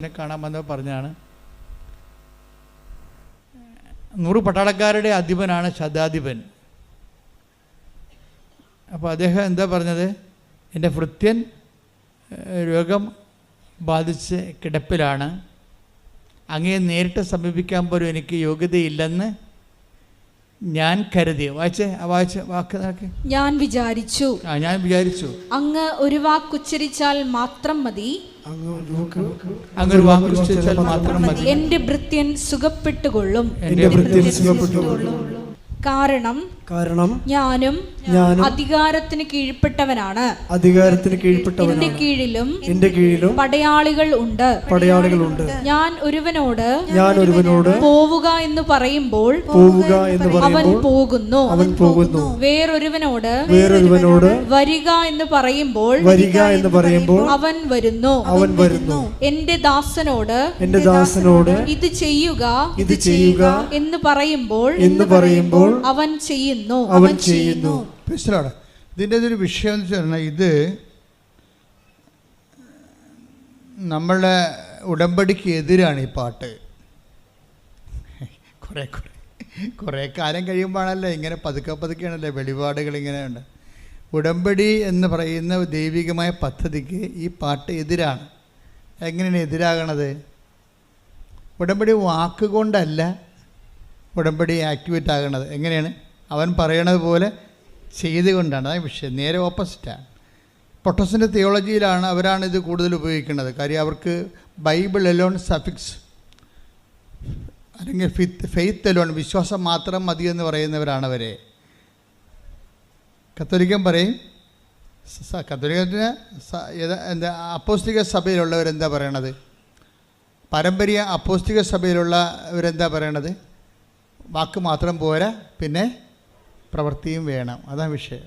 എന്നെ കാണാൻ വന്നപ്പോൾ പറഞ്ഞാണ് 100 പട്ടാളക്കാരുടെ അധിപനാണ് ശതാധിപൻ. അപ്പോൾ അദ്ദേഹം എന്താ പറഞ്ഞത്, എൻ്റെ ഭൃത്യൻ രോഗം ബാധിച്ച് കിടപ്പിലാണ്, അങ്ങയെ നേരിട്ട് സമീപിക്കാൻ പോലും എനിക്ക് യോഗ്യതയില്ലെന്ന് ഞാൻ കരുതി. വായിച്ച വാക്ക് ഞാൻ വിചാരിച്ചു അങ്ങ് ഒരു വാക്കുച്ചരിച്ചാൽ മാത്രം മതി, എന്റെ ഭൃത്യൻ സുഖപ്പെട്ടുകൊള്ളും. കാരണം ഞാനും അധികാരത്തിന് കീഴ്പ്പെട്ടവനാണ്. എന്റെ കീഴിലും പടയാളികൾ ഉണ്ട്. ഞാൻ ഒരുവനോട് പോവുക എന്ന് പറയുമ്പോൾ അവൻ പോകുന്നു. വേറൊരുവനോട് വരിക എന്ന് പറയുമ്പോൾ അവൻ വരുന്നു. എന്റെ ദാസനോട് ഇത് ചെയ്യുക എന്ന് പറയുമ്പോൾ അവൻ ചെയ്യുന്നു. ഇതിൻ്റെ ഒരു വിഷയം എന്ന് പറഞ്ഞാൽ, ഇത് നമ്മളുടെ ഉടമ്പടിക്ക് എതിരാണ് ഈ പാട്ട്. കുറേ കാലം കഴിയുമ്പോഴാണല്ലോ ഇങ്ങനെ പതുക്കെയാണല്ലോ വെളിപാടുകൾ ഇങ്ങനെ ഉണ്ട്. ഉടമ്പടി എന്ന് പറയുന്ന ദൈവികമായ പദ്ധതിക്ക് ഈ പാട്ട് എതിരാണ്. എങ്ങനെയാണ് എതിരാകണത്? ഉടമ്പടി വാക്കുകൊണ്ടല്ല ഉടമ്പടി ആക്ടിവേറ്റ് ആകണത്. എങ്ങനെയാണ്? അവൻ പറയണത് പോലെ ചെയ്തുകൊണ്ടാണ്. അതാണ് വിഷയം. നേരെ ഓപ്പോസിറ്റാണ്. പൊട്ടസിൻ്റെ തിയോളജിയിലാണ് അവരാണിത് കൂടുതൽ ഉപയോഗിക്കുന്നത്. കാര്യം അവർക്ക് ബൈബിൾ എലോൺ സഫിക്സ് അല്ലെങ്കിൽ ഫെയ്ത്ത് എലോൺ, വിശ്വാസം മാത്രം മതി എന്ന് പറയുന്നവരാണ് അവരെ. കത്തോലിക്കൻ പറയും, കത്തോലിക്കത്തിന് എന്താ അപ്പോസ്തലിക സഭയിലുള്ളവരെന്താ പറയണത്, പാരമ്പര്യ അപ്പോസ്തലിക സഭയിലുള്ളവരെന്താ പറയണത്, വാക്ക് മാത്രം പോരാ, പിന്നെ പ്രവൃത്തിയും വേണം. അതാണ് വിഷയം.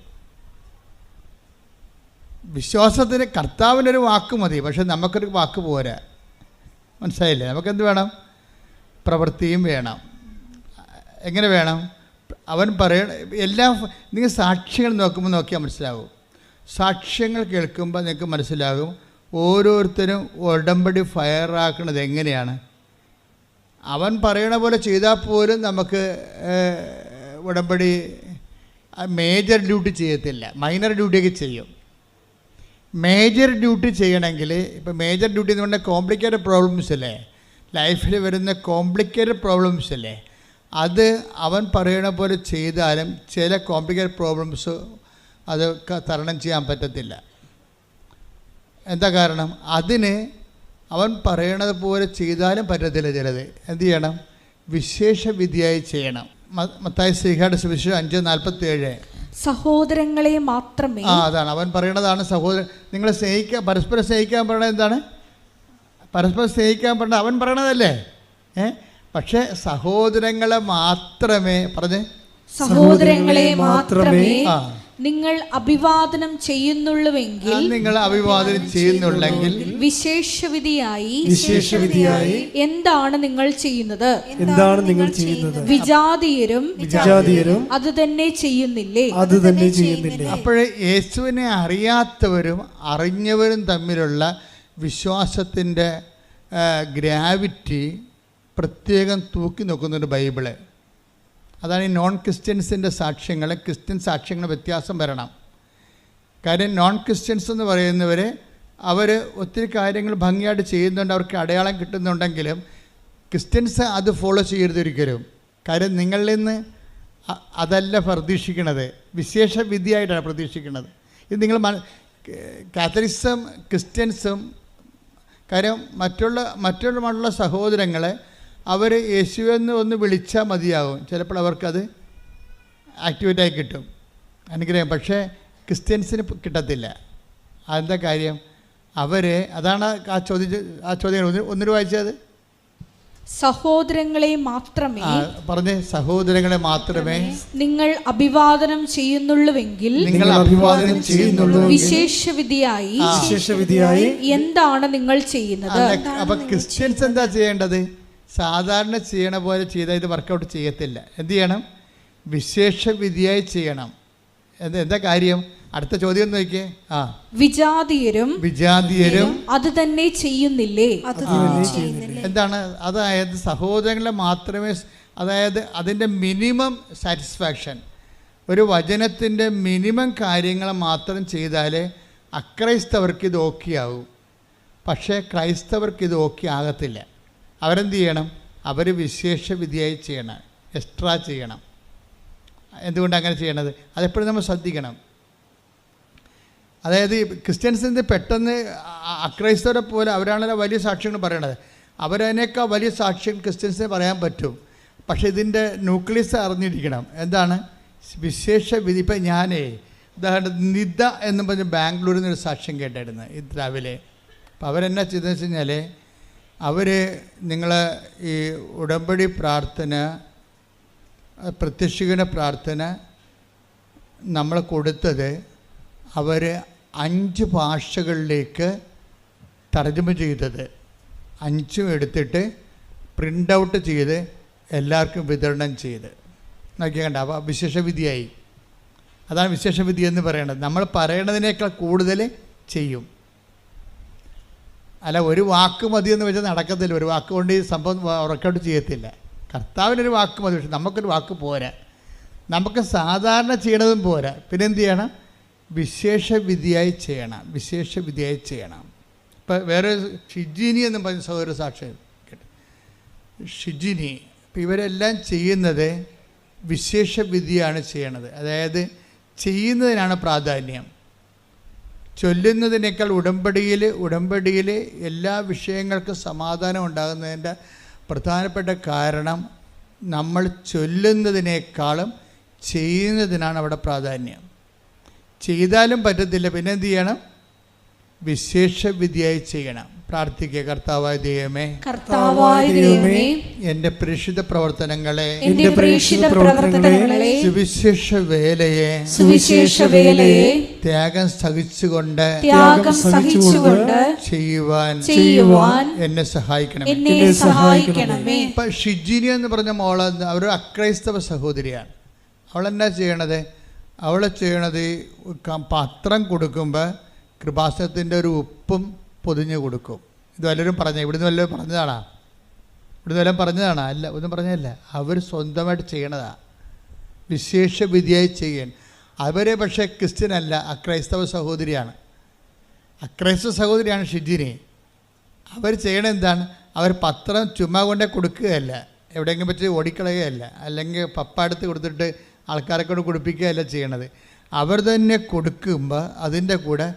വിശ്വാസത്തിന് കർത്താവിനൊരു വാക്ക് മതി, പക്ഷെ നമുക്കൊരു വാക്ക് പോരാ. മനസ്സിലായില്ലേ? നമുക്കെന്ത് വേണം? പ്രവൃത്തിയും വേണം. എങ്ങനെ വേണം? അവൻ എല്ലാം നിങ്ങൾ സാക്ഷ്യങ്ങൾ നോക്കിയാൽ മനസ്സിലാവും. സാക്ഷ്യങ്ങൾ കേൾക്കുമ്പോൾ നിങ്ങൾക്ക് മനസ്സിലാകും ഓരോരുത്തരും ഉടമ്പടി ഫയറാക്കുന്നത് എങ്ങനെയാണ്. അവൻ പറയണ പോലെ ചെയ്താൽ പോലും നമുക്ക് ഉടമ്പടി മേജർ ഡ്യൂട്ടി ചെയ്യത്തില്ല, മൈനർ ഡ്യൂട്ടിയൊക്കെ ചെയ്യും. മേജർ ഡ്യൂട്ടി ചെയ്യണമെങ്കിൽ, ഇപ്പോൾ മേജർ ഡ്യൂട്ടി എന്ന് പറഞ്ഞാൽ കോംപ്ലിക്കേറ്റഡ് പ്രോബ്ലംസ് അല്ലേ, ലൈഫിൽ വരുന്ന കോംപ്ലിക്കേറ്റഡ് പ്രോബ്ലംസ് അല്ലേ, അത് അവൻ പറയണ പോലെ ചെയ്താലും ചില കോംപ്ലിക്കേറ്റഡ് പ്രോബ്ലംസ് അത് തരണം ചെയ്യാൻ പറ്റത്തില്ല. എന്താ കാരണം? അതിന് അവൻ പറയണത് പോലെ ചെയ്താലും പറ്റത്തില്ല. ചിലത് എന്ത് ചെയ്യണം? വിശേഷ വിധിയായി ചെയ്യണം. മത്തായി ശ്രീഹായുടെ സുവിശേഷം 5:47. സഹോദരങ്ങളെ മാത്രമേ, അതാണ് അവൻ പറയണതാണ്. സഹോദരൻ നിങ്ങളെ പരസ്പരം സ്നേഹിക്കാൻ പറയണത് എന്താണ്? പരസ്പരം സ്നേഹിക്കാൻ പറഞ്ഞത് അവൻ പറയണതല്ലേ. പക്ഷേ സഹോദരങ്ങളെ മാത്രമേ സഹോദരങ്ങളെ മാത്രമേ നിങ്ങൾ അഭിവാദനം ചെയ്യുന്നുള്ളെങ്കിൽ വിശേഷവിധിയായി എന്താണ് നിങ്ങൾ ചെയ്യുന്നത്? വിജാതീയരും അത് തന്നെ ചെയ്യുന്നില്ലേ? അപ്പോഴേ യേശുവിനെ അറിയാത്തവരും അറിഞ്ഞവരും തമ്മിലുള്ള വിശ്വാസത്തിൻ്റെ ഗ്രാവിറ്റി പ്രത്യേകം തൂക്കി നോക്കുന്നുണ്ട് ബൈബിള്. അതാണ് ഈ നോൺ ക്രിസ്ത്യൻസിൻ്റെ സാക്ഷ്യങ്ങൾ. ക്രിസ്ത്യൻ സാക്ഷ്യങ്ങൾ വ്യത്യാസം വരണം. കാര്യം നോൺ ക്രിസ്ത്യൻസ് എന്ന് പറയുന്നവർ അവർ ഒത്തിരി കാര്യങ്ങൾ ഭംഗിയായിട്ട് ചെയ്യുന്നുണ്ട്, അവർക്ക് അടയാളം കിട്ടുന്നുണ്ടെങ്കിലും ക്രിസ്ത്യൻസ് അത് ഫോളോ ചെയ്യരുതൊരിക്കലും. കാര്യം നിങ്ങളിൽ നിന്ന് അതല്ല പ്രതീക്ഷിക്കുന്നത്, വിശേഷ വിധിയായിട്ടാണ് പ്രതീക്ഷിക്കുന്നത്. ഇത് നിങ്ങൾ കാത്തലിക്സും ക്രിസ്ത്യൻസും കാര്യം മറ്റുള്ള സഹോദരങ്ങളെ അവർ യേശുവെന്ന് ഒന്ന് വിളിച്ചാൽ മതിയാകും, ചിലപ്പോൾ അവർക്കത് ആക്ടിവേറ്റായി കിട്ടും, അനുഗ്രഹം. പക്ഷേ ക്രിസ്ത്യൻസിന് കിട്ടത്തില്ല. അതെന്താ കാര്യം? അതാണ് ആ ചോദ്യം ഒന്നിനു വായിച്ചത്. സഹോദരങ്ങളെ മാത്രമേ നിങ്ങൾ അഭിവാദനം ചെയ്യുന്നുള്ളൂവെങ്കിൽ വിശേഷവിധിയായി എന്താണ് നിങ്ങൾ ചെയ്യുന്നത്? അപ്പൊ ക്രിസ്ത്യൻസ് എന്താ ചെയ്യേണ്ടത്? സാധാരണ ചെയ്യണ പോലെ ചെയ്താൽ ഇത് വർക്കൗട്ട് ചെയ്യത്തില്ല. എന്ത് ചെയ്യണം? വിശേഷ വിധിയായി ചെയ്യണം. എന്താ കാര്യം? അടുത്ത ചോദ്യം നോക്കിയേ. വിജാതീയരും അത് തന്നെ ചെയ്യുന്നില്ലേ? എന്താണ്? അതായത് സഹോദരങ്ങളെ മാത്രമേ, അതായത് അതിൻ്റെ മിനിമം സാറ്റിസ്ഫാക്ഷൻ, ഒരു വചനത്തിൻ്റെ മിനിമം കാര്യങ്ങൾ മാത്രം ചെയ്താലേ അക്രൈസ്തവർക്ക് ഇത് ഓക്കെ ആവും. പക്ഷേ ക്രൈസ്തവർക്ക് ഇത് ഓക്കെ ആകത്തില്ല. അവരെന്ത് ചെയ്യണം? അവർ വിശേഷ വിധിയായി ചെയ്യണം, എക്സ്ട്രാ ചെയ്യണം. എന്തുകൊണ്ട് അങ്ങനെ ചെയ്യണത്? അതെപ്പോഴും നമ്മൾ ശ്രദ്ധിക്കണം. അതായത് ക്രിസ്ത്യൻസിന് പെട്ടെന്ന് അക്രൈസ്തവരെ പോലെ അവരാണല്ലോ വലിയ സാക്ഷ്യങ്ങൾ പറയണത്, അവരതിനേക്കാൾ വലിയ സാക്ഷ്യം ക്രിസ്ത്യൻസിന് പറയാൻ പറ്റും. പക്ഷേ ഇതിൻ്റെ ന്യൂക്ലിയസ് അറിഞ്ഞിരിക്കണം. എന്താണ് വിശേഷ വിധി? ഇപ്പം ഞാനേ ഉദാഹരണത്തിന് നിദ എന്ന് പറഞ്ഞ് ബാംഗ്ലൂരിൽ നിന്നൊരു സാക്ഷ്യം കേട്ടായിരുന്നു ഇത് രാവിലെ. അപ്പോൾ അവരെന്നാ ചെയ്തതെന്ന് വെച്ച് കഴിഞ്ഞാൽ, അവർ നിങ്ങൾ ഈ ഉടമ്പടി പ്രാർത്ഥന, പ്രത്യക്ഷീകരണ പ്രാർത്ഥന നമ്മൾ കൊടുത്തത് അവർ 5 ഭാഷകളിലേക്ക് തർജ്ജമ ചെയ്തത് 5 എടുത്തിട്ട് പ്രിൻ്റ് ഔട്ട് ചെയ്ത് എല്ലാവർക്കും വിതരണം ചെയ്ത് നോക്കിയാൽ അപ്പോൾ വിശേഷവിധിയായി. അതാണ് വിശേഷവിധി എന്ന് പറയുന്നത്. നമ്മൾ പറയണതിനേക്കാൾ കൂടുതൽ ചെയ്യും. അല്ല, ഒരു വാക്ക് മതി എന്ന് വെച്ചാൽ നടക്കത്തില്ല. ഒരു വാക്ക് കൊണ്ട് ഈ സംഭവം വർക്കൗട്ട് ചെയ്യത്തില്ല. കർത്താവിനൊരു വാക്ക് മതി, പക്ഷെ നമുക്കൊരു വാക്ക് പോരാ. നമുക്ക് സാധാരണ ചെയ്യണതും പോരാ. പിന്നെ എന്ത് ചെയ്യണം? വിശേഷവിധിയായി ചെയ്യണം, വിശേഷവിധിയായി ചെയ്യണം. ഇപ്പം വേറെ ഷിജിനി എന്ന് പറഞ്ഞ സഹോദര സാക്ഷ്യം കേട്ടു, ഷിജിനി. ഇപ്പം ഇവരെല്ലാം ചെയ്യുന്നത് വിശേഷവിധിയാണ് ചെയ്യണത്. അതായത് ചെയ്യുന്നതിനാണ് പ്രാധാന്യം, ചൊല്ലുന്നതിനേക്കാൾ. ഉടമ്പടിയിൽ എല്ലാ വിഷയങ്ങൾക്കും സമാധാനം ഉണ്ടാകുന്നതിൻ്റെ പ്രധാനപ്പെട്ട കാരണം നമ്മൾ ചൊല്ലുന്നതിനേക്കാളും ചെയ്യുന്നതിനാണ് അവിടെ പ്രാധാന്യം. ചെയ്താലും പറ്റത്തില്ല, പിന്നെ എന്ത് ചെയ്യണം? വിശേഷവിധിയായി ചെയ്യണം. പ്രാർത്ഥിക്കുക. കർത്താവായ ദൈവമേ, എൻ്റെ പ്രേക്ഷിത പ്രവർത്തനങ്ങളെ, സുവിശേഷ വേലയെ ത്യാഗം സഹിച്ചുകൊണ്ട് ചെയ്യുവാൻ എന്നെ സഹായിക്കണമേ. ഇപ്പം ഷിജിനി എന്ന് പറഞ്ഞ മോള് അവർ അക്രൈസ്തവ സഹോദരിയാണ്. അവളെന്നാ ചെയ്യണത്? അവളെ ചെയ്യണത് പത്രം കൊടുക്കുമ്പോൾ കൃപാസനത്തിൻ്റെ ഒരു ഉപ്പും പൊതിഞ്ഞ് കൊടുക്കും. ഇത് വല്ലവരും ഇവിടുന്ന് വല്ലവരും പറഞ്ഞതാണോ? അല്ല, ഒന്നും പറഞ്ഞതല്ല. അവർ സ്വന്തമായിട്ട് ചെയ്യണതാണ്, വിശേഷ വിധിയായി ചെയ്യാൻ. അവർ പക്ഷേ ക്രിസ്ത്യനല്ല, അക്രൈസ്തവ സഹോദരിയാണ്. ഷിജിനി. അവർ ചെയ്യണത് എന്താണ്? അവർ പത്രം ചുമ്മാ കൊണ്ടേ കൊടുക്കുകയല്ല, എവിടെയെങ്കിലും വെച്ച് ഓടിക്കളയുകയല്ല, അല്ലെങ്കിൽ പപ്പാടുത്ത് കൊടുത്തിട്ട് ആൾക്കാരെ കൊണ്ട് കൊടുപ്പിക്കുകയല്ല ചെയ്യണത്. അവർ തന്നെ കൊടുക്കുമ്പോൾ അതിൻ്റെ കൂടെ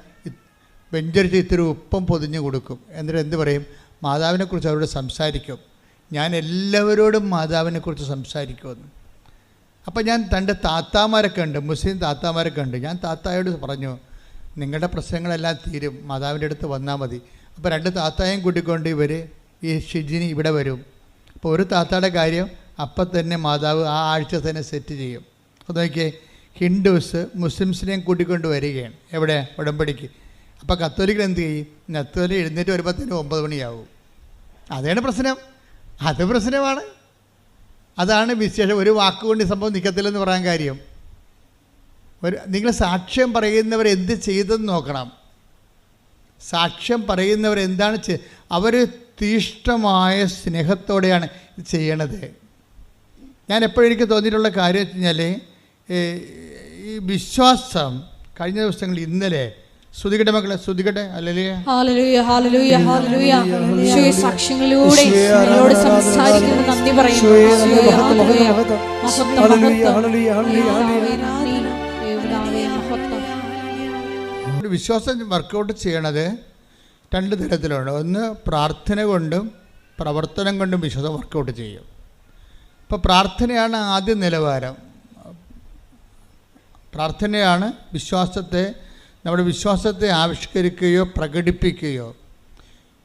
വെഞ്ചരിച്ച് ഇത്തിരി ഉപ്പം പൊതിഞ്ഞ് കൊടുക്കും. എന്നിട്ട് എന്ത് പറയും? മാതാവിനെക്കുറിച്ച് അവരോട് സംസാരിക്കും. ഞാൻ എല്ലാവരോടും മാതാവിനെക്കുറിച്ച് സംസാരിക്കുമെന്ന്. അപ്പം ഞാൻ 2 താത്താമാരൊക്കെ ഉണ്ട്, മുസ്ലിം താത്താമാരൊക്കെ ഉണ്ട്. ഞാൻ താത്തായോട് പറഞ്ഞു, നിങ്ങളുടെ പ്രശ്നങ്ങളെല്ലാം തീരും, മാതാവിൻ്റെ അടുത്ത് വന്നാൽ മതി. അപ്പോൾ 2 താത്തായും കൂട്ടിക്കൊണ്ട് ഈ ഷിജിനി ഇവിടെ വരും. അപ്പോൾ ഒരു താത്തയുടെ കാര്യം അപ്പം തന്നെ മാതാവ് ആ ആഴ്ച തന്നെ സെറ്റ് ചെയ്യും. അപ്പോൾ നോക്കിയേ, ഹിന്ദുസ് മുസ്ലിംസിനെയും കൂട്ടിക്കൊണ്ട് വരികയാണ്. എവിടെ? ഉടമ്പടിക്ക്. അപ്പോൾ കത്തോലിക്കൽ എന്ത് ചെയ്യും? കത്തോലിക്ക് എഴുന്നേറ്റ് വരുമ്പോഴത്തേനും 9 മണിയാവും. അതാണ് പ്രശ്നം. അത് പ്രശ്നമാണ്. അതാണ് വിശേഷം. ഒരു വാക്കുകൊണ്ട് ഈ സംഭവം നിൽക്കത്തില്ലെന്ന് പറയാൻ കാര്യം. നിങ്ങൾ സാക്ഷ്യം പറയുന്നവർ എന്ത് ചെയ്തെന്ന് നോക്കണം. സാക്ഷ്യം പറയുന്നവർ എന്താണ് അവർ തീഷ്ണമായ സ്നേഹത്തോടെയാണ് ഇത് ചെയ്യണത്. ഞാൻ എപ്പോഴും എനിക്ക് തോന്നിയിട്ടുള്ള കാര്യം വെച്ച് കഴിഞ്ഞാൽ, ഈ വിശ്വാസം കഴിഞ്ഞ ദിവസങ്ങളിൽ ഇന്നലെ സ്തുതിക്കട്ടെ മക്കളെ, സ്തുതിക്കട്ടെ. ഹല്ലേലൂയ ഹല്ലേലൂയ ഹല്ലേലൂയ ഹല്ലേലൂയ. യേശുവേ, സാക്ഷ്യങ്ങളിലൂടെ നിങ്ങളോട് സംസാരിക്കുന്നു, നന്ദി പറയുന്നു. ഹല്ലേലൂയ ഹല്ലേലൂയ ഹല്ലേലൂയ ഹല്ലേലൂയ. വിശ്വാസം വർക്കൗട്ട് ചെയ്യണത് 2 തരത്തിലുണ്ട്. ഒന്ന്, പ്രാർത്ഥന കൊണ്ടും പ്രവർത്തനം കൊണ്ടും വിശ്വാസം വർക്കൗട്ട് ചെയ്യും. ഇപ്പോൾ പ്രാർത്ഥനയാണ് ആദ്യ നിലവാരം. പ്രാർത്ഥനയാണ് നമ്മുടെ വിശ്വാസത്തെ ആവിഷ്കരിക്കുകയോ പ്രകടിപ്പിക്കുകയോ.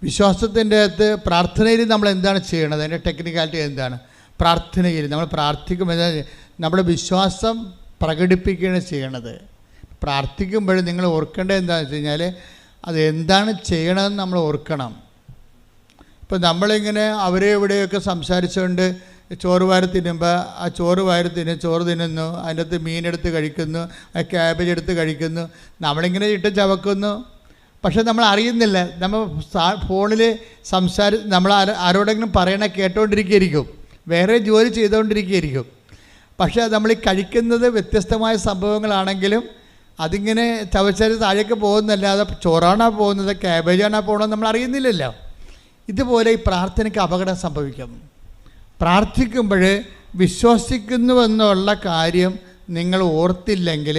വിശ്വാസത്തിൻ്റെ അകത്ത് പ്രാർത്ഥനയിൽ നമ്മൾ എന്താണ് ചെയ്യണത്? അതിൻ്റെ ടെക്നിക്കാലിറ്റി എന്താണ്? പ്രാർത്ഥനയിൽ നമ്മൾ പ്രാർത്ഥിക്കുമ്പോൾ നമ്മുടെ വിശ്വാസം പ്രകടിപ്പിക്കുകയാണ് ചെയ്യണത്. പ്രാർത്ഥിക്കുമ്പോൾ നിങ്ങൾ ഓർക്കേണ്ടത് എന്താണെന്ന് വെച്ച് കഴിഞ്ഞാൽ, അത് എന്താണ് ചെയ്യണമെന്ന് നമ്മൾ ഓർക്കണം. ഇപ്പോൾ നമ്മളിങ്ങനെ അവരെ ഇവിടെയൊക്കെ സംസാരിച്ചുകൊണ്ട് ചോറ് വാരി തിന്നുമ്പോൾ ആ ചോറ് വാരി ചോറ് തിന്നുന്നു, അതിൻ്റെ അകത്ത് മീനെടുത്ത് കഴിക്കുന്നു, ആ ക്യാബേജ് എടുത്ത് കഴിക്കുന്നു, നമ്മളിങ്ങനെ ഇട്ട് ചവക്കുന്നു. പക്ഷെ നമ്മൾ അറിയുന്നില്ല, നമ്മൾ ഫോണിൽ നമ്മൾ ആരോടെങ്കിലും പറയണ കേട്ടുകൊണ്ടിരിക്കുകയായിരിക്കും, വേറെ ജോലി ചെയ്തുകൊണ്ടിരിക്കുകയായിരിക്കും. പക്ഷേ നമ്മൾ ഈ കഴിക്കുന്നത് വ്യത്യസ്തമായ സംഭവങ്ങളാണെങ്കിലും അതിങ്ങനെ ചവച്ചാൽ താഴേക്ക് പോകുന്നല്ലാതെ ചോറാണോ പോകുന്നത്, ക്യാബേജാണോ പോകുന്നത് നമ്മൾ അറിയുന്നില്ലല്ലോ. ഇതുപോലെ ഈ പ്രാർത്ഥനയ്ക്ക് അപകടം സംഭവിക്കും. പ്രാർത്ഥിക്കുമ്പോൾ വിശ്വസിക്കുന്നുവെന്നുള്ള കാര്യം നിങ്ങൾ ഓർത്തില്ലെങ്കിൽ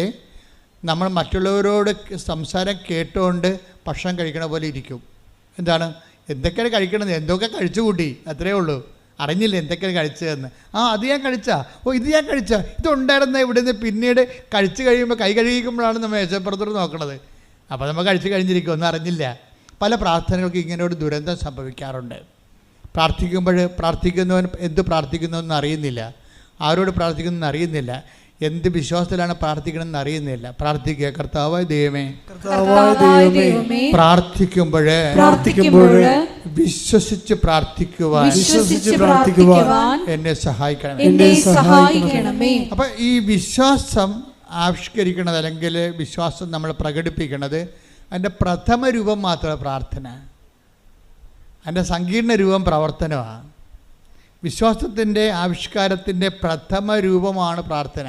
നമ്മൾ മറ്റുള്ളവരോട് സംസാരം കേട്ടുകൊണ്ട് ഭക്ഷണം കഴിക്കണ പോലെ ഇരിക്കും. എന്താണ്, എന്തൊക്കെയാണ് കഴിക്കണത്, എന്തൊക്കെ കഴിച്ചു കൂട്ടി, അത്രയേ ഉള്ളൂ, അറിഞ്ഞില്ല എന്തൊക്കെയാണ് കഴിച്ചതെന്ന്. അത് ഞാൻ കഴിച്ചാ, ഇത് ഞാൻ കഴിച്ചാ, ഇതുണ്ടായിരുന്ന ഇവിടെ നിന്ന് പിന്നീട് കഴിച്ചു കഴിയുമ്പോൾ കൈ കഴുകിക്കുമ്പോഴാണ് നമ്മൾ മേശപ്പുറത്തോട് നോക്കണത്. അപ്പോൾ നമ്മൾ കഴിച്ചു കഴിഞ്ഞിരിക്കും, ഒന്നും അറിഞ്ഞില്ല. പല പ്രാർത്ഥനകൾക്ക് ഇങ്ങനെ ഒരു ദുരന്തം സംഭവിക്കാറുണ്ട്. പ്രാർത്ഥിക്കുന്നവൻ എന്ത് പ്രാർത്ഥിക്കുന്നതെന്ന് അറിയുന്നില്ല, ആരോട് പ്രാർത്ഥിക്കുന്നതെന്ന് അറിയുന്നില്ല, എന്ത് വിശ്വാസത്തിലാണ് പ്രാർത്ഥിക്കണമെന്ന് അറിയുന്നില്ല. പ്രാർത്ഥിക്കുക, കർത്താവായ ദൈവമേ, പ്രാർത്ഥിക്കുമ്പോൾ വിശ്വസിച്ച് പ്രാർത്ഥിക്കുവാൻ എന്നെ സഹായിക്കണമേ. അപ്പം ഈ വിശ്വാസം ആവിഷ്കരിക്കണത് അല്ലെങ്കിൽ വിശ്വാസം നമ്മൾ പ്രകടിപ്പിക്കുന്നത് അതിൻ്റെ പ്രഥമ രൂപം മാത്രമാണ് പ്രാർത്ഥന, അതിൻ്റെ സങ്കീർണ രൂപം പ്രവർത്തനമാണ്. വിശ്വാസത്തിൻ്റെ ആവിഷ്കാരത്തിൻ്റെ പ്രഥമ രൂപമാണ് പ്രാർത്ഥന.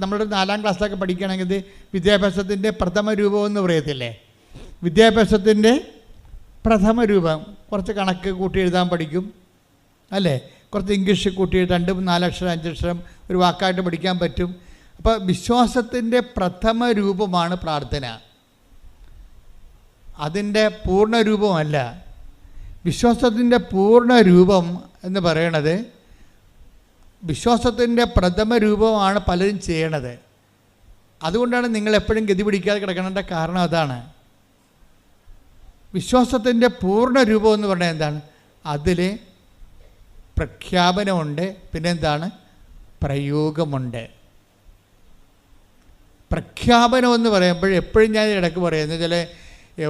നമ്മളൊരു 4ാം ക്ലാസ്സിലൊക്കെ പഠിക്കുകയാണെങ്കിൽ വിദ്യാഭ്യാസത്തിൻ്റെ പ്രഥമ രൂപം എന്ന് പറയത്തില്ലേ. വിദ്യാഭ്യാസത്തിൻ്റെ പ്രഥമ രൂപം കുറച്ച് കണക്ക് കൂട്ടി എഴുതാൻ പഠിക്കും അല്ലേ, കുറച്ച് ഇംഗ്ലീഷ് കൂട്ടി 2, 4 അക്ഷരം 5 അക്ഷരം ഒരു വാക്കായിട്ട് പഠിക്കാൻ പറ്റും. അപ്പോൾ വിശ്വാസത്തിൻ്റെ പ്രഥമ രൂപമാണ് പ്രാർത്ഥന, അതിൻ്റെ പൂർണ്ണ രൂപമല്ല. വിശ്വാസത്തിൻ്റെ പൂർണ്ണ രൂപം എന്ന് പറയണത് വിശ്വാസത്തിൻ്റെ പ്രഥമ രൂപമാണ് പലരും ചെയ്യണത്. അതുകൊണ്ടാണ് നിങ്ങൾ എപ്പോഴും ഗതി പിടിക്കാതെ കിടക്കണതിൻ്റെ കാരണം അതാണ്. വിശ്വാസത്തിൻ്റെ പൂർണ്ണ രൂപം എന്ന് പറഞ്ഞാൽ എന്താണ്, അതിൽ പ്രഖ്യാപനമുണ്ട്, പിന്നെന്താണ്, പ്രയോഗമുണ്ട്. പ്രഖ്യാപനം എന്ന് പറയുമ്പോൾ എപ്പോഴും ഞാൻ ഇടയ്ക്ക് പറയുന്നത് ചില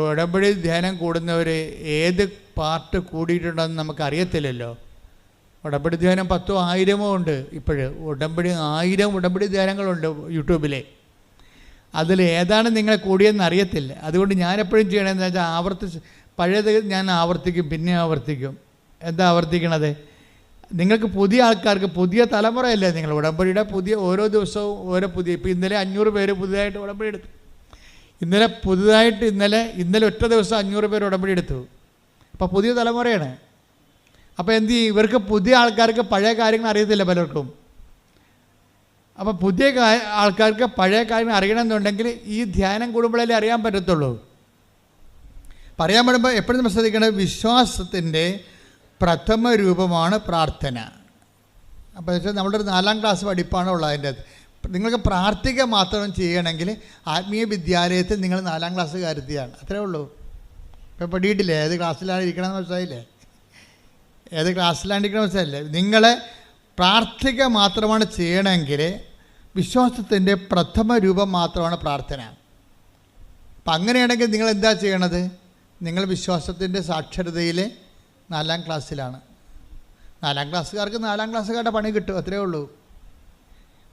ഉടമ്പടി ധ്യാനം കൂടുന്നവർ ഏത് പാർട്ട് കൂടിയിട്ടുണ്ടെന്ന് നമുക്കറിയത്തില്ലല്ലോ. ഉടമ്പടി ധ്യാനം 10 1000 ഉണ്ട് ഇപ്പോഴും. 1000 ഉടമ്പടി ധ്യാനങ്ങളുണ്ട് യൂട്യൂബിലെ. അതിൽ ഏതാണ് നിങ്ങളെ കൂടിയെന്ന് അറിയത്തില്ല. അതുകൊണ്ട് ഞാനെപ്പോഴും ചെയ്യണമെന്ന് വെച്ചാൽ പഴയത് ഞാൻ ആവർത്തിക്കും, പിന്നെ ആവർത്തിക്കും. എന്താ ആവർത്തിക്കണത്, നിങ്ങൾക്ക് പുതിയ ആൾക്കാർക്ക്, പുതിയ തലമുറയല്ലേ നിങ്ങൾ, ഉടമ്പടിയുടെ പുതിയ ഓരോ ദിവസവും ഓരോ പുതിയ. ഇപ്പോൾ ഇന്നലെ 500 പേര് പുതിയതായിട്ട് ഉടമ്പടി എടുത്തു. ഇന്നലെ ഒറ്റ ദിവസം 500 പേര് ഉടമ്പടി എടുത്തു. അപ്പോൾ പുതിയ തലമുറയാണ്. അപ്പോൾ എന്ത് ചെയ്യും, ഇവർക്ക് പുതിയ ആൾക്കാർക്ക് പഴയ കാര്യങ്ങൾ അറിയത്തില്ല പലർക്കും. അപ്പോൾ പുതിയ ആൾക്കാർക്ക് പഴയ കാര്യങ്ങൾ അറിയണമെന്നുണ്ടെങ്കിൽ ഈ ധ്യാനം കൂടുമ്പോഴല്ലേ അറിയാൻ പറ്റത്തുള്ളൂ. പറയാൻ പറ്റുമ്പോൾ എപ്പോഴും നമ്മൾ ശ്രദ്ധിക്കേണ്ടത് വിശ്വാസത്തിൻ്റെ പ്രഥമ രൂപമാണ് പ്രാർത്ഥന. അപ്പോൾ വെച്ചാൽ നമ്മളൊരു 4ാം ക്ലാസ് പഠിപ്പാണ് ഉള്ളത്. അതിൻ്റെ നിങ്ങൾക്ക് പ്രാർത്ഥിക്കുക മാത്രം ചെയ്യണമെങ്കിൽ ആത്മീയ വിദ്യാലയത്തിൽ നിങ്ങൾ 4ാം ക്ലാസ്സുകാരെത്തിയാണ്, അത്രേ ഉള്ളൂ. ഇപ്പോൾ പഠിയിട്ടില്ലേ, ഏത് ക്ലാസ്സിലാണ് ഇരിക്കണമെന്ന് മനസ്സിലായില്ലേ, ഏത് ക്ലാസ്സിലാണ് ഇരിക്കണമെന്ന് മനസ്സിലായില്ലേ. നിങ്ങളെ പ്രാർത്ഥിക്കുക മാത്രമാണ് ചെയ്യണമെങ്കിൽ വിശ്വാസത്തിൻ്റെ പ്രഥമ രൂപം മാത്രമാണ് പ്രാർത്ഥന. അപ്പം അങ്ങനെയാണെങ്കിൽ നിങ്ങൾ എന്താ ചെയ്യണത്, നിങ്ങൾ വിശ്വാസത്തിൻ്റെ സാക്ഷരതയിൽ 4ാം ക്ലാസ്സിലാണ്. 4ാം ക്ലാസ്സുകാർക്ക് 4ാം ക്ലാസ്സുകാരുടെ പണി കിട്ടും, അത്രേ ഉള്ളൂ.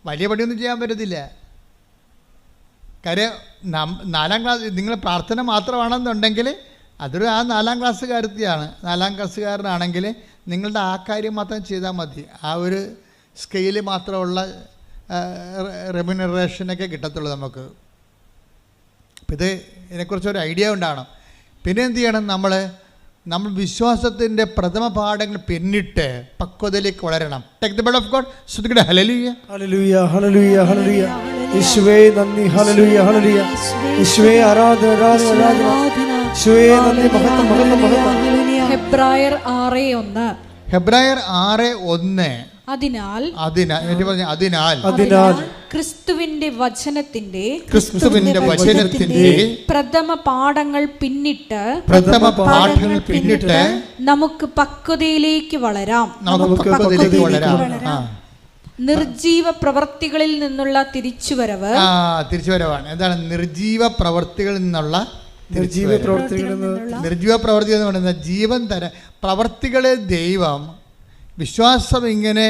വലിയ പണിയൊന്നും ചെയ്യാൻ പറ്റത്തില്ല. കാര്യം 4ാം ക്ലാസ് നിങ്ങൾ പ്രാർത്ഥന മാത്രമാണെന്നുണ്ടെങ്കിൽ അതൊരു 4ാം ക്ലാസ്സുകാരത്തിയാണ്. 4ാം ക്ലാസ്സുകാരനാണെങ്കിൽ നിങ്ങളുടെ ആ കാര്യം മാത്രം ചെയ്താൽ മതി. ആ ഒരു സ്കെയിൽ മാത്രമുള്ള റെമ്യൂണറേഷനൊക്കെ കിട്ടത്തുള്ളൂ നമുക്ക്. അപ്പം ഇതിനെക്കുറിച്ചൊരു ഐഡിയ ഉണ്ടാകണം. പിന്നെ എന്ത് ചെയ്യണം, നമ്മൾ വിശ്വാസത്തിൻ്റെ പ്രഥമ പാഠങ്ങൾ പിന്നിട്ട് പക്വതയിലേക്ക് വളരണം. Take the word of God. ശ്രുതിക്കട്ടെ ഹല്ലേലൂയ ഹല്ലേലൂയ ഹല്ലേലൂയ ഹല്ലേലൂയ. യേശുവേ നന്ദി, ഹല്ലേലൂയ ഹല്ലേലൂയ. യേശുവേ ആരാധന ആരാധന ആരാധന. യേശുവേ നന്ദി, മഹത്വം മഹത്വം മഹത്വം. ഹെബ്രായർ 6:1. ഹെബ്രായർ 6:1. അതിനാൽ ക്രിസ്തുവിന്റെ വചനത്തിന്റെ പ്രഥമ പാഠങ്ങൾ പിന്നിട്ട് നമുക്ക് പക്വതയിലേക്ക് വളരാം. നിർജീവ പ്രവർത്തികളിൽ നിന്നുള്ള തിരിച്ചുവരവാണ്. എന്താണ് നിർജീവ പ്രവർത്തികളിൽ നിന്നുള്ള നിർജീവ പ്രവർത്തികൾ എന്ന് പറയുന്നത് ജീവൻ തര പ്രവർത്തികളെ ദൈവം വിശ്വാസം ഇങ്ങനെ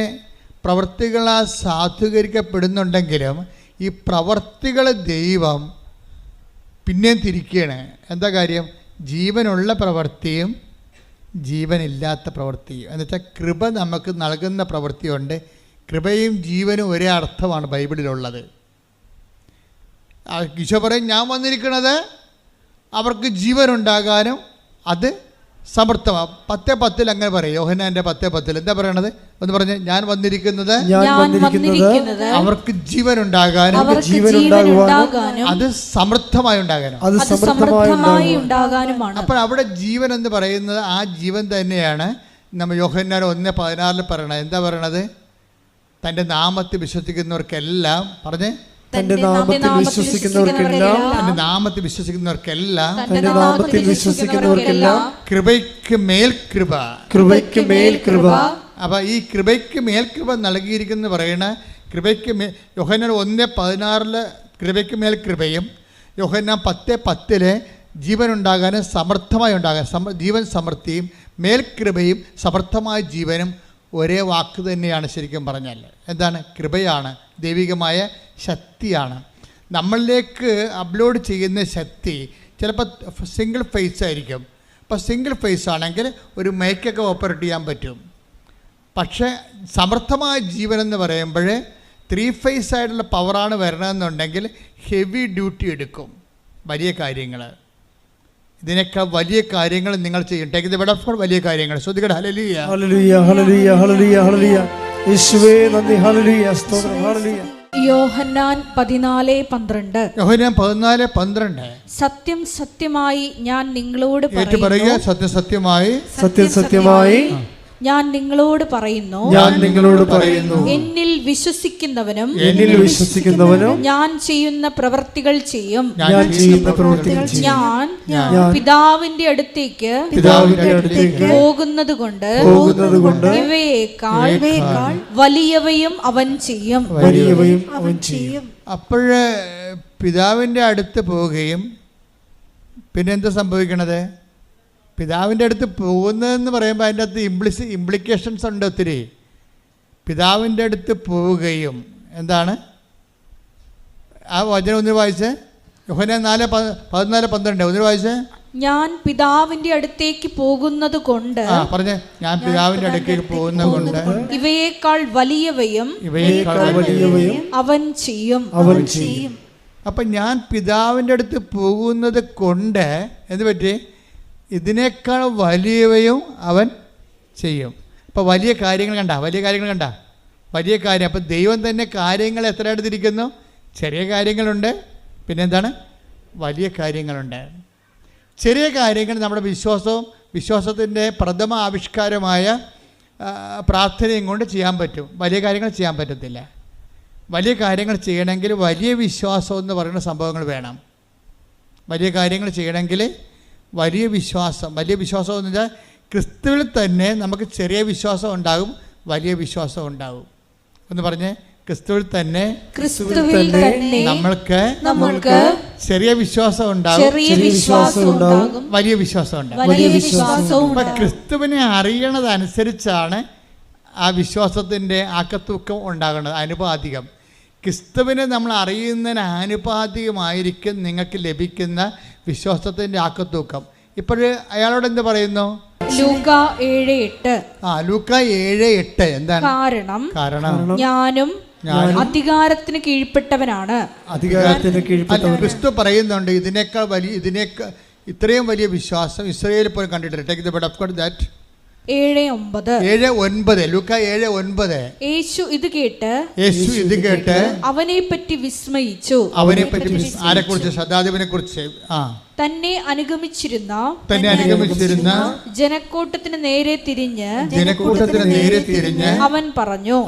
പ്രവൃത്തികളാൽ സാധൂകരിക്കപ്പെടുന്നുണ്ടെങ്കിലും ഈ പ്രവൃത്തികൾ ദൈവം പിന്നെയും തിരിക്കുകയാണ്. എന്താ കാര്യം? ജീവനുള്ള പ്രവൃത്തിയും ജീവനില്ലാത്ത പ്രവൃത്തിയും. എന്നുവെച്ചാൽ കൃപ നമുക്ക് നൽകുന്ന പ്രവൃത്തിയുണ്ട്. കൃപയും ജീവനും ഒരേ അർത്ഥമാണ് ബൈബിളിലുള്ളത്. ഈശോ പറയും, ഞാൻ വന്നിരിക്കുന്നത് അവർക്ക് ജീവനുണ്ടാകാനും അത് സമർത്ഥമാണ്. 10:10 അങ്ങനെ പറയും. യോഹന്നാന്റെ 10:10 എന്താ പറയണത്? ഒന്ന് പറഞ്ഞ്, ഞാൻ വന്നിരിക്കുന്നത് അവർക്ക് ജീവനുണ്ടാകാനും അത് സമൃദ്ധമായി ഉണ്ടാകാനും. അപ്പോൾ അവിടെ ജീവൻ എന്ന് പറയുന്നത് ആ ജീവൻ തന്നെയാണ്. നമ്മൾ യോഹന്നാൻ 1:16 പറയണത്. എന്താ പറയണത്? തൻ്റെ നാമത്തിൽ വിശ്വസിക്കുന്നവർക്കെല്ലാം പറഞ്ഞേ, തന്റെ നാമത്തിൽ വിശ്വസിക്കുന്നവർക്കെല്ലാം കൃപയ്ക്ക് മേൽ കൃപ. അപ്പൊ ഈ കൃപയ്ക്ക് മേൽ കൃപ നൽകിയിരിക്കുന്നു പറയണ കൃപയ്ക്ക് മേൽ യോഹന്നാൻ 1:16 കൃപയ്ക്ക് മേൽ കൃപയും, യോഹന്നാൻ 10:10 ജീവനുണ്ടാകാനും സമർത്ഥമായി ഉണ്ടാകാൻ ജീവൻ സമൃദ്ധിയും മേൽകൃപയും സമർത്ഥമായ ജീവനും ഒരേ വാക്ക് തന്നെയാണ്. ശരിക്കും പറഞ്ഞാൽ എന്താണ്? കൃപയാണ്, ദൈവികമായ ശക്തിയാണ്. നമ്മളിലേക്ക് അപ്ലോഡ് ചെയ്യുന്ന ശക്തി ചിലപ്പോൾ സിംഗിൾ ഫേസ് ആയിരിക്കും. അപ്പോൾ സിംഗിൾ ഫേസ് ആണെങ്കിൽ ഒരു മൈക്കൊക്കെ ഓപ്പറേറ്റ് ചെയ്യാൻ പറ്റും. പക്ഷേ സമർത്ഥമായ ജീവൻ എന്ന് പറയുമ്പോൾ 3 ഫേസ് ആയിട്ടുള്ള പവറാണ് വരണമെന്നുണ്ടെങ്കിൽ ഹെവി ഡ്യൂട്ടി എടുക്കും. വലിയ കാര്യങ്ങൾ, ഇതിനേക്കാൾ വലിയ കാര്യങ്ങൾ നിങ്ങൾ ചെയ്യും. Take the word of God. വലിയ കാര്യങ്ങൾ ശ്രദ്ധിക്കട്ടെ. ഹല്ലേലൂയ, ഹല്ലേലൂയ, ഹല്ലേലൂയ, ഹല്ലേലൂയ, ഹല്ലേലൂയ. യേശുവേ നന്ദി. ഹല്ലേലൂയ, സ്തോത്രം. ഹല്ലേലൂയ. യോഹന്നാൻ 14:12. യോഹന്നാൻ 14:12 സത്യം സത്യമായി ഞാൻ നിങ്ങളോട് പറയുക. സത്യം സത്യമായി ഞാൻ നിങ്ങളോട് പറയുന്നു, എന്നിൽ വിശ്വസിക്കുന്നവനും ഞാൻ ചെയ്യുന്ന പ്രവൃത്തികൾ ചെയ്യും. ഞാൻ പിതാവിന്റെ അടുത്തേക്ക് പോകുന്നത് കൊണ്ട് ഇവയേക്കാൾ വലിയവയും അവൻ ചെയ്യും. അപ്പോഴ് പിതാവിന്റെ അടുത്ത് പോവുകയും പിന്നെന്താ സംഭവിക്കണത്? പിതാവിൻ്റെ അടുത്ത് പോകുന്നതെന്ന് പറയുമ്പോൾ അതിൻ്റെ അകത്ത് ഇംപ്ലിക്കേഷൻസ് ഉണ്ട് ഒത്തിരി. പിതാവിൻ്റെ അടുത്ത് പോവുകയും എന്താണ് ആ വചനം? ഒന്ന് വായിച്ചേ. യോഹന്നാൻ 4:14-12 ഒന്ന് വായിച്ചേ. ഞാൻ പിതാവിന്റെ അടുത്തേക്ക് പോകുന്നത് കൊണ്ട് പറഞ്ഞേ. ഞാൻ പിതാവിന്റെ അടുത്തേക്ക് പോകുന്നത് കൊണ്ട് ഇവയേക്കാൾ വലിയവയും അവൻ ചെയ്യും. അപ്പം ഞാൻ പിതാവിൻ്റെ അടുത്ത് പോകുന്നത് കൊണ്ട് എന്ത് പറ്റി? ഇതിനേക്കാൾ വലിയവയും അവൻ ചെയ്യും. അപ്പോൾ വലിയ കാര്യങ്ങൾ കണ്ട വലിയ കാര്യം. അപ്പം ദൈവം തന്നെ കാര്യങ്ങൾ എത്രയായിട്ട് തിരിക്കുന്നു? ചെറിയ കാര്യങ്ങളുണ്ട്, പിന്നെന്താണ്? വലിയ കാര്യങ്ങളുണ്ട്. ചെറിയ കാര്യങ്ങൾ നമ്മുടെ വിശ്വാസത്തിൻ്റെ പ്രഥമ ആവിഷ്കാരമായ പ്രാർത്ഥനയും കൊണ്ട് ചെയ്യാൻ പറ്റും. വലിയ കാര്യങ്ങൾ ചെയ്യാൻ പറ്റത്തില്ല. വലിയ കാര്യങ്ങൾ ചെയ്യണമെങ്കിൽ വലിയ വിശ്വാസം എന്ന് പറയുന്ന സംഭവങ്ങൾ വേണം. വലിയ കാര്യങ്ങൾ ചെയ്യണമെങ്കിൽ വലിയ വിശ്വാസം എന്ന് വെച്ചാൽ ക്രിസ്തുവിൽ തന്നെ നമുക്ക് ചെറിയ വിശ്വാസം ഉണ്ടാകും, വലിയ വിശ്വാസം ഉണ്ടാകും. എന്ന് പറഞ്ഞേ, ക്രിസ്തുവിൽ തന്നെ നമ്മൾക്ക് ചെറിയ വിശ്വാസം ഉണ്ടാകും, വലിയ വിശ്വാസം ഉണ്ടാകും. ക്രിസ്തുവിനെ അറിയണതനുസരിച്ചാണ് ആ വിശ്വാസത്തിൻ്റെ ആക്കത്തൂക്കം ഉണ്ടാകുന്നത്, അനുപാതികം. ക്രിസ്തുവിനെ നമ്മൾ അറിയുന്നതിന് ആനുപാതികമായിരിക്കും നിങ്ങൾക്ക് ലഭിക്കുന്ന വിശ്വാസത്തിൻ്റെ ആക്കത്തൂക്കം. ഇപ്പോഴ് അയാളോട് എന്ത് പറയുന്നു? ലൂക്കാ 7:8. ലൂക്കാ 7:8 എന്താണ്? കാരണം ഞാനും അധികാരത്തിന് കീഴ്പ്പെട്ടവനാണ്. ക്രിസ്തു പറയുന്നുണ്ട് ഇത്രയും വലിയ വിശ്വാസം ഇസ്രായേലിൽ പോലും കണ്ടിട്ടില്ല. Take the word of God that 7:9 ലൂക്കാ 7:9. യേശു ഇത് കേട്ട് അവനെ പറ്റി വിസ്മയിച്ചു. ആരെക്കുറിച്ച്? ശതാധിപനെ കുറിച്ച്. തന്നെ അനുഗമിച്ചിരുന്ന ജനക്കൂട്ടത്തിന് നേരെ തിരിഞ്ഞ് അവൻ പറഞ്ഞു,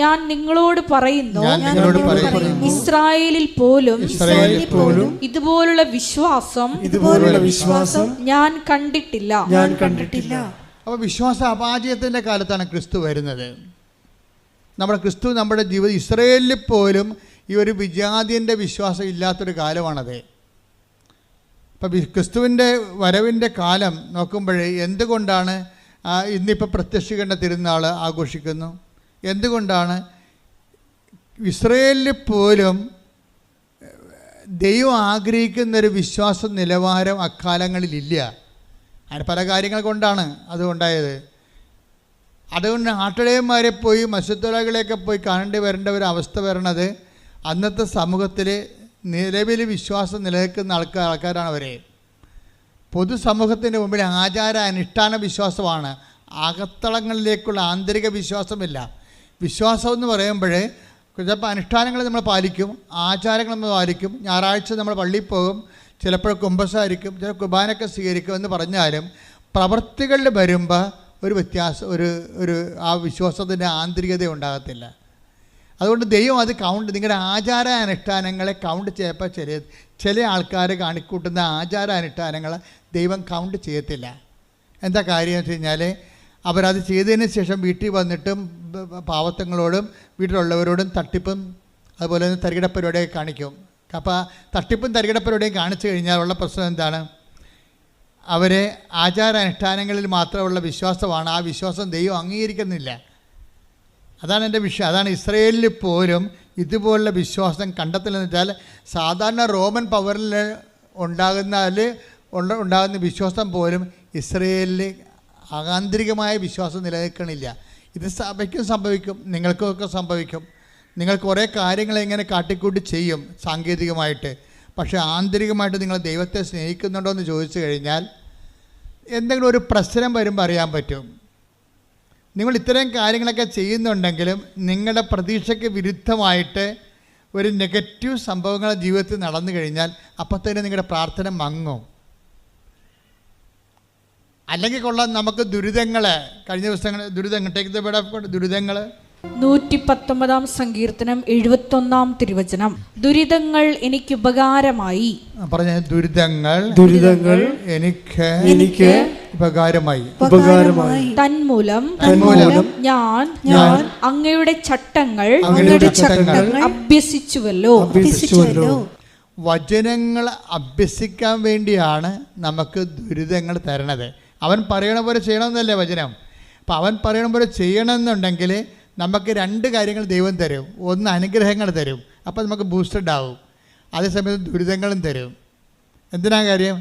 ഞാൻ നിങ്ങളോട് പറയുന്നു, ഇസ്രായേലിൽ പോലും ഇതുപോലുള്ള വിശ്വാസം ഞാൻ കണ്ടിട്ടില്ല. അപ്പോൾ വിശ്വാസ അപാചയത്തിൻ്റെ കാലത്താണ് ക്രിസ്തു വരുന്നത്. നമ്മുടെ ജീവിതം ഇസ്രായേലിൽ പോലും ഈ ഒരു വിജാതിയൻ്റെ വിശ്വാസം ഇല്ലാത്തൊരു കാലമാണത്. അപ്പം ക്രിസ്തുവിൻ്റെ വരവിൻ്റെ കാലം നോക്കുമ്പോൾ എന്തുകൊണ്ടാണ് ഇന്നിപ്പോൾ പ്രത്യക്ഷീകരണ തിരുനാൾ ആഘോഷിക്കുന്നു. എന്തുകൊണ്ടാണ്? ഇസ്രയേലിൽ പോലും ദൈവം ആഗ്രഹിക്കുന്നൊരു വിശ്വാസ നിലവാരം അക്കാലങ്ങളിലില്ല. അങ്ങനെ പല കാര്യങ്ങൾ കൊണ്ടാണ് അതുണ്ടായത്. അതുകൊണ്ട് ആട്ടിടയന്മാരെ പോയി മത്സ്യത്തൊഴിലാളികളെയൊക്കെ പോയി കാണേണ്ടി വരേണ്ട ഒരു അവസ്ഥ വരണത് അന്നത്തെ സമൂഹത്തിൽ നിലവിൽ വിശ്വാസം നിലനിൽക്കുന്ന ആൾക്കാരാണ് അവരെ. പൊതുസമൂഹത്തിൻ്റെ മുമ്പിൽ ആചാര അനുഷ്ഠാന വിശ്വാസമാണ്, അകത്തളങ്ങളിലേക്കുള്ള ആന്തരിക വിശ്വാസമില്ല. വിശ്വാസം എന്ന് പറയുമ്പോൾ ചിലപ്പോൾ അനുഷ്ഠാനങ്ങൾ നമ്മൾ പാലിക്കും, ആചാരങ്ങൾ നമ്മൾ പാലിക്കും, ഞായറാഴ്ച നമ്മൾ പള്ളിയിൽ പോകും, ചിലപ്പോൾ കുമ്പസാരിക്കും, ചില കുർബാനയൊക്കെ സ്വീകരിക്കും എന്ന് പറഞ്ഞാലും പ്രവൃത്തികളിൽ വരുമ്പോൾ ഒരു വ്യത്യാസം, ഒരു ആ വിശ്വാസത്തിൻ്റെ ആന്തരികത ഉണ്ടാകത്തില്ല. അതുകൊണ്ട് ദൈവം അത് നിങ്ങളുടെ ആചാര അനുഷ്ഠാനങ്ങളെ കൗണ്ട് ചെയ്യപ്പോൾ ചില ആൾക്കാർ കാണിക്കൂട്ടുന്ന ആചാര അനുഷ്ഠാനങ്ങൾ ദൈവം കൗണ്ട് ചെയ്യത്തില്ല. എന്താ കാര്യം എന്ന് വെച്ച് കഴിഞ്ഞാൽ അവരത് ചെയ്തതിന് ശേഷം വീട്ടിൽ വന്നിട്ടും പാവത്തങ്ങളോടും വീട്ടിലുള്ളവരോടും തട്ടിപ്പും അതുപോലെ തന്നെ തരികിട പരിപാടിയൊക്കെ കാണിക്കും. അപ്പോൾ തട്ടിപ്പും തരികിട പരിപാടിയും കാണിച്ചു കഴിഞ്ഞാൽ ഉള്ള പ്രശ്നം എന്താണ്? അവരെ ആചാരാനുഷ്ഠാനങ്ങളിൽ മാത്രമുള്ള വിശ്വാസമാണ്, ആ വിശ്വാസം ദൈവം അംഗീകരിക്കുന്നില്ല. അതാണ് എൻ്റെ വിഷയം. അതാണ് ഇസ്രയേലിൽ പോലും ഇതുപോലുള്ള വിശ്വാസം കണ്ടെത്തലെന്ന് വെച്ചാൽ സാധാരണ റോമൻ പവറിൽ ഉണ്ടാകുന്ന വിശ്വാസം പോലും ഇസ്രയേലിൽ ആന്തരികമായ വിശ്വാസം നിലനിൽക്കണില്ല. ഇത് സഭയ്ക്കും സംഭവിക്കും, നിങ്ങൾക്കൊക്കെ സംഭവിക്കും. നിങ്ങൾ കുറേ കാര്യങ്ങൾ ഇങ്ങനെ കാട്ടിക്കൂട്ടി ചെയ്യും സാങ്കേതികമായിട്ട്, പക്ഷേ ആന്തരികമായിട്ട് നിങ്ങൾ ദൈവത്തെ സ്നേഹിക്കുന്നുണ്ടോ എന്ന് ചോദിച്ചു കഴിഞ്ഞാൽ എന്തെങ്കിലും ഒരു പ്രശ്നം വരുമ്പോൾ അറിയാൻ പറ്റും. നിങ്ങൾ ഇത്തരം കാര്യങ്ങളൊക്കെ ചെയ്യുന്നുണ്ടെങ്കിലും നിങ്ങളുടെ പ്രതീക്ഷയ്ക്ക് വിരുദ്ധമായിട്ട് ഒരു നെഗറ്റീവ് സംഭവങ്ങൾ ജീവിതത്തിൽ നടന്നു കഴിഞ്ഞാൽ അപ്പം തന്നെ നിങ്ങളുടെ പ്രാർത്ഥന മങ്ങും. അല്ലെങ്കിൽ കൊള്ളാം, നമുക്ക് ദുരിതങ്ങൾ കഴിഞ്ഞ ദിവസങ്ങൾ ദുരിതങ്ങൾ 119 സങ്കീർത്തനം 71 തിരുവചനം, ദുരിതങ്ങൾ എനിക്ക് ഉപകാരമായി. പറഞ്ഞ ദുരിതങ്ങൾ എനിക്ക് ഉപകാരമായി. തന്മൂലം ഞാൻ അങ്ങയുടെ ചട്ടങ്ങൾ അഭ്യസിച്ചുവല്ലോ. വചനങ്ങൾ അഭ്യസിക്കാൻ വേണ്ടിയാണ് നമുക്ക് ദുരിതങ്ങൾ തരണത്. അവൻ പറയണ പോലെ ചെയ്യണമെന്നല്ലേ വചനം. അപ്പം അവൻ പറയണ പോലെ ചെയ്യണമെന്നുണ്ടെങ്കിൽ നമുക്ക് രണ്ട് കാര്യങ്ങൾ ദൈവം തരും. ഒന്ന് അനുഗ്രഹങ്ങൾ തരും, അപ്പോൾ നമുക്ക് ബൂസ്റ്റഡ് ആവും. അതേസമയത്ത് ദുരിതങ്ങളും തരും. എന്തിനാ കാര്യം?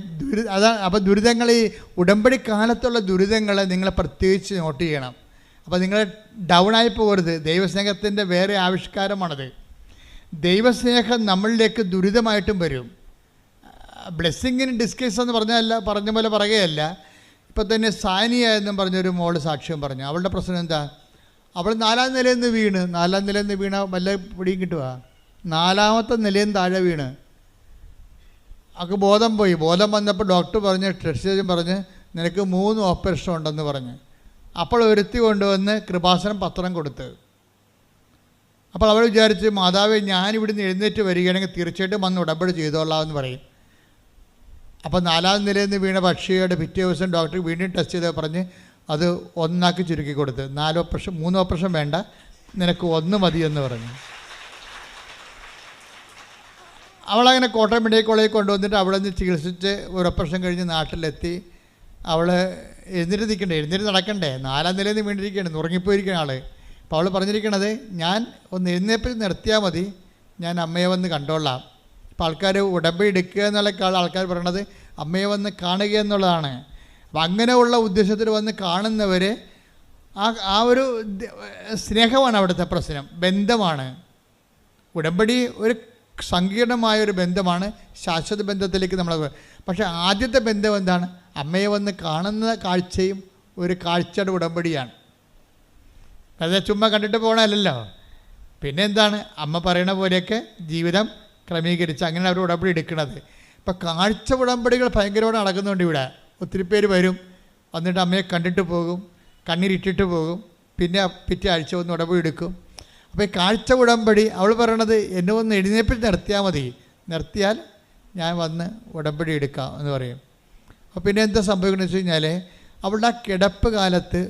അതാണ്. അപ്പോൾ ദുരിതങ്ങൾ, ഈ ഉടമ്പടി കാലത്തുള്ള ദുരിതങ്ങൾ നിങ്ങൾ പ്രത്യേകിച്ച് നോട്ട് ചെയ്യണം. അപ്പോൾ നിങ്ങൾ ഡൗൺ ആയി പോകരുത്. ദൈവസ്നേഹത്തിൻ്റെ വേറെ ആവിഷ്കാരമാണത്. ദൈവസ്നേഹം നമ്മളിലേക്ക് ദുരിതമായിട്ടും വരും. ബ്ലെസ്സിങ്ങിന് ഡിസ്കസ് എന്ന് പറഞ്ഞ പോലെ പറയുകയല്ല. ഇപ്പം തന്നെ സാനിയ എന്നും പറഞ്ഞൊരു മോള് സാക്ഷ്യം പറഞ്ഞു. അവളുടെ പ്രശ്നം എന്താ? അവൾ 4ാം നിലയിൽ നിന്ന് വീണ വല്ല പിടിയും കിട്ടുക. 4ാമത്തെ നിലയിൽ നിന്ന് താഴെ വീണ് അവൾക്ക് ബോധം പോയി. ബോധം വന്നപ്പോൾ ഡോക്ടർ പറഞ്ഞ്, ടെസ്റ്റ് പറഞ്ഞ് നിനക്ക് 3 ഓപ്പറേഷൻ ഉണ്ടെന്ന് പറഞ്ഞ്. അപ്പോൾ ഒരുത്തി കൊണ്ടുവന്ന് കൃപാസനം പത്രം കൊടുത്ത്. അപ്പോൾ അവൾ വിചാരിച്ച്, മാതാവേ, ഞാനിവിടുന്ന് എഴുന്നേറ്റ് വരികയാണെങ്കിൽ തീർച്ചയായിട്ടും വന്ന് ഉടമ്പടി ചെയ്തോളാം എന്ന് പറയും. അപ്പോൾ 4ാം നിലയിൽ നിന്ന് വീണ പക്ഷിയുടെ പിറ്റേ ദിവസം ഡോക്ടർ വീണ്ടും ടെസ്റ്റ് ചെയ്ത് പറഞ്ഞ് അത് 1 ചുരുക്കി കൊടുത്ത്. 4 ഓപ്പറേഷൻ 3 ഓപ്പറേഷൻ വേണ്ട, നിനക്ക് 1 മതിയെന്ന് പറഞ്ഞു. അവളങ്ങനെ കോട്ടയം മെഡിക്കൽ കോളേജിൽ കൊണ്ടുവന്നിട്ട് അവിടെ നിന്ന് ചികിത്സിച്ച് ഒരു ഓപ്പറേഷൻ കഴിഞ്ഞ് നാട്ടിലെത്തി. അവൾ എഴുന്നേറ്റ് നടക്കണ്ടേ, 4ാം നിലയിൽ നിന്ന് വീണ്ടിരിക്കുകയാണ്, ഉറങ്ങിപ്പോയിരിക്കുന്ന ആൾ. അപ്പോൾ അവൾ പറഞ്ഞിരിക്കണത്, ഞാൻ ഒന്ന് എഴുന്നേപ്പിൽ നിർത്തിയാൽ മതി, ഞാൻ അമ്മയെ വന്ന് കണ്ടോളാം. അപ്പോൾ ആൾക്കാർ ഉടമ്പടി എടുക്കുക എന്നുള്ള ആൾക്കാർ പറയണത് അമ്മയെ വന്ന് കാണുക എന്നുള്ളതാണ്. അപ്പം അങ്ങനെയുള്ള ഉദ്ദേശത്തിൽ വന്ന് കാണുന്നവർ ആ ഒരു സ്നേഹമാണ് അവിടുത്തെ പ്രശ്നം, ബന്ധമാണ്. ഉടമ്പടി ഒരു സങ്കീർണമായൊരു ബന്ധമാണ്, ശാശ്വത ബന്ധത്തിലേക്ക് നമ്മൾ. പക്ഷേ ആദ്യത്തെ ബന്ധം എന്താണ്? അമ്മയെ വന്ന് കാണുന്ന കാഴ്ചയും ഒരു കാഴ്ചയുടെ ഉടമ്പടിയാണ്. അത് ചുമ്മാ കണ്ടിട്ട് പോകണമല്ലല്ലോ. പിന്നെ എന്താണ്? അമ്മ പറയണ പോലെയൊക്കെ ജീവിതം ക്രമീകരിച്ച് അങ്ങനെ അവർ ഉടമ്പടി എടുക്കുന്നത്. ഇപ്പം കാഴ്ച ഉടമ്പടികൾ ഭയങ്കരമായിട്ട് നടക്കുന്നുണ്ട് ഇവിടെ. ഒത്തിരി പേര് വരും, വന്നിട്ട് അമ്മയെ കണ്ടിട്ട് പോകും, കണ്ണീരിട്ടിട്ട് പോകും, പിന്നെ പിറ്റേ ആഴ്ച വന്ന് ഉടമ്പടി എടുക്കും. അപ്പോൾ ഈ കാഴ്ച ഉടമ്പടി അവൾ പറയണത്, എന്നെ ഒന്ന് എഴുന്നേപ്പിൽ നിർത്തിയാൽ മതി, നിർത്തിയാൽ ഞാൻ വന്ന് ഉടമ്പടി എടുക്കാം എന്ന് പറയും. അപ്പോൾ പിന്നെ എന്താ സംഭവിക്കണമെന്ന് വെച്ച് കഴിഞ്ഞാൽ, അവളുടെ ആ കിടപ്പ് കാലത്ത്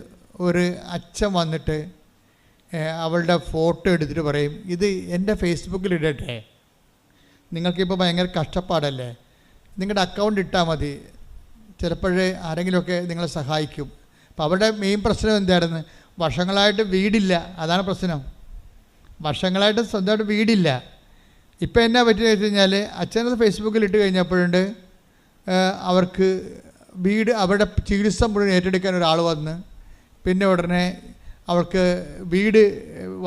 ഒരു അച്ഛൻ വന്നിട്ട് അവളുടെ ഫോട്ടോ എടുത്തിട്ട് പറയും, ഇത് എൻ്റെ ഫേസ്ബുക്കിൽ ഇടട്ടെ, നിങ്ങൾക്കിപ്പോൾ ഭയങ്കര കഷ്ടപ്പാടല്ലേ, നിങ്ങളുടെ അക്കൗണ്ട് ഇട്ടാൽ മതി, ചിലപ്പോഴേ ആരെങ്കിലുമൊക്കെ നിങ്ങളെ സഹായിക്കും. അപ്പോൾ അവിടെ മെയിൻ പ്രശ്നം എന്തായിരുന്നു? വർഷങ്ങളായിട്ട് വീടില്ല, അതാണ് പ്രശ്നം. വർഷങ്ങളായിട്ട് സ്വന്തമായിട്ട് വീടില്ല. ഇപ്പം എന്നാ പറ്റിയെന്ന് വെച്ച് കഴിഞ്ഞാൽ അച്ഛനത് ഫേസ്ബുക്കിൽ ഇട്ട് കഴിഞ്ഞപ്പോഴുണ്ട് അവർക്ക് വീട്, അവരുടെ ചികിത്സ മുഴുവൻ ഏറ്റെടുക്കാൻ ഒരാൾ വന്ന്, പിന്നെ ഉടനെ അവർക്ക് വീട്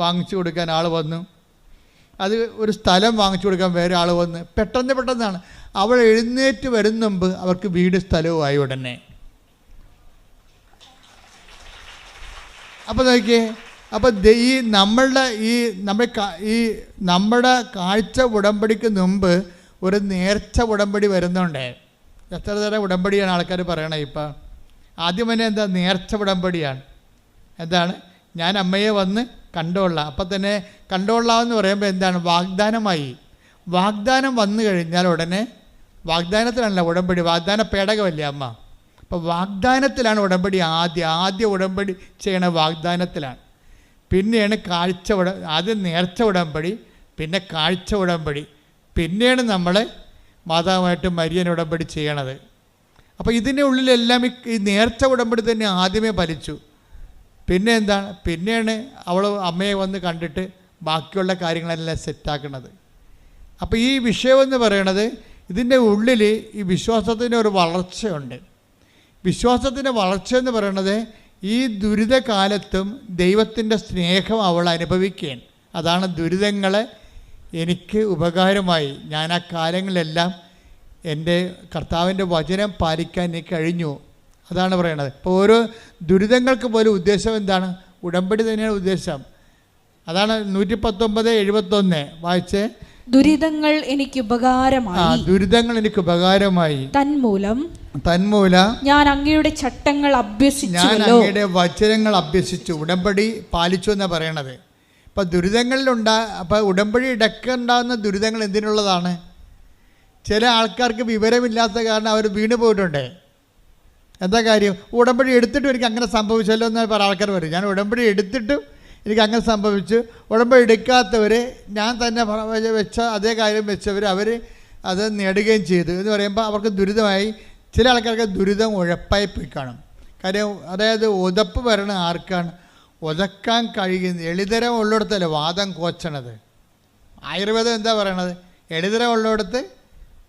വാങ്ങിച്ചു കൊടുക്കാൻ ആൾ വന്നു, അത് ഒരു സ്ഥലം വാങ്ങിച്ചു കൊടുക്കാൻ വേറെ ആൾ വന്ന്. പെട്ടെന്നാണ് അവൾ എഴുന്നേറ്റ് വരുന്ന മുമ്പ് അവർക്ക് വീട് സ്ഥലവുമായി ഉടനെ. അപ്പോൾ നോക്കിയേ, അപ്പോൾ നമ്മുടെ കാഴ്ച ഉടമ്പടിക്ക് മുമ്പ് ഒരു നേർച്ച ഉടമ്പടി വരുന്നുണ്ട്. എത്ര തരം ഉടമ്പടിയാണ് ആൾക്കാർ പറയണത് ഇപ്പം? ആദ്യം തന്നെ എന്താ? നേർച്ച ഉടമ്പടിയാണ്. എന്താണ്? ഞാൻ അമ്മയെ വന്ന് കണ്ടോളാം. അപ്പം തന്നെ കണ്ടോളാമെന്ന് പറയുമ്പോൾ എന്താണ്? വാഗ്ദാനമായി. വാഗ്ദാനം വന്നു കഴിഞ്ഞാൽ ഉടനെ, വാഗ്ദാനത്തിലാണല്ലോ ഉടമ്പടി, വാഗ്ദാന പേടകമല്ലേ അമ്മ. അപ്പോൾ വാഗ്ദാനത്തിലാണ് ഉടമ്പടി. ആദ്യ ഉടമ്പടി ചെയ്യണ വാഗ്ദാനത്തിലാണ്. പിന്നെയാണ് ആദ്യം നേർച്ച ഉടമ്പടി, പിന്നെ കാഴ്ച ഉടമ്പടി, പിന്നെയാണ് നമ്മൾ മാതാവുമായിട്ട് മരിയൻ ഉടമ്പടി ചെയ്യണത്. അപ്പോൾ ഇതിൻ്റെ ഉള്ളിലെല്ലാം ഈ നേർച്ച ഉടമ്പടി തന്നെ ആദ്യമേ ഫലിച്ചു. പിന്നെ എന്താണ്? പിന്നെയാണ് അവൾ അമ്മയെ വന്ന് കണ്ടിട്ട് ബാക്കിയുള്ള കാര്യങ്ങളെല്ലാം സെറ്റാക്കുന്നത്. അപ്പോൾ ഈ വിഷയമെന്ന് പറയണത്, ഇതിൻ്റെ ഉള്ളിൽ ഈ വിശ്വാസത്തിൻ്റെ ഒരു വളർച്ചയുണ്ട്. വിശ്വാസത്തിൻ്റെ വളർച്ച എന്ന് പറയണത് ഈ ദുരിതകാലത്തും ദൈവത്തിൻ്റെ സ്നേഹം അവൾ അനുഭവിക്കുകയാണ്. അതാണ് ദുരിതങ്ങളെ എനിക്ക് ഉപകാരമായി. ഞാൻ ആ കാലങ്ങളിലെല്ലാം എൻ്റെ കർത്താവിൻ്റെ വചനം പാലിക്കാൻ എനിക്ക് കഴിഞ്ഞു. അതാണ് പറയണത്. ഇപ്പോൾ ഓരോ ദുരിതങ്ങൾക്ക് പോലും ഉദ്ദേശം എന്താണ്? ഉടമ്പടി തന്നെയാണ് ഉദ്ദേശം. അതാണ് 119:71 വായിച്ചേ. ദുരിതങ്ങൾ എനിക്ക് ഉപകാരമായി. ദുരിതങ്ങൾ എനിക്ക് ഉപകാരമായി. തന്മൂലം ഞാൻ അങ്ങയുടെ ചട്ടങ്ങൾ അഭ്യസിച്ചു, ഞാൻ അങ്ങയുടെ വചനങ്ങൾ അഭ്യസിച്ചു. ഉടമ്പടി പാലിച്ചു എന്നാണ് പറയണത്. അപ്പം അപ്പം ഉടമ്പടി ഇടക്കുണ്ടാകുന്ന ദുരിതങ്ങൾ എന്തിനുള്ളതാണ്? ചില ആൾക്കാർക്ക് വിവരമില്ലാത്ത കാരണം അവർ വീണ് പോയിട്ടുണ്ട്. എന്താ കാര്യം? ഉടമ്പടി എടുത്തിട്ടും എനിക്ക് അങ്ങനെ സംഭവിച്ചല്ലോ എന്ന് പല ആൾക്കാർ പറയും. ഞാൻ ഉടമ്പടി എടുത്തിട്ടും എനിക്ക് അങ്ങനെ സംഭവിച്ചു. ഉടമ്പടി എടുക്കാത്തവർ, ഞാൻ തന്നെ വെച്ച അതേ കാര്യം വെച്ചവർ, അവർ അത് നേടുകയും ചെയ്തു എന്ന് പറയുമ്പോൾ അവർക്ക് ദുരിതമായി. ചില ആൾക്കാർക്ക് ദുരിതം ഉഴപ്പായി പോയി കാണും. കാര്യം അതായത് ഉതപ്പ് വരണ ആർക്കാണ്? ഉതക്കാൻ കഴിയുന്ന എളിതരം ഉള്ളിടത്തല്ലേ വാദം കോച്ചണത്. ആയുർവേദം എന്താ പറയണത്? എളിതരം ഉള്ളിടത്ത്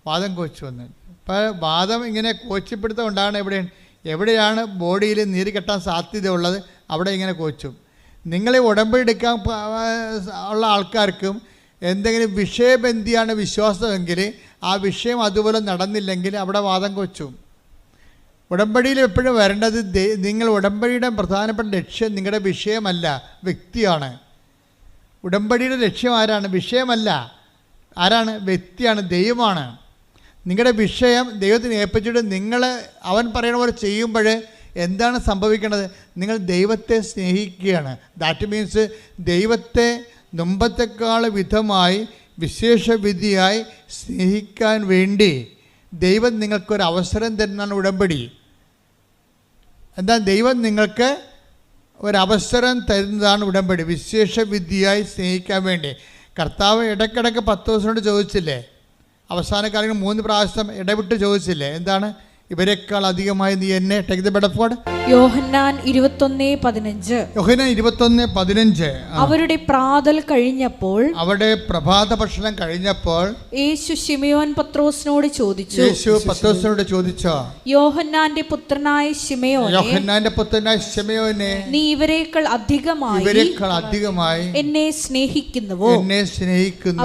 വാദം കോച്ചു വന്നു. ഇപ്പോൾ വാദം ഇങ്ങനെ കോച്ചിപ്പിടുത്തം ഉണ്ടാകണം എവിടെയാണ് ബോഡിയിൽ നീര് കെട്ടാൻ സാധ്യതയുള്ളത് അവിടെ ഇങ്ങനെ കോച്ചും. നിങ്ങൾ ഉടമ്പടി എടുക്കാൻ ഉള്ള ആൾക്കാർക്കും എന്തെങ്കിലും വിഷയബന്ധിയാണ് വിശ്വാസമെങ്കിൽ ആ വിഷയം അതുപോലെ നടന്നില്ലെങ്കിൽ അവിടെ വാദം കൊച്ചും. ഉടമ്പടിയിൽ എപ്പോഴും വരേണ്ടത്, നിങ്ങൾ ഉടമ്പടിയുടെ പ്രധാനപ്പെട്ട ലക്ഷ്യം നിങ്ങളുടെ വിഷയമല്ല, വ്യക്തിയാണ്. ഉടമ്പടിയുടെ ലക്ഷ്യം ആരാണ്? വിഷയമല്ല. ആരാണ്? വ്യക്തിയാണ്, ദൈവമാണ്. നിങ്ങളുടെ വിഷയം ദൈവത്തിന് ഏൽപ്പിച്ചിട്ട് അവൻ പറയുന്ന പോലെ ചെയ്യുമ്പോൾ എന്താണ് സംഭവിക്കുന്നത്? നിങ്ങൾ ദൈവത്തെ സ്നേഹിക്കുകയാണ്. ദാറ്റ് മീൻസ് ദൈവത്തെ മുമ്പത്തെക്കാൾ വിധമായി വിശേഷവിധിയായി സ്നേഹിക്കാൻ വേണ്ടി ദൈവം നിങ്ങൾക്കൊരവസരം തരുന്നതാണ് ഉടമ്പടി. എന്താ? ദൈവം നിങ്ങൾക്ക് ഒരവസരം തരുന്നതാണ് ഉടമ്പടി, വിശേഷവിധിയായി സ്നേഹിക്കാൻ വേണ്ടി. കർത്താവ് ഇടയ്ക്കിടയ്ക്ക് 10 ദിവസം കൊണ്ട് ചോദിച്ചില്ലേ? അവസാന കാലങ്ങളിൽ 3 പ്രാവശ്യം ഇടവിട്ട് ചോദിച്ചില്ലേ? എന്താണ്? ഇവരെക്കാൾ അധികമായി നീ എന്നെ. Take the word of God. യോഹന്നാൻ 21:15. അവരുടെ പ്രാതൽ കഴിഞ്ഞപ്പോൾ, അവരുടെ പ്രഭാത ഭക്ഷണം കഴിഞ്ഞപ്പോൾ യേശു ശിമയോൻ പത്രോസിനോട് ചോദിച്ചു. യോഹന്നാന്റെ പുത്രനായ ശിമയോനെ, നീ ഇവരെക്കാൾ അധികമായി എന്നെ സ്നേഹിക്കുന്നുവോ?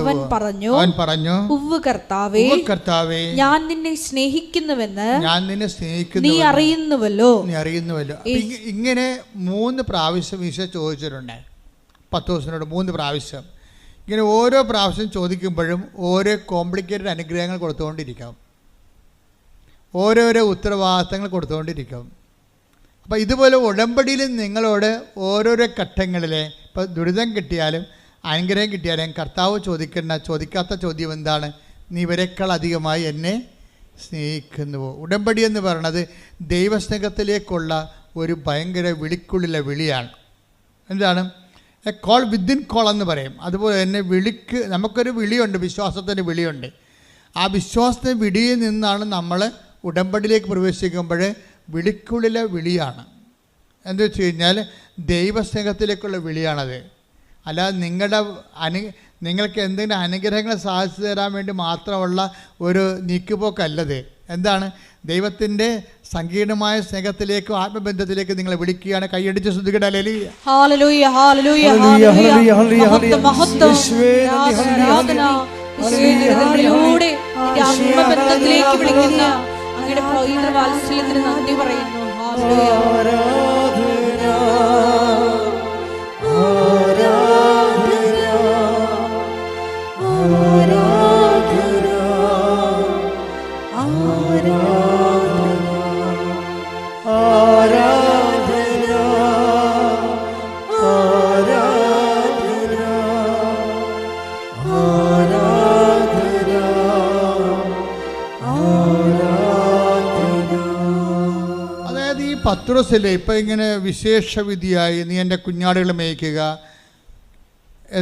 അവൻ പറഞ്ഞു, ഉവ്വ് കർത്താവേ, ഞാൻ നിന്നെ സ്നേഹിക്കുന്നുവെന്ന് നീ അറിയുന്നുവല്ലോ. ഇങ്ങനെ 3 പ്രാവശ്യം ഈശോ ചോദിച്ചിട്ടുണ്ട്. 10 ദിവസത്തിനോട് 3 പ്രാവശ്യം. ഇങ്ങനെ ഓരോ പ്രാവശ്യം ചോദിക്കുമ്പോഴും ഓരോ കോംപ്ലിക്കേറ്റഡ് അനുഗ്രഹങ്ങൾ കൊടുത്തുകൊണ്ടിരിക്കും, ഓരോരോ ഉത്തരവാദിത്തങ്ങൾ കൊടുത്തുകൊണ്ടിരിക്കും. അപ്പോൾ ഇതുപോലെ ഉടമ്പടിയിൽ നിങ്ങളോട് ഓരോരോ ഘട്ടങ്ങളിൽ, ഇപ്പോൾ ദുരിതം കിട്ടിയാലും അനുഗ്രഹം കിട്ടിയാലും കർത്താവ് ചോദിക്കാത്ത ചോദ്യം എന്താണ്? നീ ഇവരെക്കാൾ അധികമായി എന്നെ സ്നേഹിക്കുന്നുവോ? ഉടമ്പടി എന്ന് പറയുന്നത് ദൈവസ്നേഹത്തിലേക്കുള്ള ഒരു ഭയങ്കര വിളിക്കുള്ളിലെ വിളിയാണ്. എന്താണ്? എ കോൾ വിത്തിൻ കോൾ എന്ന് പറയും. അതുപോലെ തന്നെ നമുക്കൊരു വിളിയുണ്ട്, വിശ്വാസത്തിൻ്റെ വിളിയുണ്ട്. ആ വിശ്വാസത്തിൻ്റെ വിളിയിൽ നിന്നാണ് നമ്മൾ ഉടമ്പടിയിലേക്ക് പ്രവേശിക്കുമ്പോൾ വിളിക്കുള്ളിലെ വിളിയാണ്. എന്താ വെച്ച് കഴിഞ്ഞാൽ ദൈവസ്നേഹത്തിലേക്കുള്ള വിളിയാണത്. അല്ലാതെ നിങ്ങൾക്ക് എന്തെങ്കിലും അനുഗ്രഹങ്ങൾ സാധിച്ചു തരാൻ വേണ്ടി മാത്രമുള്ള ഒരു നീക്കുപോക്കല്ലത്. എന്താണ്? ദൈവത്തിൻ്റെ സങ്കീർണമായ സ്നേഹത്തിലേക്കും ആത്മബന്ധത്തിലേക്കും നിങ്ങളെ വിളിക്കുകയാണ്. കൈയടിച്ച് ശ്രദ്ധിക്കട്ടെ. ഹല്ലേലൂയ, ഹല്ലേലൂയ, ഹല്ലേലൂയ, ഹല്ലേലൂയ. മഹത്വം, ആരാധന, യേശുവിലൂടെ നിന്റെ ആത്മബന്ധത്തിലേക്ക് വിളിക്കുന്ന അങ്ങയുടെ പവിത്ര വാത്സല്യത്തിന് നന്ദി പറയുന്നു. പത്രോസില്ലേ ഇപ്പം ഇങ്ങനെ വിശേഷവിധിയായി നീ എൻ്റെ കുഞ്ഞാടുകളെ മേയ്ക്കുക,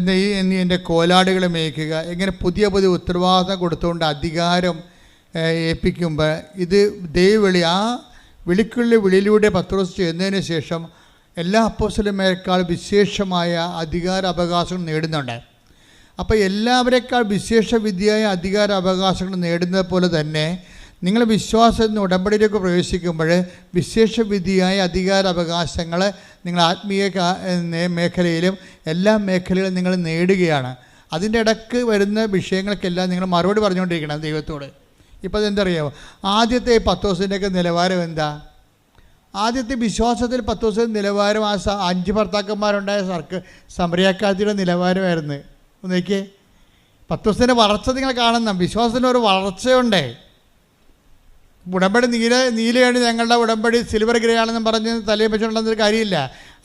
നീ എൻ്റെ കോലാടുകളെ മേയ്ക്കുക, ഇങ്ങനെ പുതിയ പുതിയ ഉത്തരവാദിത്തം കൊടുത്തുകൊണ്ട് അധികാരം ഏൽപ്പിക്കുമ്പോൾ ഇത് ദൈവവിളി, ആ വിളിക്കുള്ള വിളിയിലൂടെ പത്രോസ് ചെയ്യുന്നതിന് ശേഷം എല്ലാ അപ്പോസ്തലന്മാരെക്കാൾ വിശേഷമായ അധികാര അവകാശങ്ങൾ നേടുന്നുണ്ട്. അപ്പോൾ എല്ലാവരെക്കാൾ വിശേഷവിധിയായ അധികാര അവകാശങ്ങൾ നേടുന്നത് പോലെ തന്നെ നിങ്ങൾ വിശ്വാസത്തിന് ഉടമ്പടിയിലേക്ക് പ്രവേശിക്കുമ്പോൾ വിശേഷവിധിയായ അധികാര അവകാശങ്ങൾ നിങ്ങൾ ആത്മീയ മേഖലയിലും എല്ലാ മേഖലയിലും നിങ്ങൾ നേടുകയാണ്. അതിൻ്റെ ഇടയ്ക്ക് വരുന്ന വിഷയങ്ങൾക്കെല്ലാം നിങ്ങൾ മറുപടി പറഞ്ഞുകൊണ്ടിരിക്കണം ദൈവത്തോട്. ഇപ്പോൾ അതെന്തറിയാമോ? ആദ്യത്തെ പത്രോസിൻ്റെയൊക്കെ നിലവാരം എന്താ? ആദ്യത്തെ വിശ്വാസത്തിൽ പത്രോസിൻ്റെ നിലവാരം ആ 5 ഭർത്താക്കന്മാരുണ്ടായ സമറിയാക്കാത്തിയുടെ നിലവാരമായിരുന്നു. ഒന്ന് നോക്കിയേ, പത്രോസിൻ്റെ വളർച്ച നിങ്ങൾ കാണുന്ന വിശ്വാസത്തിനൊരു വളർച്ചയുണ്ടേ. ഉടമ്പടി നീലയാണ് ഞങ്ങളുടെ ഉടമ്പടി, സിൽവർ ഗ്രേ ആണെന്നും പറഞ്ഞ് തലയിൽ വെച്ചുകൊണ്ടെന്നൊരു കാര്യമില്ല.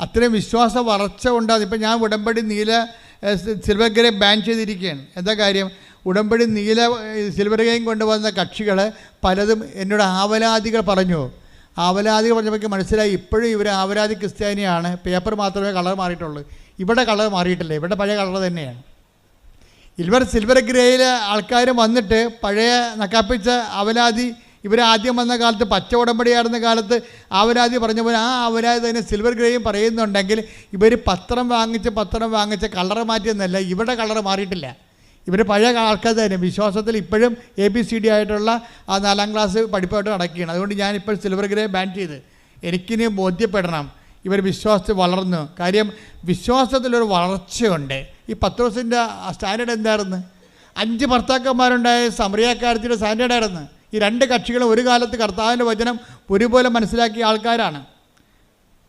അത്രയും വിശ്വാസ വളർച്ച ഉണ്ടാകും. ഇപ്പം ഞാൻ ഉടമ്പടി സിൽവർ ഗ്രേ ബാൻ ചെയ്തിരിക്കുകയാണ്. എന്താ കാര്യം? ഉടമ്പടി സിൽവർ ഗ്രേയും കൊണ്ടുവന്ന കക്ഷികൾ പലതും എന്നോട് ആവലാദികൾ പറഞ്ഞു. ആവലാദികൾ പറഞ്ഞപ്പോൾ മനസ്സിലായി ഇപ്പോഴും ഇവർ ആവലാദി ക്രിസ്ത്യാനിയാണ്, പേപ്പർ മാത്രമേ കളർ മാറിയിട്ടുള്ളൂ. ഇവിടെ കളർ മാറിയിട്ടില്ല, ഇവിടെ പഴയ കളർ തന്നെയാണ്. സിൽവർ ഗ്രേയിൽ ആൾക്കാർ വന്നിട്ട് പഴയ നക്കാപ്പിച്ച അവലാദി, ഇവർ ആദ്യം വന്ന കാലത്ത് പച്ച ഉടമ്പടിയായിരുന്ന കാലത്ത് ആവലാദി പറഞ്ഞ പോലെ ആ ആവലാദി തന്നെ സിൽവർ ഗ്രേയും പറയുന്നുണ്ടെങ്കിൽ ഇവർ പത്രം വാങ്ങിച്ച് കളർ മാറ്റിയെന്നല്ല, ഇവിടെ കളർ മാറിയിട്ടില്ല. ഇവർ പഴയ ആൾക്കാർ തന്നെ വിശ്വാസത്തിൽ ഇപ്പോഴും ABCD ആയിട്ടുള്ള ആ 4ാം ക്ലാസ് പഠിപ്പായിട്ട് നടക്കുകയാണ്. അതുകൊണ്ട് ഞാനിപ്പോൾ സിൽവർ ഗ്രേ ബാൻ ചെയ്ത് എനിക്കിനി ബോധ്യപ്പെടണം ഇവർ വിശ്വാസത്തിൽ വളർന്നു. കാര്യം വിശ്വാസത്തിലൊരു വളർച്ചയുണ്ട്. ഈ പത്രോസിൻ്റെ സ്റ്റാൻഡേർഡ് എന്തായിരുന്നു? 5 ഭർത്താക്കന്മാരുണ്ടായ സമറിയാക്കാരത്തിൻ്റെ സ്റ്റാൻഡേർഡായിരുന്നു. ഈ 2 കക്ഷികളും ഒരു കാലത്ത് കർത്താവിൻ്റെ വചനം ഒരുപോലെ മനസ്സിലാക്കിയ ആൾക്കാരാണ്.